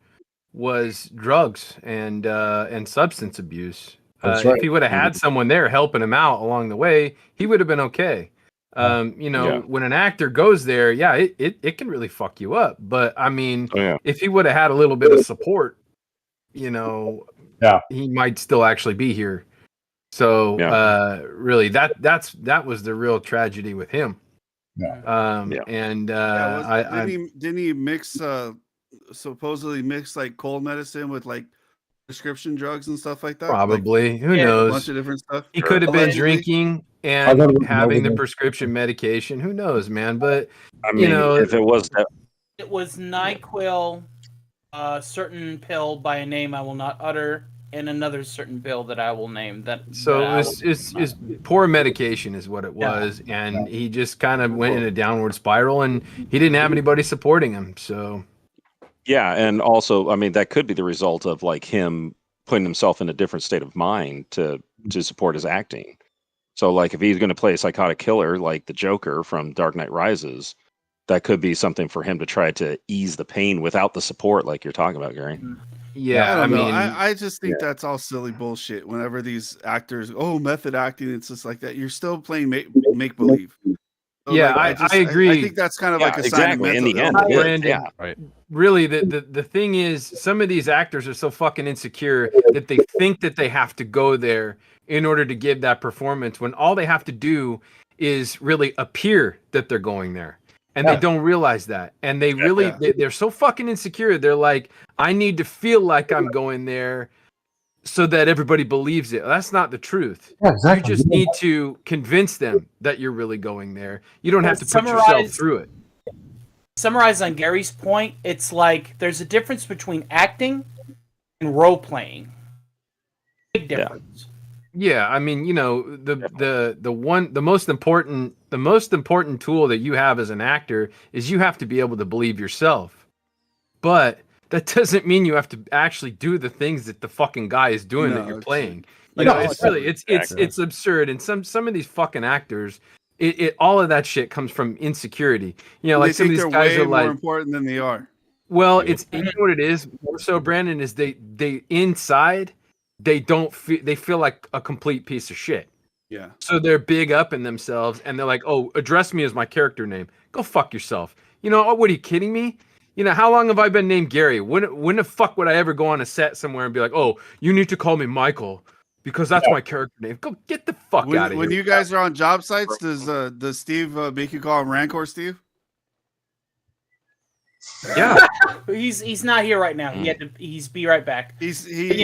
was drugs and substance abuse. That's right. If he would have had someone there helping him out along the way, he would have been okay. When an actor goes there, yeah, it can really fuck you up. But I mean, if he would have had a little bit of support, he might still actually be here. So really, that was the real tragedy with him. And didn't he mix supposedly mix like cold medicine with like prescription drugs and stuff like that? Probably. Who A knows? bunch of different stuff. He could have been Allegedly. drinking and having the prescription medication. Who knows, man? But I mean, if it was that, It was NyQuil, a certain pill by a name I will not utter, and another certain pill that I will name. It's poor medication is what it was, and he just kind of went in a downward spiral, and he didn't have anybody supporting him. So yeah, and also, I mean, that could be the result of like him putting himself in a different state of mind to support his acting. So, like, if he's going to play a psychotic killer like the Joker from Dark Knight Rises, that could be something for him to try to ease the pain without the support, like you're talking about, Gary. Yeah, I don't know. I just think that's all silly bullshit. Whenever these actors, method acting, it's just like that. You're still playing make believe. So yeah, like, I agree. I think that's kind of like a sign of mental in the end, illness. Brandon, right. Really, the thing is, some of these actors are so fucking insecure that they think that they have to go there in order to give that performance when all they have to do is really appear that they're going there. And they don't realize that. And they really, they're so fucking insecure. They're like, I need to feel like I'm going there so that everybody believes it. That's not the truth. Yeah, exactly. You just need to convince them that you're really going there. You don't have to put yourself through it. Summarize on Gary's point, it's like there's a difference between acting and role playing. Big difference. Yeah, I mean, the most important tool that you have as an actor is you have to be able to believe yourself. But that doesn't mean you have to actually do the things that the fucking guy is doing that you're playing. You know, it's really it's absurd. And some of these fucking actors, it all of that shit comes from insecurity. You know, like some of these guys are like more important than they are. Well, it's you know what it is more so, Brandon, is they inside they don't feel they feel like a complete piece of shit. Yeah. So they're big up in themselves and they're like, oh, address me as my character name. Go fuck yourself. You know, oh, what are you kidding me? You know, how long have I been named Gary? When the fuck would I ever go on a set somewhere and be like, oh, you need to call me Michael because that's my character name. Go get the fuck out of here. When you guys are on job sites, does Steve make you call him Rancor Steve? Yeah. he's not here right now. He's be right back. He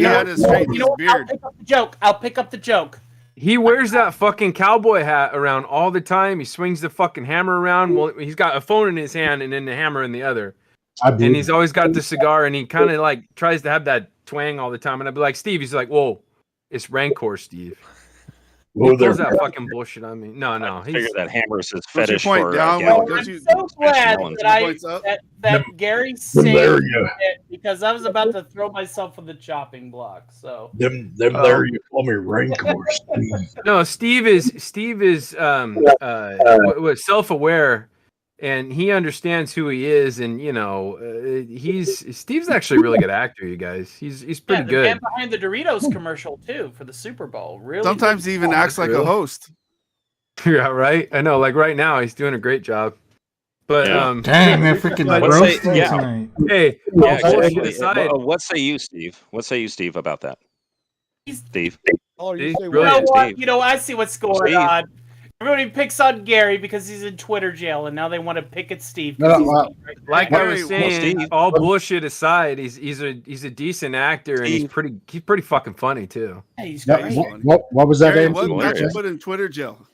had his straighten his beard. I'll pick up the joke. He wears that fucking cowboy hat around all the time. He swings the fucking hammer around. Well, he's got a phone in his hand and then the hammer in the other. And he's always got the cigar and he kind of like tries to have that twang all the time. And I'd be like, Steve, he's like, whoa, it's Rancor Steve. He pulls that fucking bullshit on me. No. I figure that hammer is his What's fetish your point, for Down? I'm so glad that Gary saved it because I was about to throw myself on the chopping block. So them there you call me Rancor Steve. No, Steve is self-aware and he understands who he is, and you know, Steve's actually a really good actor, you guys. He's pretty good. The man behind the Doritos commercial too for the Super Bowl. Really, sometimes he even acts like a host. Yeah, right. I know. Like right now, he's doing a great job. But dang, they're freaking roasting tonight. Hey, what say you, Steve? What say you, Steve, about that? Steve. Oh, you know what? You know, I see what's going on. Everybody picks on Gary because he's in Twitter jail, and now they want to pick at Steve. Like I was saying, all bullshit aside, he's a decent actor, and he's pretty fucking funny too. Yeah, he's great. What was that? Gary, what got you put in Twitter jail?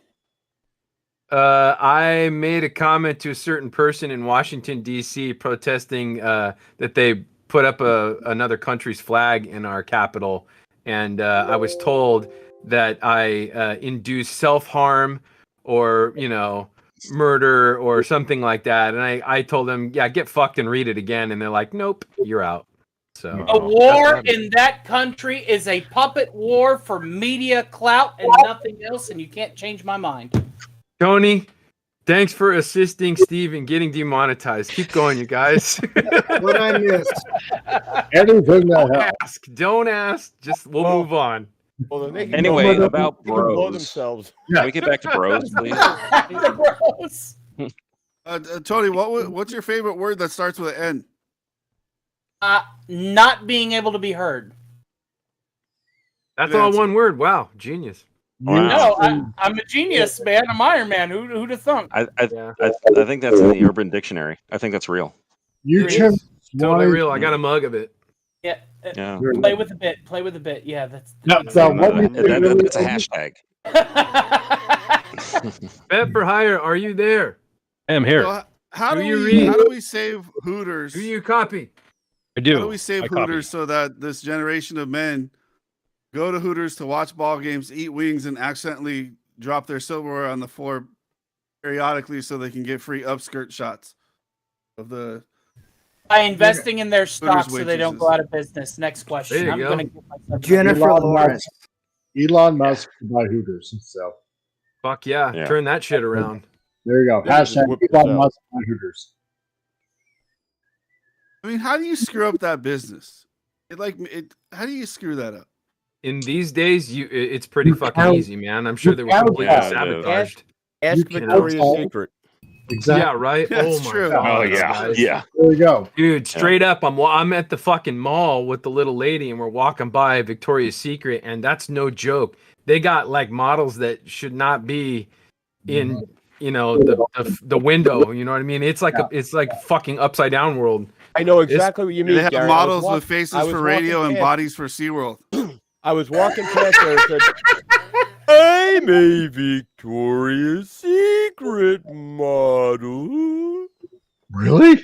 I made a comment to a certain person in Washington D.C. protesting that they put up another country's flag in our capital, and I was told that I induced self-harm or, you know, murder or something like that. And I told them, yeah, get fucked and read it again. And they're like, nope, you're out. So a war in that country is a puppet war for media clout and nothing else. And you can't change my mind. Tony, thanks for assisting Steve in getting demonetized. Keep going, you guys. What I missed. Anything that helps. Don't ask. Just we'll move on. Well, anyway, about blow bros. themselves. Can we get back to bros, please? Tony, what's your favorite word that starts with an N? Not being able to be heard. That's all one word. Wow, genius. Wow. No, I'm a genius, man. I'm Iron Man. Who'd have thunk? I think that's in the Urban Dictionary. I think that's real. Totally real. I got a mug of it. Yeah. Yeah. Play with a bit. Play with a bit. Yeah, that's that's a hashtag. Bet for hire. Are you there? I am here. So how do we save Hooters? Do you copy? I do. How do we save Hooters so that this generation of men go to Hooters to watch ball games, eat wings, and accidentally drop their silverware on the floor periodically so they can get free upskirt shots of the by investing in their stock so they don't go out of business. Next question. I'm going to give myself Jennifer Lawrence. Elon Musk to buy Hooters. So fuck yeah. Turn that shit around. There you go. Hashtag Elon Musk buy Hooters. I mean, how do you screw up that business? How do you screw that up? In these days, it's pretty fucking easy, man. I'm sure they were completely sabotaged. Ask Victoria's Secret. Exactly. Yeah, right. That's true. God, Oh yeah, guys. yeah. There you go, dude. Straight up, I'm at the fucking mall with the little lady, and we're walking by Victoria's Secret, and that's no joke. They got like models that should not be in, you know, the window. You know what I mean? It's like it's like fucking upside down world. I know exactly what you mean. They have Gary. models with faces for radio and bodies for SeaWorld. I was walking past there and said, I'm a Victoria's Secret model. Really?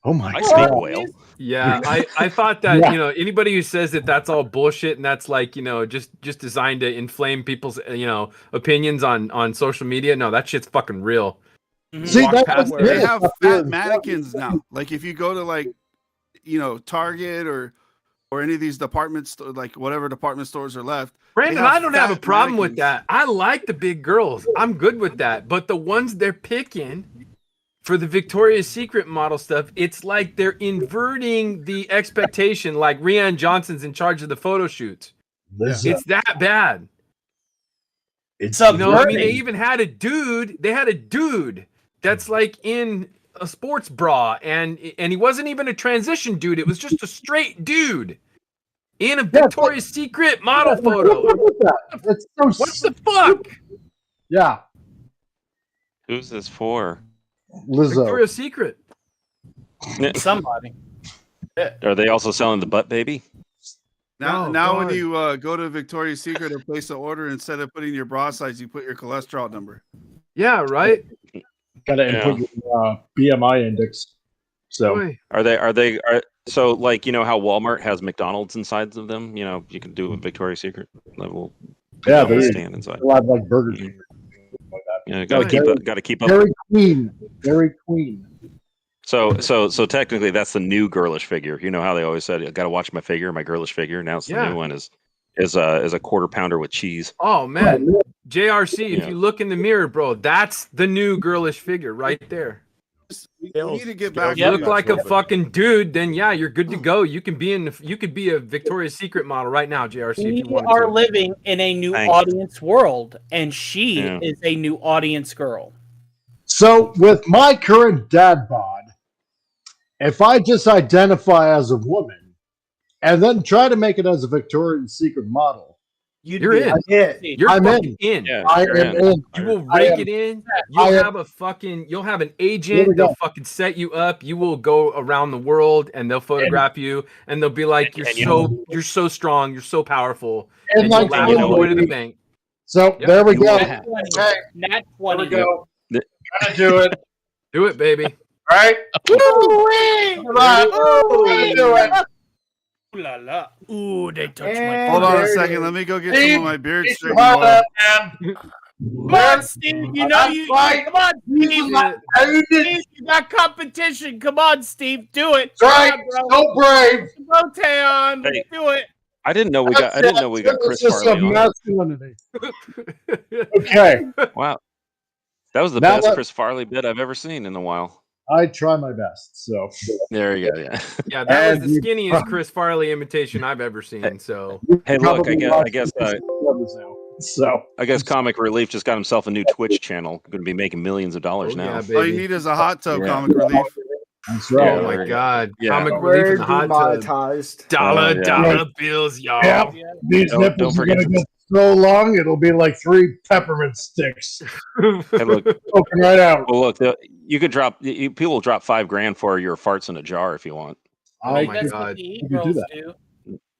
Oh my I speak whale. Yeah, I thought that, you know, anybody who says that that's all bullshit and that's like, you know, just designed to inflame people's, you know, opinions on social media. No, that shit's fucking real. See, they have fat mannequins now. Like if you go to like, you know, Target or or any of these department like whatever department stores are left. Brandon, I don't have a problem with that. I like the big girls. I'm good with that. But the ones they're picking for the Victoria's Secret model stuff, it's like they're inverting the expectation. Like Rianne Johnson's in charge of the photo shoots. It's that bad. It's I mean, they even had a dude. They had a dude that's like in a sports bra, and he wasn't even a transition dude. It was just a straight dude in a Victoria's Secret model photo. That's so what the fuck? Yeah. Who's this for? Lizzo. Victoria's Secret. Somebody. Are they also selling the butt baby? Now when you go to Victoria's Secret or place an order, instead of putting your bra size, you put your cholesterol number. Yeah, right. Got to input your BMI index. So so like how Walmart has McDonald's inside of them? You can do a Victoria's Secret level. Yeah, they stand inside. A lot like Burger King. Like that. Yeah, gotta keep up. Dairy Queen. So technically, that's the new girlish figure. You know how they always said, "I gotta watch my figure, my girlish figure." Now it's the new one is a quarter pounder with cheese. Oh man, JRC, if you look in the mirror, bro, that's the new girlish figure right there. We need to get back. You look like a fucking dude, then yeah, you're good to go. You can be you could be a Victoria's Secret model right now, JRC. We if you want are to. living in a new audience world, and she is a new audience girl. So with my current dad bod, if I just identify as a woman and then try to make it as a Victoria's Secret model, you're in. You're I'm fucking in. in. I am in. You will rake it in. You'll have an agent. They'll fucking set you up. You will go around the world and they'll photograph you and they'll be like, you're so strong, you're so powerful. And you'll laugh all the way to the bank. So there we go. Nat 20. There we go. Gotta do it. Do it, baby. All right. Ooh la la. Ooh, they touched my. Hold on a second. Let me go get some of my beard straightened. Come on, Steve. You know you. Come on, Steve. Steve, you got competition. Come on, Steve. Do it. Right. So brave. Rotate on. Hey. Do it. I didn't know we got Chris Farley on. Masculinity. Okay. Wow, that was the best Chris Farley bit I've ever seen in a while. I try my best. So there you go. Yeah. Yeah, that was the skinniest Chris Farley imitation I've ever seen. So hey, look, I guess so. I guess Comic Relief just got himself a new Twitch channel. Going to be making millions of dollars now. All you need is a hot tub. Comic Relief. That's right. Oh my God! Yeah. Comic Relief in the hot tub. Demonetized. Dollar bills, y'all. Yep. These nipples are gonna get so long it'll be like 3 peppermint sticks. Hey, look, poking right out. Well, look, you could drop. People will drop $5,000 for your farts in a jar if you want. Oh my God! What the girls do.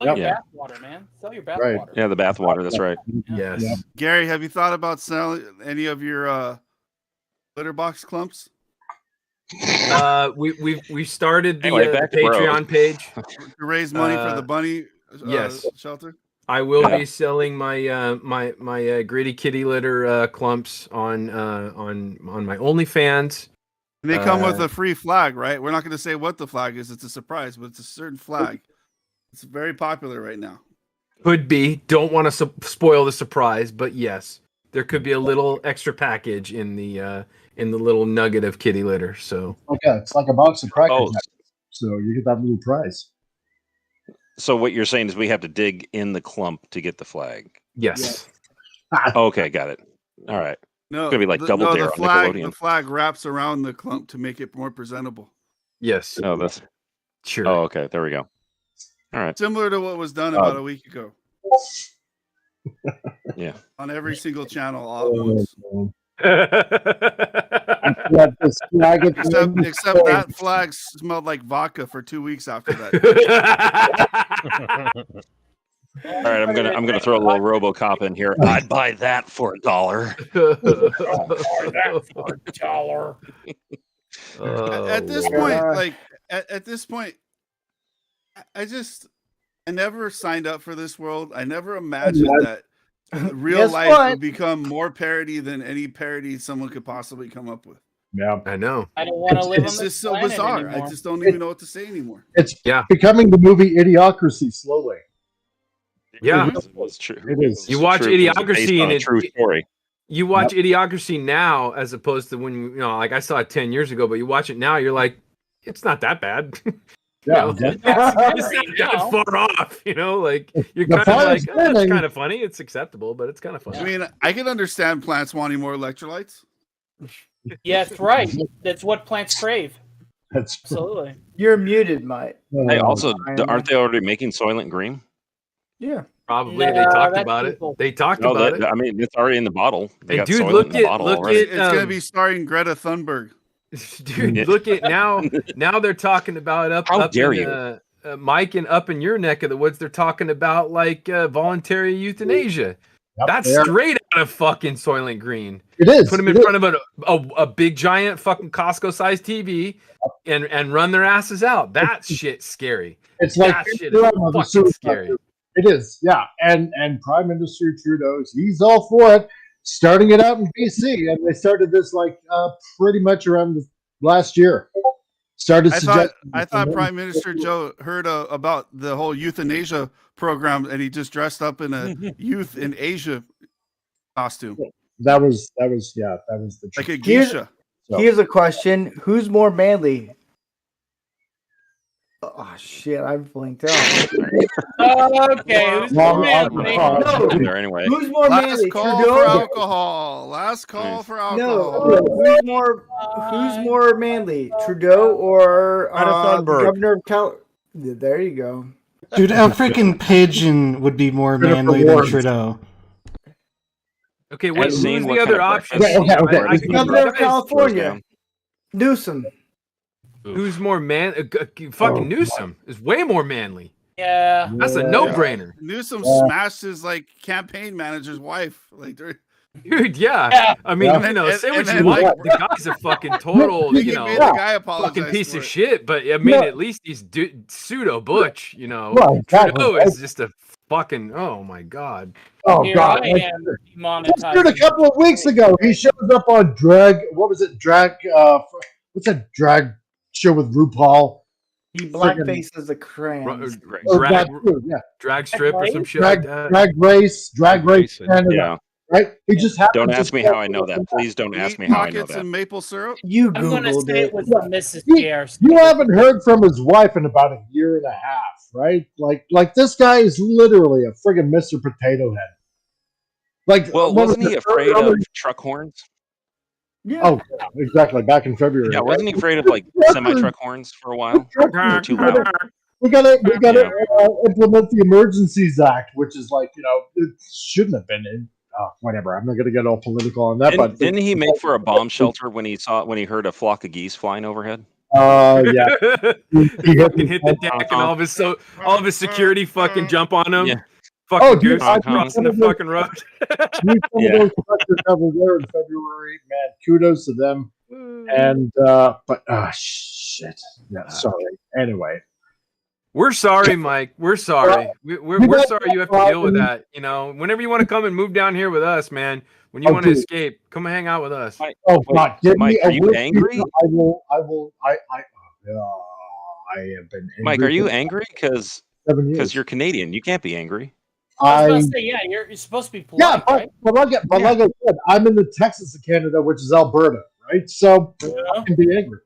Sell your bathwater, man. Sell your bathwater. Right. Yeah, the bathwater. That's right. Yes. Yep. Gary, have you thought about selling any of your litter box clumps? We started the, Anyway, back the to Patreon page To raise money for the bunny yes. shelter? I will be selling my my gritty kitty litter clumps on my OnlyFans. And they come with a free flag, right? We're not going to say what the flag is. It's a surprise, but it's a certain flag. It's very popular right now. Could be. Don't want to spoil the surprise, but yes, there could be a little extra package in the little nugget of kitty litter. So Okay, it's like a box of crackers. So you get that little prize. So what you're saying is we have to dig in the clump to get the flag. yes. Okay, got it. All right. No, It's gonna be like Double Dare on Nickelodeon. The flag wraps around the clump to make it more presentable. Yes. Oh, that's Sure. Oh, okay. There we go. All right. Similar to what was done about a week ago. Yeah. On every single channel all at once. Except that flag smelled like vodka for 2 weeks after that. All right, I'm gonna throw a little RoboCop in here. I'd buy that for $1. At this point, at this point, I never signed up for this world. I never imagined that real life would become more parody than any parody someone could possibly come up with. Yeah, I know. I don't want to live on It's this just so planet bizarre. anymore. I just don't even know what to say anymore. It's Yeah. becoming the movie Idiocracy slowly. Yeah. It was true. It is. You watch True- it was based Idiocracy on and a true story. you watch Idiocracy now as opposed to when like I saw it 10 years ago, but you watch it now, you're like, it's not that bad. Yeah, it's not that far off. Like you're kind of like, oh, it's kind of funny. It's acceptable, but it's kind of funny. I mean, I can understand plants wanting more electrolytes. Yeah, that's right. That's what plants crave. That's Absolutely. You're muted, Mike. Hey, also, aren't they already making Soylent Green? Yeah. Probably No, they talked that's about people. it. They talked No, about it. I mean, it's already in the bottle. They And got dude, Soylent look in the at bottle look already. at It's gonna be starring Greta Thunberg. dude. Yeah. Look at now. Now they're talking about How up dare in, you. Mike, and up in your neck of the woods. They're talking about like voluntary euthanasia. Yep, That's they are. straight out of fucking Soylent Green. It is. Put them in front of a big giant fucking Costco-sized TV and run their asses out. That shit's scary. It's like that shit is Man-O-Rama, the fucking suicide scary. movie. It is, yeah. And Prime Minister Trudeau, he's all for it. Starting it out in BC, and they started this like pretty much around last year. I thought Prime Minister Joe heard about the whole euthanasia program, and he just dressed up in a youth in Asia costume, That was the like a Here's- geisha. So- Here's a question: who's more manly? Oh shit! I blinked out. Okay, who's Long more manly? alcohol. In there anyway. Who's more Last manly? call for Trudeau? alcohol. Last call for No. alcohol. Who's more manly? Trudeau or Greta the Thunberg. governor of Cal? There you go. Dude, a freaking pigeon would be more Jennifer manly than Lawrence. Trudeau. Okay, And who's seeing the what other kind of option? breakfast Okay, okay. I The governor of California, down. Newsom. Who's more fucking Newsom is way more manly. Yeah. That's a no-brainer. Newsom smashed his campaign manager's wife. Like, Dude, yeah. Yeah. I mean, Yeah. say what And you then, like. The guy's a fucking total, he made the guy apologize fucking piece for of it. shit. But I mean, at least he's pseudo butch, Well, exactly. Trudeau is just a fucking. Oh my god. Oh Here God! I am Dude, a demonetizing. couple of weeks ago, he shows up on drag. What was it? What's that drag show with RuPaul? He blackfaces a crayon. Oh, Drag, that too, yeah. drag strip or some shit Drag, like that. drag race, Canada, Yeah. right? He just happens Don't to ask me step how I know that. Please don't ask me Meat how I know pockets that. and maple syrup. You I'm going to googled say it. it was Mrs. You- Cares. You haven't heard from his wife in about a year and a half, right? Like this guy is literally a friggin' Mr. Potato Head. Like, Well, what wasn't was he it? afraid of truck horns? Yeah. Oh, yeah, exactly. Back in February. Yeah, wasn't he afraid of semi-truck horns for a while? They're too loud. We gotta implement the Emergencies Act, which is it shouldn't have been in. Whatever. I'm not gonna get all political on that, but Didn't he make for a bomb shelter when he heard a flock of geese flying overhead? yeah, He fucking hit the deck and all of his security fucking jump on him. Yeah. Fucking Oh, dude, goose I- crossing the fucking road. Yeah. Those records over there in February, man. Kudos to them. And but shit. Yeah, sorry. Anyway, We're sorry, Mike. We're sorry. We're sorry you have to deal with that. Whenever you want to come and move down here with us, man. When you want to dude. escape, come and hang out with us. oh God, give Mike, me a are you whiskey. angry? I have been angry. Mike, are you for angry? Because 7 years. you're Canadian. You can't be angry. I was going to say, yeah, you're supposed to be polite, Yeah, right? but like I said, I'm in the Texas of Canada, which is Alberta, right? So I can be angry.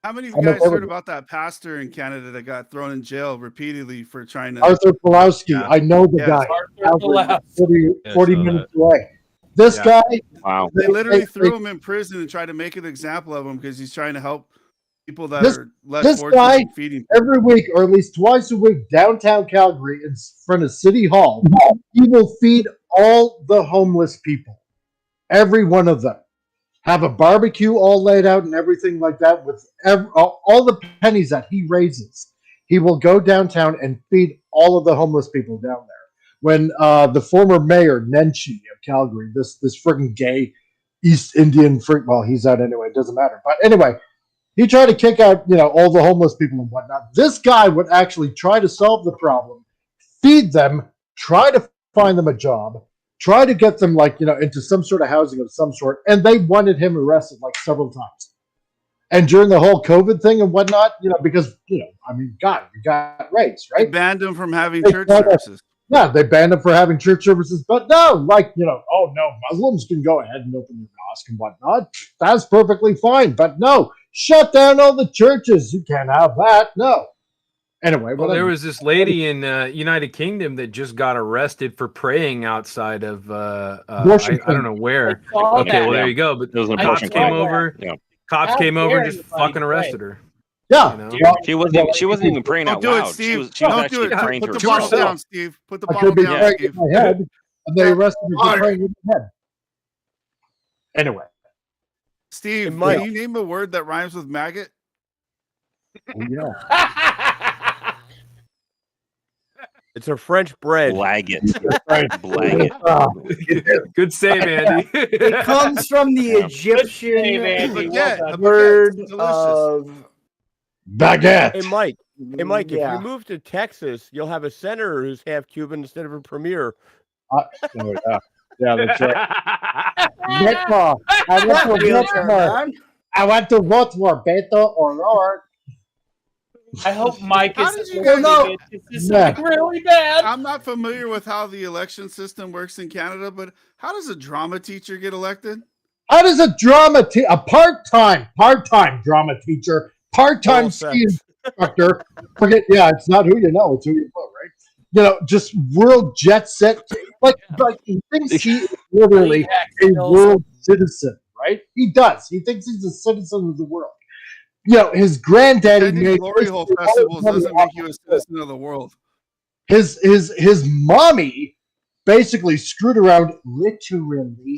How many of I'm you guys okay heard with it. about that pastor in Canada that got thrown in jail repeatedly for trying to? Arthur Pulowski, Yeah. I know the Yes. guy. Arthur Pulowski. 40 saw minutes away. This Yeah. guy, Wow. They literally threw him in prison and tried to make an example of him because he's trying to help people that are less this fortunate guy- and feeding. every week, or at least twice a week, downtown Calgary in front of City Hall, he will feed all the homeless people. Every one of them. Have a barbecue all laid out and everything like that with all the pennies that he raises. He will go downtown and feed all of the homeless people down there. When the former mayor, Nenshi of Calgary, this friggin' gay East Indian freak, well, he's out anyway, it doesn't matter. But anyway, he tried to kick out, all the homeless people and whatnot. This guy would actually try to solve the problem, feed them, try to find them a job, try to get them into some sort of housing of some sort, and they wanted him arrested several times. And during the whole COVID thing and whatnot, because I mean, God, we got rights, They right? banned him from having They church banned services. Yeah, they banned them for having church services, but no, oh no, Muslims can go ahead and open their mosque and whatnot. That's perfectly fine, but no, shut down all the churches. You can't have that. No. Anyway, well, there was this lady in United Kingdom that just got arrested for praying outside of I don't know where. Okay, well there you go. But cops came over. Yeah. Cops came over and just fucking arrested her. Yeah, she wasn't even praying out Don't do loud. it, Steve. She was Don't actually do it. praying Put to the bottle herself. down, Steve. Put the I bottle could be down, praying Steve. in my head, and they arrested me for praying in my head. Anyway, Steve, Mike. can you name a word that rhymes with maggot? yeah. It's a French bread. Blag it. Good save, Andy. It comes from the Egyptian word of baguette. Hey, Mike. If Yeah. you move to Texas, you'll have a senator who's half Cuban instead of a premier. Yeah, that's right. Beto, I want to vote for. I want to vote for Beto or Lord. I hope Mike How is did you guys know? This is really bad. I'm not familiar with how the election system works in Canada, but how does a drama teacher get elected? How does a a part-time drama teacher, part-time ski instructor, it's not who you know, it's who you know, right? Just world jet set, like he thinks he is literally a world citizen, right? He does. He thinks he's a citizen of the world. His granddaddy made Glory hole festivals doesn't make you a citizen of the world. His mommy basically literally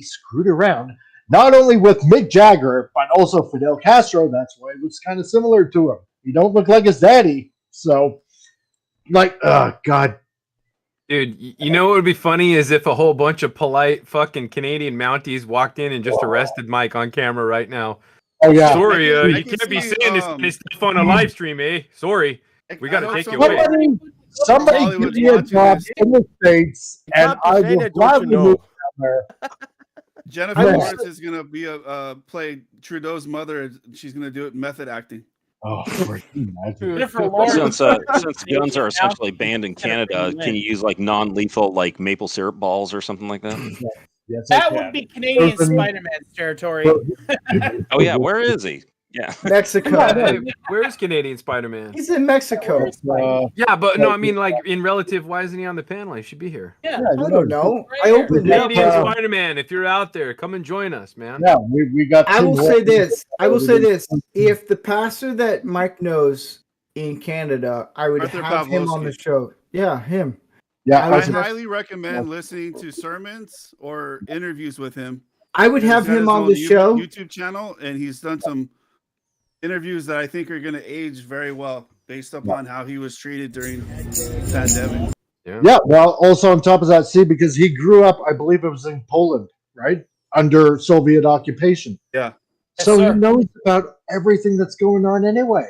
screwed around, not only with Mick Jagger, but also Fidel Castro. That's why it looks kind of similar to him. He don't look like his daddy. So, oh, God. Dude, you know what would be funny is if a whole bunch of polite fucking Canadian Mounties walked in and just arrested Mike on camera right now. Oh, yeah. Sorry, you can't be saying this stuff on a live stream, eh? Sorry. We got to take you away. Somebody give me a job in the States, and I will gladly move down there. Jennifer Lawrence is going to be play Trudeau's mother, and she's going to do it in method acting. Oh, since guns are essentially banned in Canada, can you use non-lethal maple syrup balls or something like that? Yes, that would be Canadian Spider-Man's territory. Oh yeah, where is he? Yeah, Mexico. Where is Canadian Spider-Man? He's in Mexico. Yeah, but no, I mean in relative. Why isn't he on the panel? He should be here. Yeah, I don't know. I opened it up. Canadian Spider-Man, if you're out there, come and join us, man. Yeah, we got. I will say this. If the pastor that Mike knows in Canada, I would Arthur have him on the show. Yeah, him. Yeah, I highly recommend listening to sermons or interviews with him. I would have him on the show. YouTube channel, and he's done some interviews that I think are going to age very well based upon how he was treated during the pandemic. Yeah, well, also on top of that, because he grew up, I believe it was in Poland, right? Under Soviet occupation. Yeah. So he knows about everything that's going on anyway,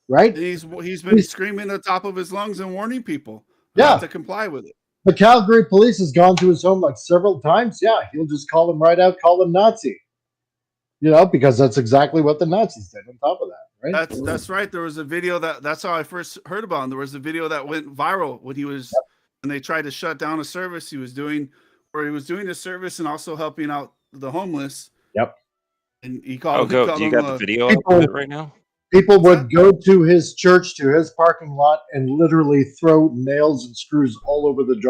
right? And he's been screaming at the top of his lungs and warning people not to comply with it. The Calgary police has gone to his home several times. Yeah, he'll just call him right out, call him Nazi. Because that's exactly what the Nazis did on top of that, right? That's right. There was a video that's how I first heard about him. There was a video that went viral when when they tried to shut down a service he was doing, where he was doing a service and also helping out the homeless. Yep. And he called. Do you got the video of it right now? People would go to his church, to his parking lot, and literally throw nails and screws all over the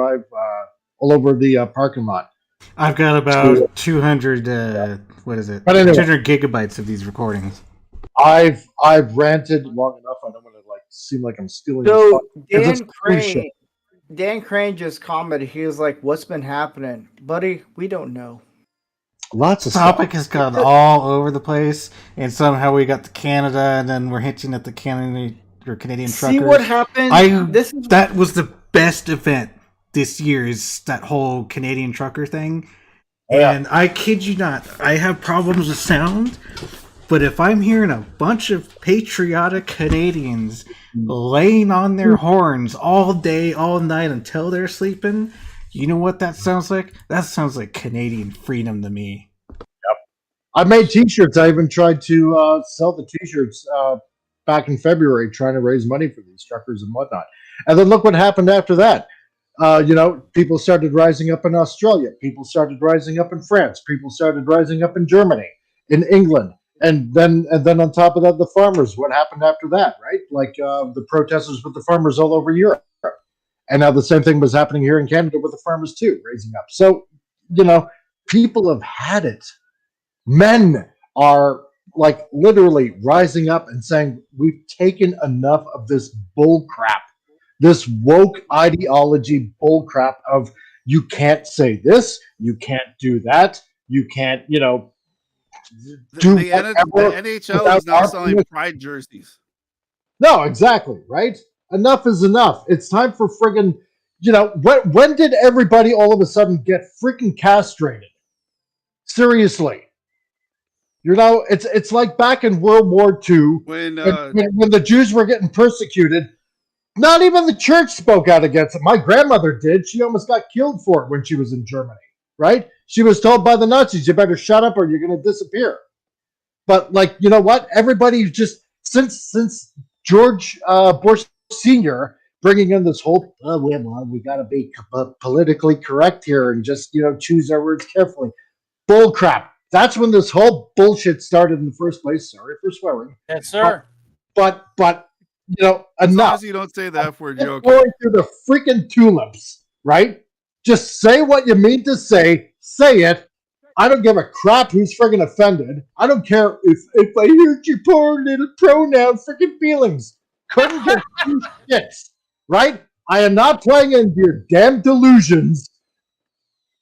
parking lot. I've got about 200. What is it? 200 gigabytes of these recordings. I've ranted long enough. I don't want to seem like I'm stealing. So Dan Crane just commented. He was like, "What's been happening, buddy? We don't know." Lots of topic has gone all over the place, and somehow we got to Canada, and then we're hinting at the Canadian truckers. See what happened? That was the best event this year. Is that whole Canadian trucker thing? And I kid you not, I have problems with sound, but if I'm hearing a bunch of patriotic Canadians laying on their horns all day, all night until they're sleeping. You know what that sounds like? That sounds like Canadian freedom to me. Yep. I made T-shirts. I even tried to sell the T-shirts back in February, trying to raise money for these truckers and whatnot. And then look what happened after that. People started rising up in Australia. People started rising up in France. People started rising up in Germany, in England. And then on top of that, the farmers. What happened after that, right? Like the protesters with the farmers all over Europe. And now the same thing was happening here in Canada with the farmers too, raising up. So, people have had it. Men are like literally rising up and saying, we've taken enough of this bull crap, this woke ideology bull crap of you can't say this, you can't do that, you can't, do The whatever NHL without is now our selling permission. pride jerseys. No, exactly, right? Enough is enough. It's time for friggin', when did everybody all of a sudden get freaking castrated? Seriously. It's like back in World War II When when the Jews were getting persecuted. Not even the church spoke out against it. My grandmother did. She almost got killed for it when she was in Germany, right? She was told by the Nazis, you better shut up or you're going to disappear. But, you know what? Everybody just, since George Bush Sr. bringing in this whole, we got to be politically correct here and just, choose our words carefully. Bull crap. That's when this whole bullshit started in the first place. Sorry for swearing. Yes, sir. But as long enough. as you don't say the F word, you're okay. Going through the freaking tulips, right? Just say what you mean to say. Say it. I don't give a crap who's friggin' offended. I don't care if I hurt your poor little pronoun freaking feelings. Couldn't get two shits, right? I am not playing into your damn delusions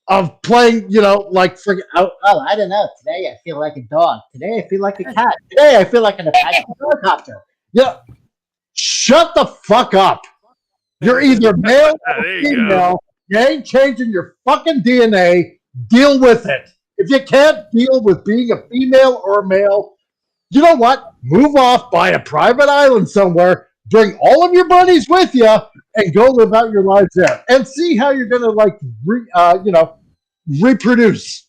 of playing, like freaking. Oh, I don't know. Today I feel like a dog. Today I feel like a cat. Today I feel like an helicopter. Shut the fuck up. You're either male or female. You ain't changing your fucking DNA. Deal with it. If you can't deal with being a female or a male, you know what? Move off, buy a private island somewhere, bring all of your buddies with you, and go live out your lives there. And see how you're going to, reproduce.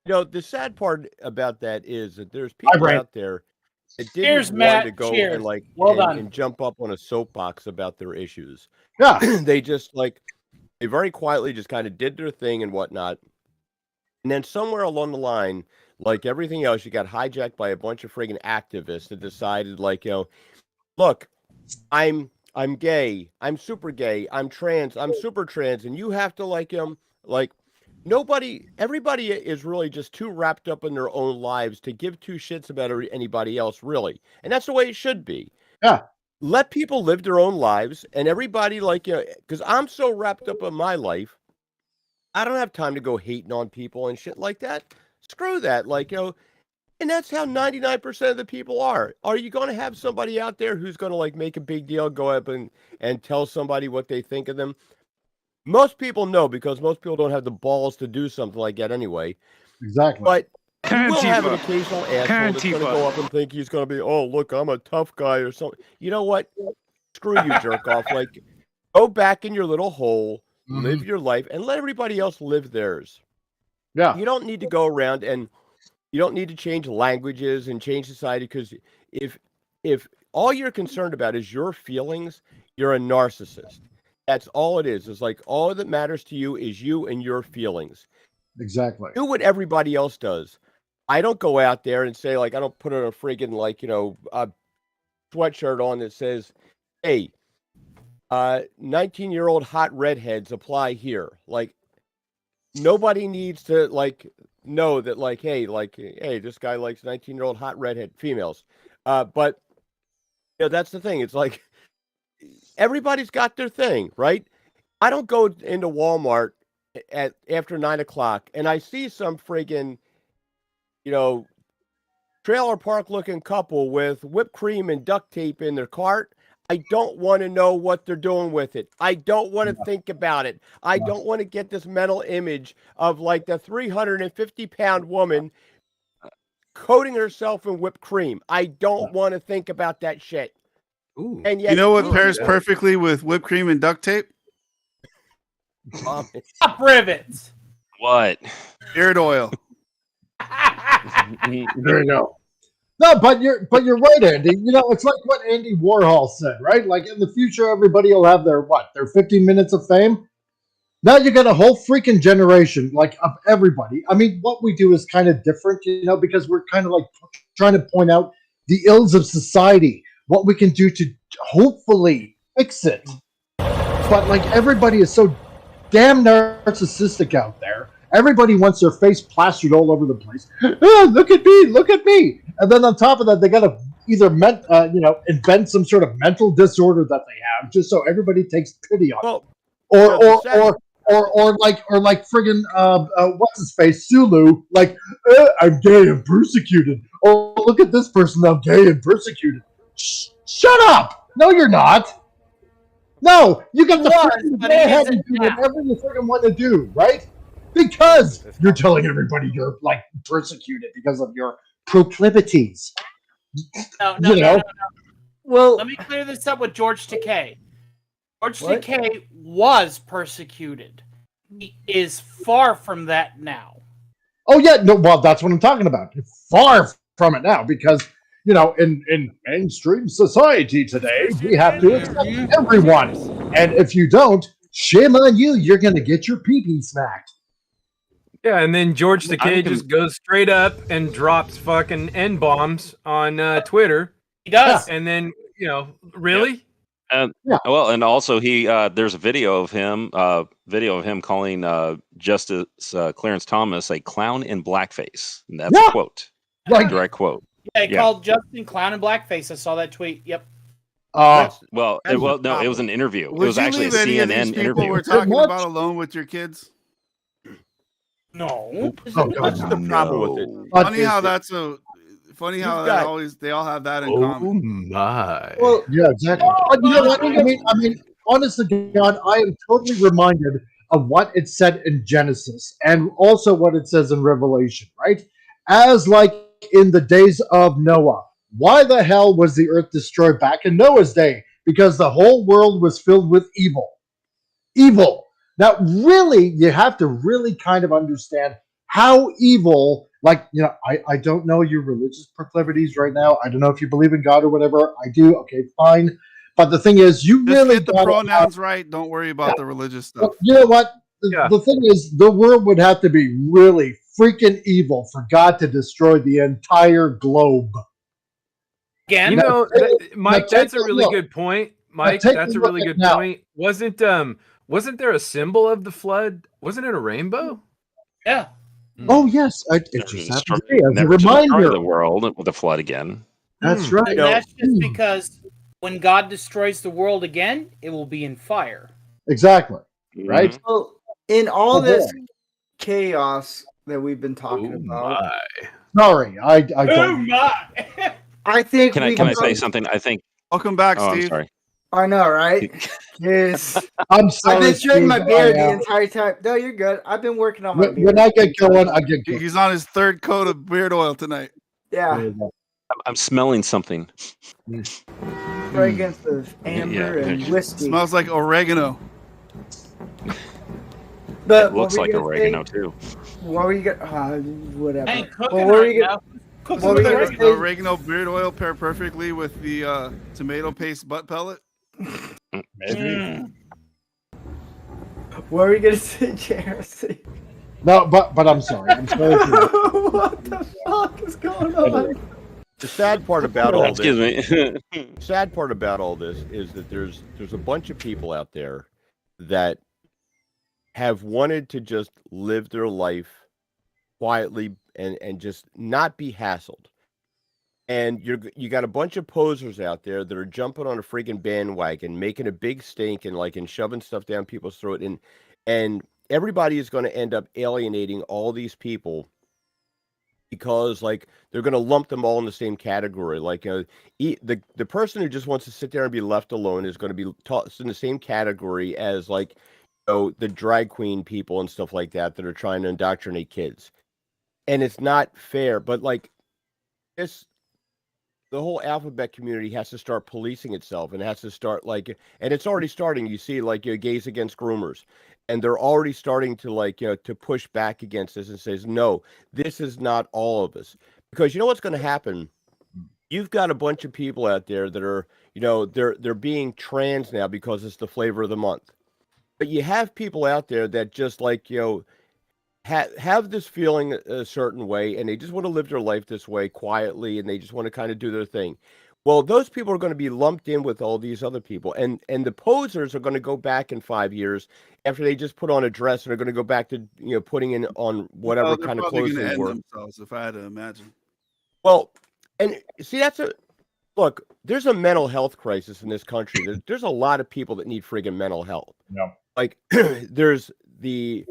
The sad part about that is that there's people out there that didn't want to go and jump up on a soapbox about their issues. Yeah. They just they very quietly just kind of did their thing and whatnot. And then somewhere along the line, like everything else, you got hijacked by a bunch of friggin' activists that decided, look, I'm gay, I'm super gay, I'm trans, I'm super trans, and you have to everybody is really just too wrapped up in their own lives to give two shits about anybody else, really. And that's the way it should be. Yeah. Let people live their own lives, and everybody, because I'm so wrapped up in my life, I don't have time to go hating on people and shit like that. Screw that. And that's how 99% of the people are. Are you going to have somebody out there who's going to make a big deal, go up and tell somebody what they think of them? Most people know, because most people don't have the balls to do something like that anyway. Exactly. But you will have an occasional asshole that's going to go up and think he's going to be, oh, look, I'm a tough guy or something. You know what? Screw you, jerk off. Go back in your little hole, live your life, and let everybody else live theirs. Yeah. You don't need to go around and you don't need to change languages and change society, because if all you're concerned about is your feelings, you're a narcissist. That's all it is. It's all that matters to you is you and your feelings. Exactly. Do what everybody else does. I don't go out there and say, I don't put on a friggin' a sweatshirt on that says, hey, 19-year-old hot redheads apply here. Nobody needs to know that hey, this guy likes 19-year-old hot redhead females. But that's the thing. It's everybody's got their thing, right? I don't go into Walmart after 9:00 and I see some friggin' trailer park looking couple with whipped cream and duct tape in their cart. I don't want to know what they're doing with it. I don't want to think about it. I don't want to get this mental image of the 350-pound woman coating herself in whipped cream. I don't want to think about that shit. Ooh. And yet, you know what pairs perfectly with whipped cream and duct tape? Stop rivets. What? Beard oil. There you go. No, but you're right, Andy. You know, it's like what Andy Warhol said, right? Like in the future, everybody will have their 15 minutes of fame. Now you got a whole freaking generation, like of everybody. I mean, what we do is kind of different, you know, because we're kind of like trying to point out the ills of society, what we can do to hopefully fix it. But like everybody is so damn narcissistic out there. Everybody wants their face plastered all over the place. Oh, look at me, look at me. And then on top of that, they got to either invent some sort of mental disorder that they have, just so everybody takes pity on them. Or like friggin' what's his face, Sulu, like I'm gay and persecuted. Oh, look at this person, I'm gay and persecuted. Shut up! No, you're not. No, you got the freaking go ahead and do whatever you freaking want to do, right? Because you're telling everybody you're like persecuted because of your proclivities. No. Well, let me clear this up with George Takei. George Takei was persecuted. He is far from that now. Oh yeah, no, well that's what I'm talking about. Far from it now, because you know, in mainstream society today, we have to accept everyone, and if you don't, shame on you. You're gonna get your pee-pee smacked. Yeah, and then George Takei just goes straight up and drops fucking N-bombs on Twitter. He does. And then, you know, really? Well, and also he there's a video of him calling Justice Clarence Thomas a clown in blackface. And that's a quote. Right. Direct quote. Yeah, he called Justin clown in blackface. I saw that tweet. Yep. It was an interview. Would it was you actually a leave any of CNN these people interview. we're talking about alone with your kids? No. What's the problem with it? Funny how that's funny how they all have that in common. Oh my! Well, yeah, exactly. But you know what? I mean, honestly, God, I am totally reminded of what it said in Genesis and also what it says in Revelation, right? As like in the days of Noah. Why the hell was the earth destroyed back in Noah's day? Because the whole world was filled with evil. Evil. Now, really, you have to really kind of understand how evil, like, you know, I don't know your religious proclivities right now. I don't know if you believe in God or whatever. I do. Okay, fine. But the thing is, you Just really get the pronouns right. Don't worry about the religious stuff. You know what? The thing is, the world would have to be really freaking evil for God to destroy the entire globe. Again, you know, Mike, that's a really good point. Mike, that's a really good point. Wasn't there a symbol of the flood? Wasn't it a rainbow? Yeah. Oh yes, it just happened to be as a Never to destroy reminder. the world with a flood again. That's right. And that's just because when God destroys the world again, it will be in fire. Exactly. Right. Well, in all this chaos that we've been talking about, Sorry, I Oh don't. my! I think Can I say something? I think. Welcome back, Oh, I'm Steve. sorry. I know, right? Yes. I'm sorry. I've been trimming my Steve, beard I the am. entire time. No, you're good. I've been working on my beard. When I get going, I get going. He's on his third coat of beard oil tonight. Yeah. I'm smelling something. Fragrance of amber and whiskey. Smells like oregano. But It looks like oregano too. What were you gonna? Whatever. I ain't What cooking were right you now. gonna? Cooking What with were you oregano. The oregano beard oil pair perfectly with the tomato paste butt pellet. Mm. What were you gonna say, Jersey? No, but I'm sorry. I'm sorry. What the fuck is going on? The sad part about all this, Excuse me. sad part about all this is that there's a bunch of people out there that have wanted to just live their life quietly and just not be hassled. And you got a bunch of posers out there that are jumping on a freaking bandwagon, making a big stink and shoving stuff down people's throat, and everybody is going to end up alienating all these people because like they're going to lump them all in the same category. Like the person who just wants to sit there and be left alone is going to be tossed in the same category as like the drag queen people and stuff like that are trying to indoctrinate kids. And it's not fair, but like this. the whole alphabet community has to start policing itself, and has to start and it's already starting. You see, gays against groomers, and they're already starting to to push back against this and says, no, this is not all of us, because you know what's going to happen. You've got a bunch of people out there that are, they're being trans now because it's the flavor of the month. But you have people out there that just have this feeling a certain way, and they just want to live their life this way quietly, and they just want to kind of do their thing. Well, those people are going to be lumped in with all these other people, and the posers are going to go back in 5 years after they just put on a dress, and are going to go back to putting in on whatever kind of clothes they end wore. themselves, if I had to imagine. Well, and see, look. There's a mental health crisis in this country. There's a lot of people that need friggin' mental health. Yeah. There's the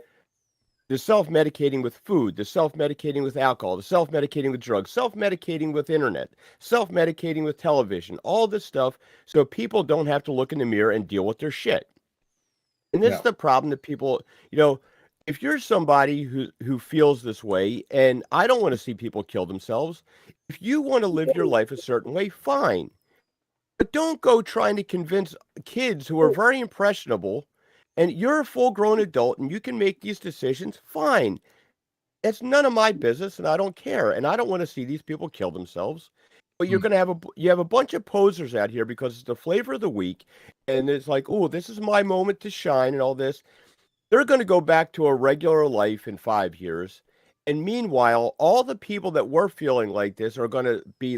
self-medicating with food, the self-medicating with alcohol, the self-medicating with drugs, self-medicating with internet, self-medicating with television, all this stuff, so people don't have to look in the mirror and deal with their shit. And this is the problem that people, if you're somebody who feels this way, and I don't want to see people kill themselves, if you want to live your life a certain way, fine. But don't go trying to convince kids who are very impressionable, and you're a full-grown adult and you can make these decisions, fine. It's none of my business, and I don't care. And I don't want to see these people kill themselves. But you're going to have a bunch of posers out here because it's the flavor of the week, and it's like, oh, this is my moment to shine and all this. They're going to go back to a regular life in 5 years. And meanwhile, all the people that were feeling like this are going to be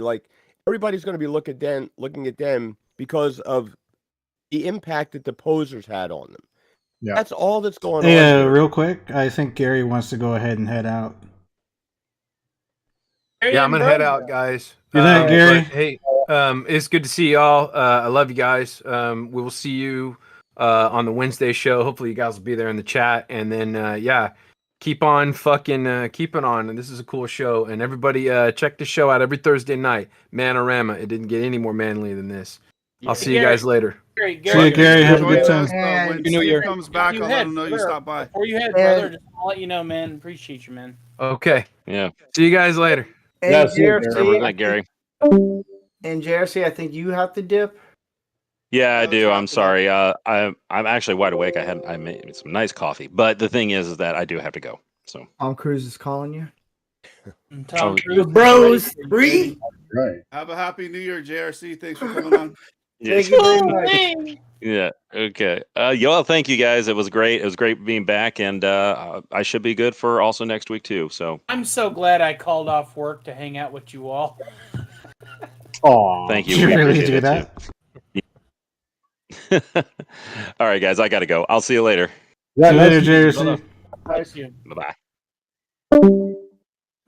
everybody's going to be looking at them because of the impact that the posers had on them. Yeah. That's all that's going on. Yeah, real quick, I think Gary wants to go ahead and head out. Yeah, I'm gonna head out, guys. Good night, Gary. Hey, it's good to see y'all. I love you guys. We will see you on the Wednesday show. Hopefully, you guys will be there in the chat. And then, keep on fucking keeping on. And this is a cool show. And everybody, check the show out every Thursday night. Man-O-Rama. It didn't get any more manly than this. I'll see you guys later. See you, Gary. Have a good time. When Steve comes back, I'll let him know you stopped by. Before you head, brother, just I'll let you know, man. Appreciate you, man. Okay. Yeah. See you guys later. And Good JRC, night, Gary. and JRC, I think you have to dip. Yeah, I do. I'm sorry. I'm actually wide awake. I made some nice coffee, but the thing is that I do have to go. So Tom Cruise is calling you. Tom Cruise, bros, Right. Have a happy New Year, JRC. Thanks for coming on. Thank you very much. Yeah. Okay. Well, thank you guys. It was great. It was great being back, and I should be good for also next week too. So I'm so glad I called off work to hang out with you all. Oh, thank you. Did you We really appreciate do it, too. All right, guys. I got to go. I'll see you later. Yeah, See you later, nice JRC. Bye bye.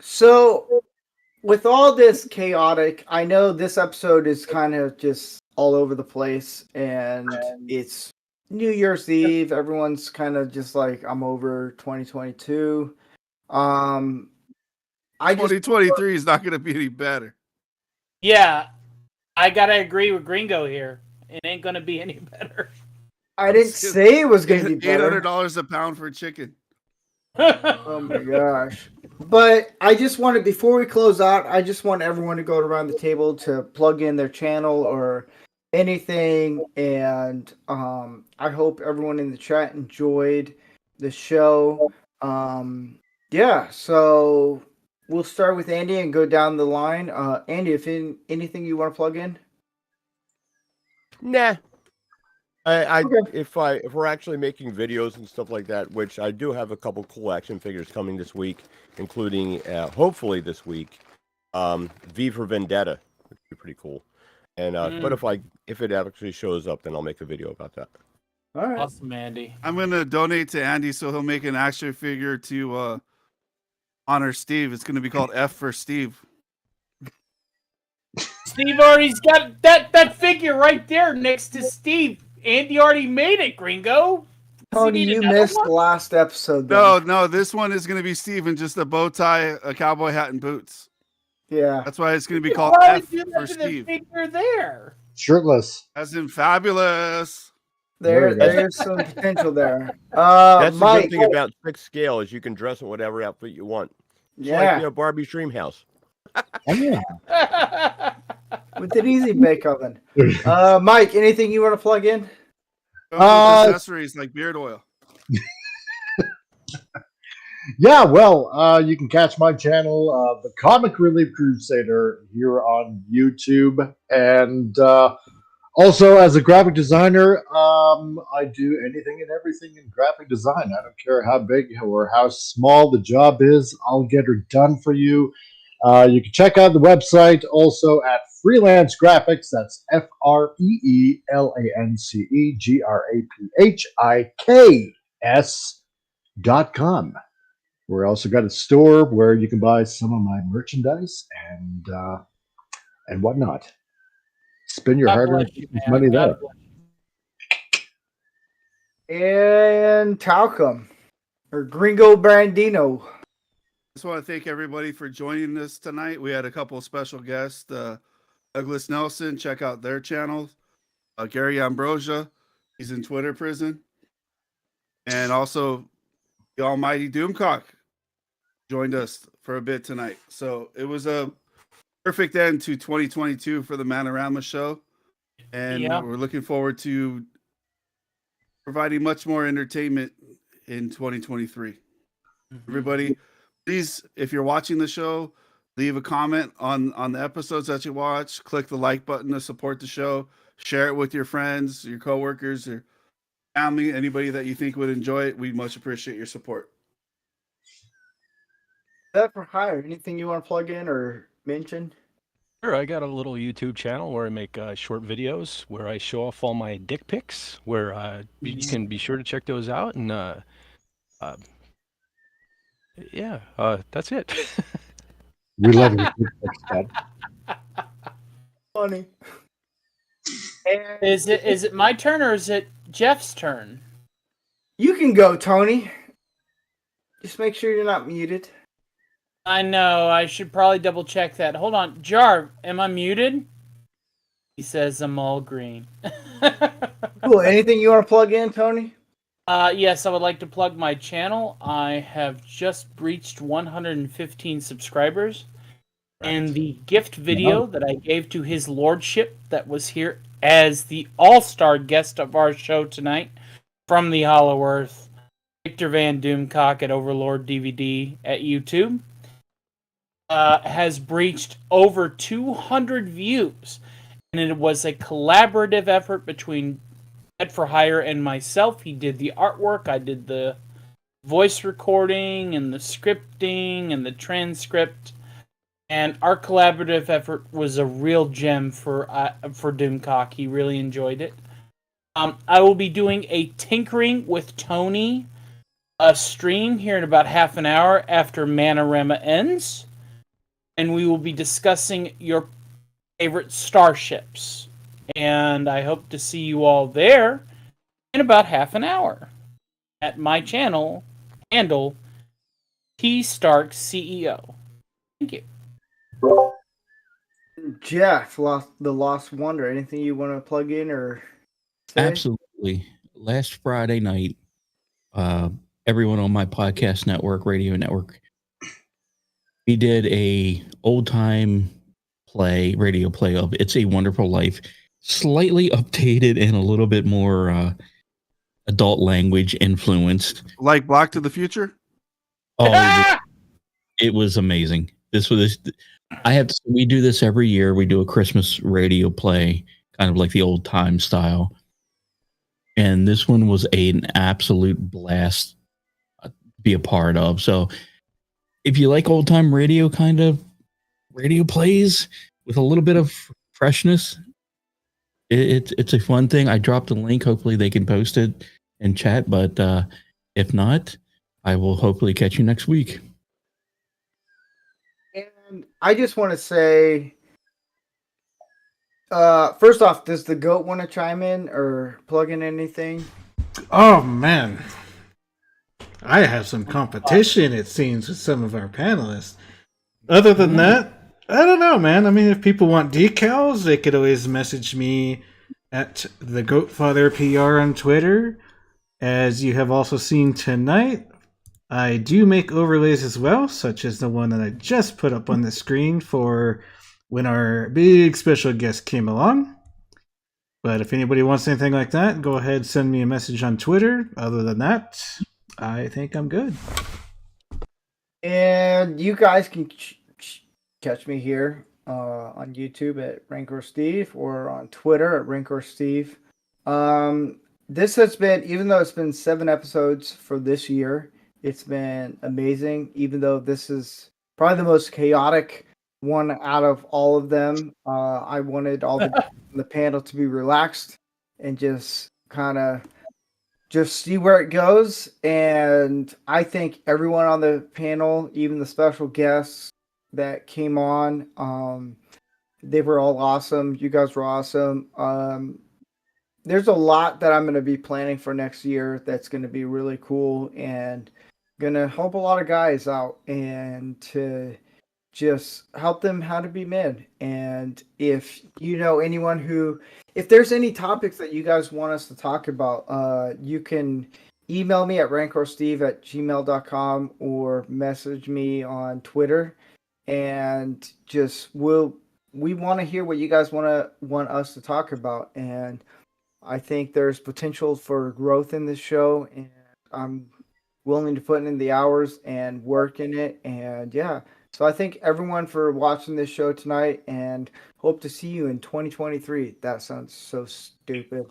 So, with all this chaotic, I know this episode is kind of just all over the place, and it's New Year's Eve. Everyone's kind of just like, I'm over 2022. 2023 is not going to be any better. Yeah, I gotta agree with Gringo here. It ain't gonna be any better. I didn't say it was going to be better. $800 a pound for chicken. Oh my gosh. But I just wanted, before we close out, I just want everyone to go around the table to plug in their channel or anything. And I hope everyone in the chat enjoyed the show. Yeah, so we'll start with Andy and go down the line. Andy, if anything you want to plug in? Nah. If we're actually making videos and stuff like that, which I do have a couple cool action figures coming this week, including hopefully this week, V for Vendetta, which would be pretty cool. And but if it actually shows up, then I'll make a video about that. All right. Awesome, Andy. I'm going to donate to Andy so he'll make an action figure to honor Steve. It's going to be called F for Steve. Steve already's got that figure right there next to Steve. Andy already made it, Gringo. Tony, you missed the last episode. Then. No, this one is going to be Steve in just a bow tie, a cowboy hat, and boots. Yeah. That's why it's going to be called Why F would you do for that to the Steve. figure there? Shirtless. As in fabulous. There's some potential there. That's Mike, the good thing about fixed scale is you can dress in whatever outfit you want. It's yeah. like Barbie's dream house. With an easy bake oven. Mike, anything you want to plug in? Comes with accessories like beard oil. Yeah, well, you can catch my channel, The Comic Relief Crusader, here on YouTube. And also, as a graphic designer, I do anything and everything in graphic design. I don't care how big or how small the job is, I'll get it done for you. You can check out the website also at Freelance Graphics. That's FREELANCEGRAPHIKS.com. We're also got a store where you can buy some of my merchandise and whatnot. Spend your hard-earned money there. And Talcum, or Gringo Brandino. Just want to thank everybody for joining us tonight. We had a couple of special guests. Douglas Nelson, check out their channels. Gary Ambrosia, he's in Twitter prison. And also the almighty Doomcock joined us for a bit tonight. So it was a perfect end to 2022 for the Man-O-Rama show. And we're looking forward to providing much more entertainment in 2023. Everybody, please, if you're watching the show, leave a comment on the episodes that you watch. Click the like button to support the show. Share it with your friends, your coworkers, your family, anybody that you think would enjoy it. We much appreciate your support. That for hire. Anything you want to plug in or mention? Sure, I got a little YouTube channel where I make short videos where I show off all my dick pics. Where you can be sure to check those out. And that's it. We love your dick pics, Ted. Funny. Is it my turn or is it Jeff's turn? You can go, Tony. Just make sure you're not muted. I know. I should probably double check that. Hold on. Jar, am I muted? He says I'm all green. Cool. Anything you want to plug in, Tony? Yes, I would like to plug my channel. I have just breached 115 subscribers. Right. And the gift video that I gave to his lordship that was here as the all-star guest of our show tonight from the Hollow Earth, Victor Van Doomcock at Overlord DVD at YouTube, has breached over 200 views. And it was a collaborative effort between Ed for Hire and myself. He did the artwork, I did the voice recording and the scripting and the transcript. And our collaborative effort was a real gem for Doomcock. He really enjoyed it. I will be doing a Tinkering with Tony stream here in about half an hour after Man-O-Rama ends. And we will be discussing your favorite starships. And I hope to see you all there in about half an hour at my channel handle T Stark CEO. Thank you. Jeff, the Lost Wonder. Anything you want to plug in or say? Absolutely. Last Friday night, everyone on my podcast network, radio network, we did a old time radio play of It's a Wonderful Life, slightly updated and a little bit more adult language influenced. Like Black to the Future? Oh, it was amazing. We do this every year. We do a Christmas radio play, kind of like the old time style. And this one was an absolute blast to be a part of. So if you like old time radio, kind of radio plays with a little bit of freshness, it's a fun thing. I dropped a link. Hopefully they can post it in chat. But if not, I will hopefully catch you next week. And I just want to say, first off, does the GOAT want to chime in or plug in anything? Oh, man. I have some competition, it seems, with some of our panelists. Other than that, I don't know, man. I mean, if people want decals, they could always message me at the Goatfather PR on Twitter. As you have also seen tonight, I do make overlays as well, such as the one that I just put up on the screen for when our big special guest came along. But if anybody wants anything like that, go ahead, send me a message on Twitter. Other than that, I think I'm good. And you guys can catch me here on YouTube at Rancor Steve or on Twitter at Rancor Steve. This has been, even though it's been 7 episodes for this year, it's been amazing. Even though this is probably the most chaotic one out of all of them, I wanted all the panel to be relaxed and just kind of just see where it goes. And I think everyone on the panel, even the special guests that came on, they were all awesome. You guys were awesome. There's a lot that I'm going to be planning for next year that's going to be really cool and going to help a lot of guys out and to just help them how to be men. And if you know anyone who, if there's any topics that you guys want us to talk about, you can email me at rancorsteve@gmail.com or message me on Twitter, and just we want to hear what you guys want us to talk about. And I think there's potential for growth in this show, and I'm willing to put in the hours and work in it. And yeah, so I thank everyone for watching this show tonight, and hope to see you in 2023. That sounds so stupid.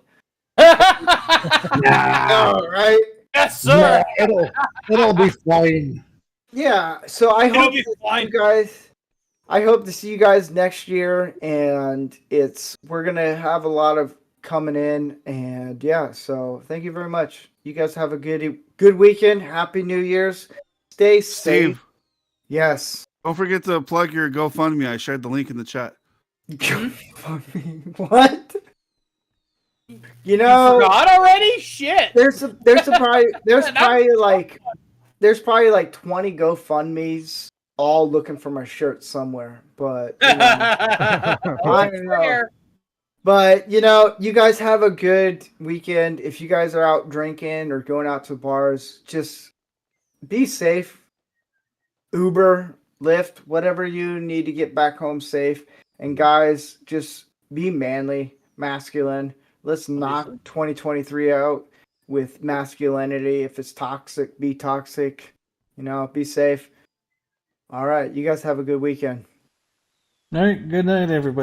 Nah. Right? Yes, sir. Yeah, it'll be fine. Yeah. So I It'll hope be to see fine. you guys. I hope to see you guys next year, and we're gonna have a lot of coming in, and yeah. So thank you very much. You guys have a good weekend. Happy New Year's. Stay safe. Steve, Yes. don't forget to plug your GoFundMe. I shared the link in the chat. What? You know, You forgot already? Shit. there's probably like 20 GoFundMes all looking for my shirt somewhere, but you know, I don't know. But you know, you guys have a good weekend. If you guys are out drinking or going out to bars, just be safe. Uber, Lyft, whatever you need to get back home safe. And guys, just be manly, masculine. Let's knock 2023 out with masculinity. If it's toxic, be toxic. You know, be safe. All right, you guys have a good weekend. All right, good night, everybody.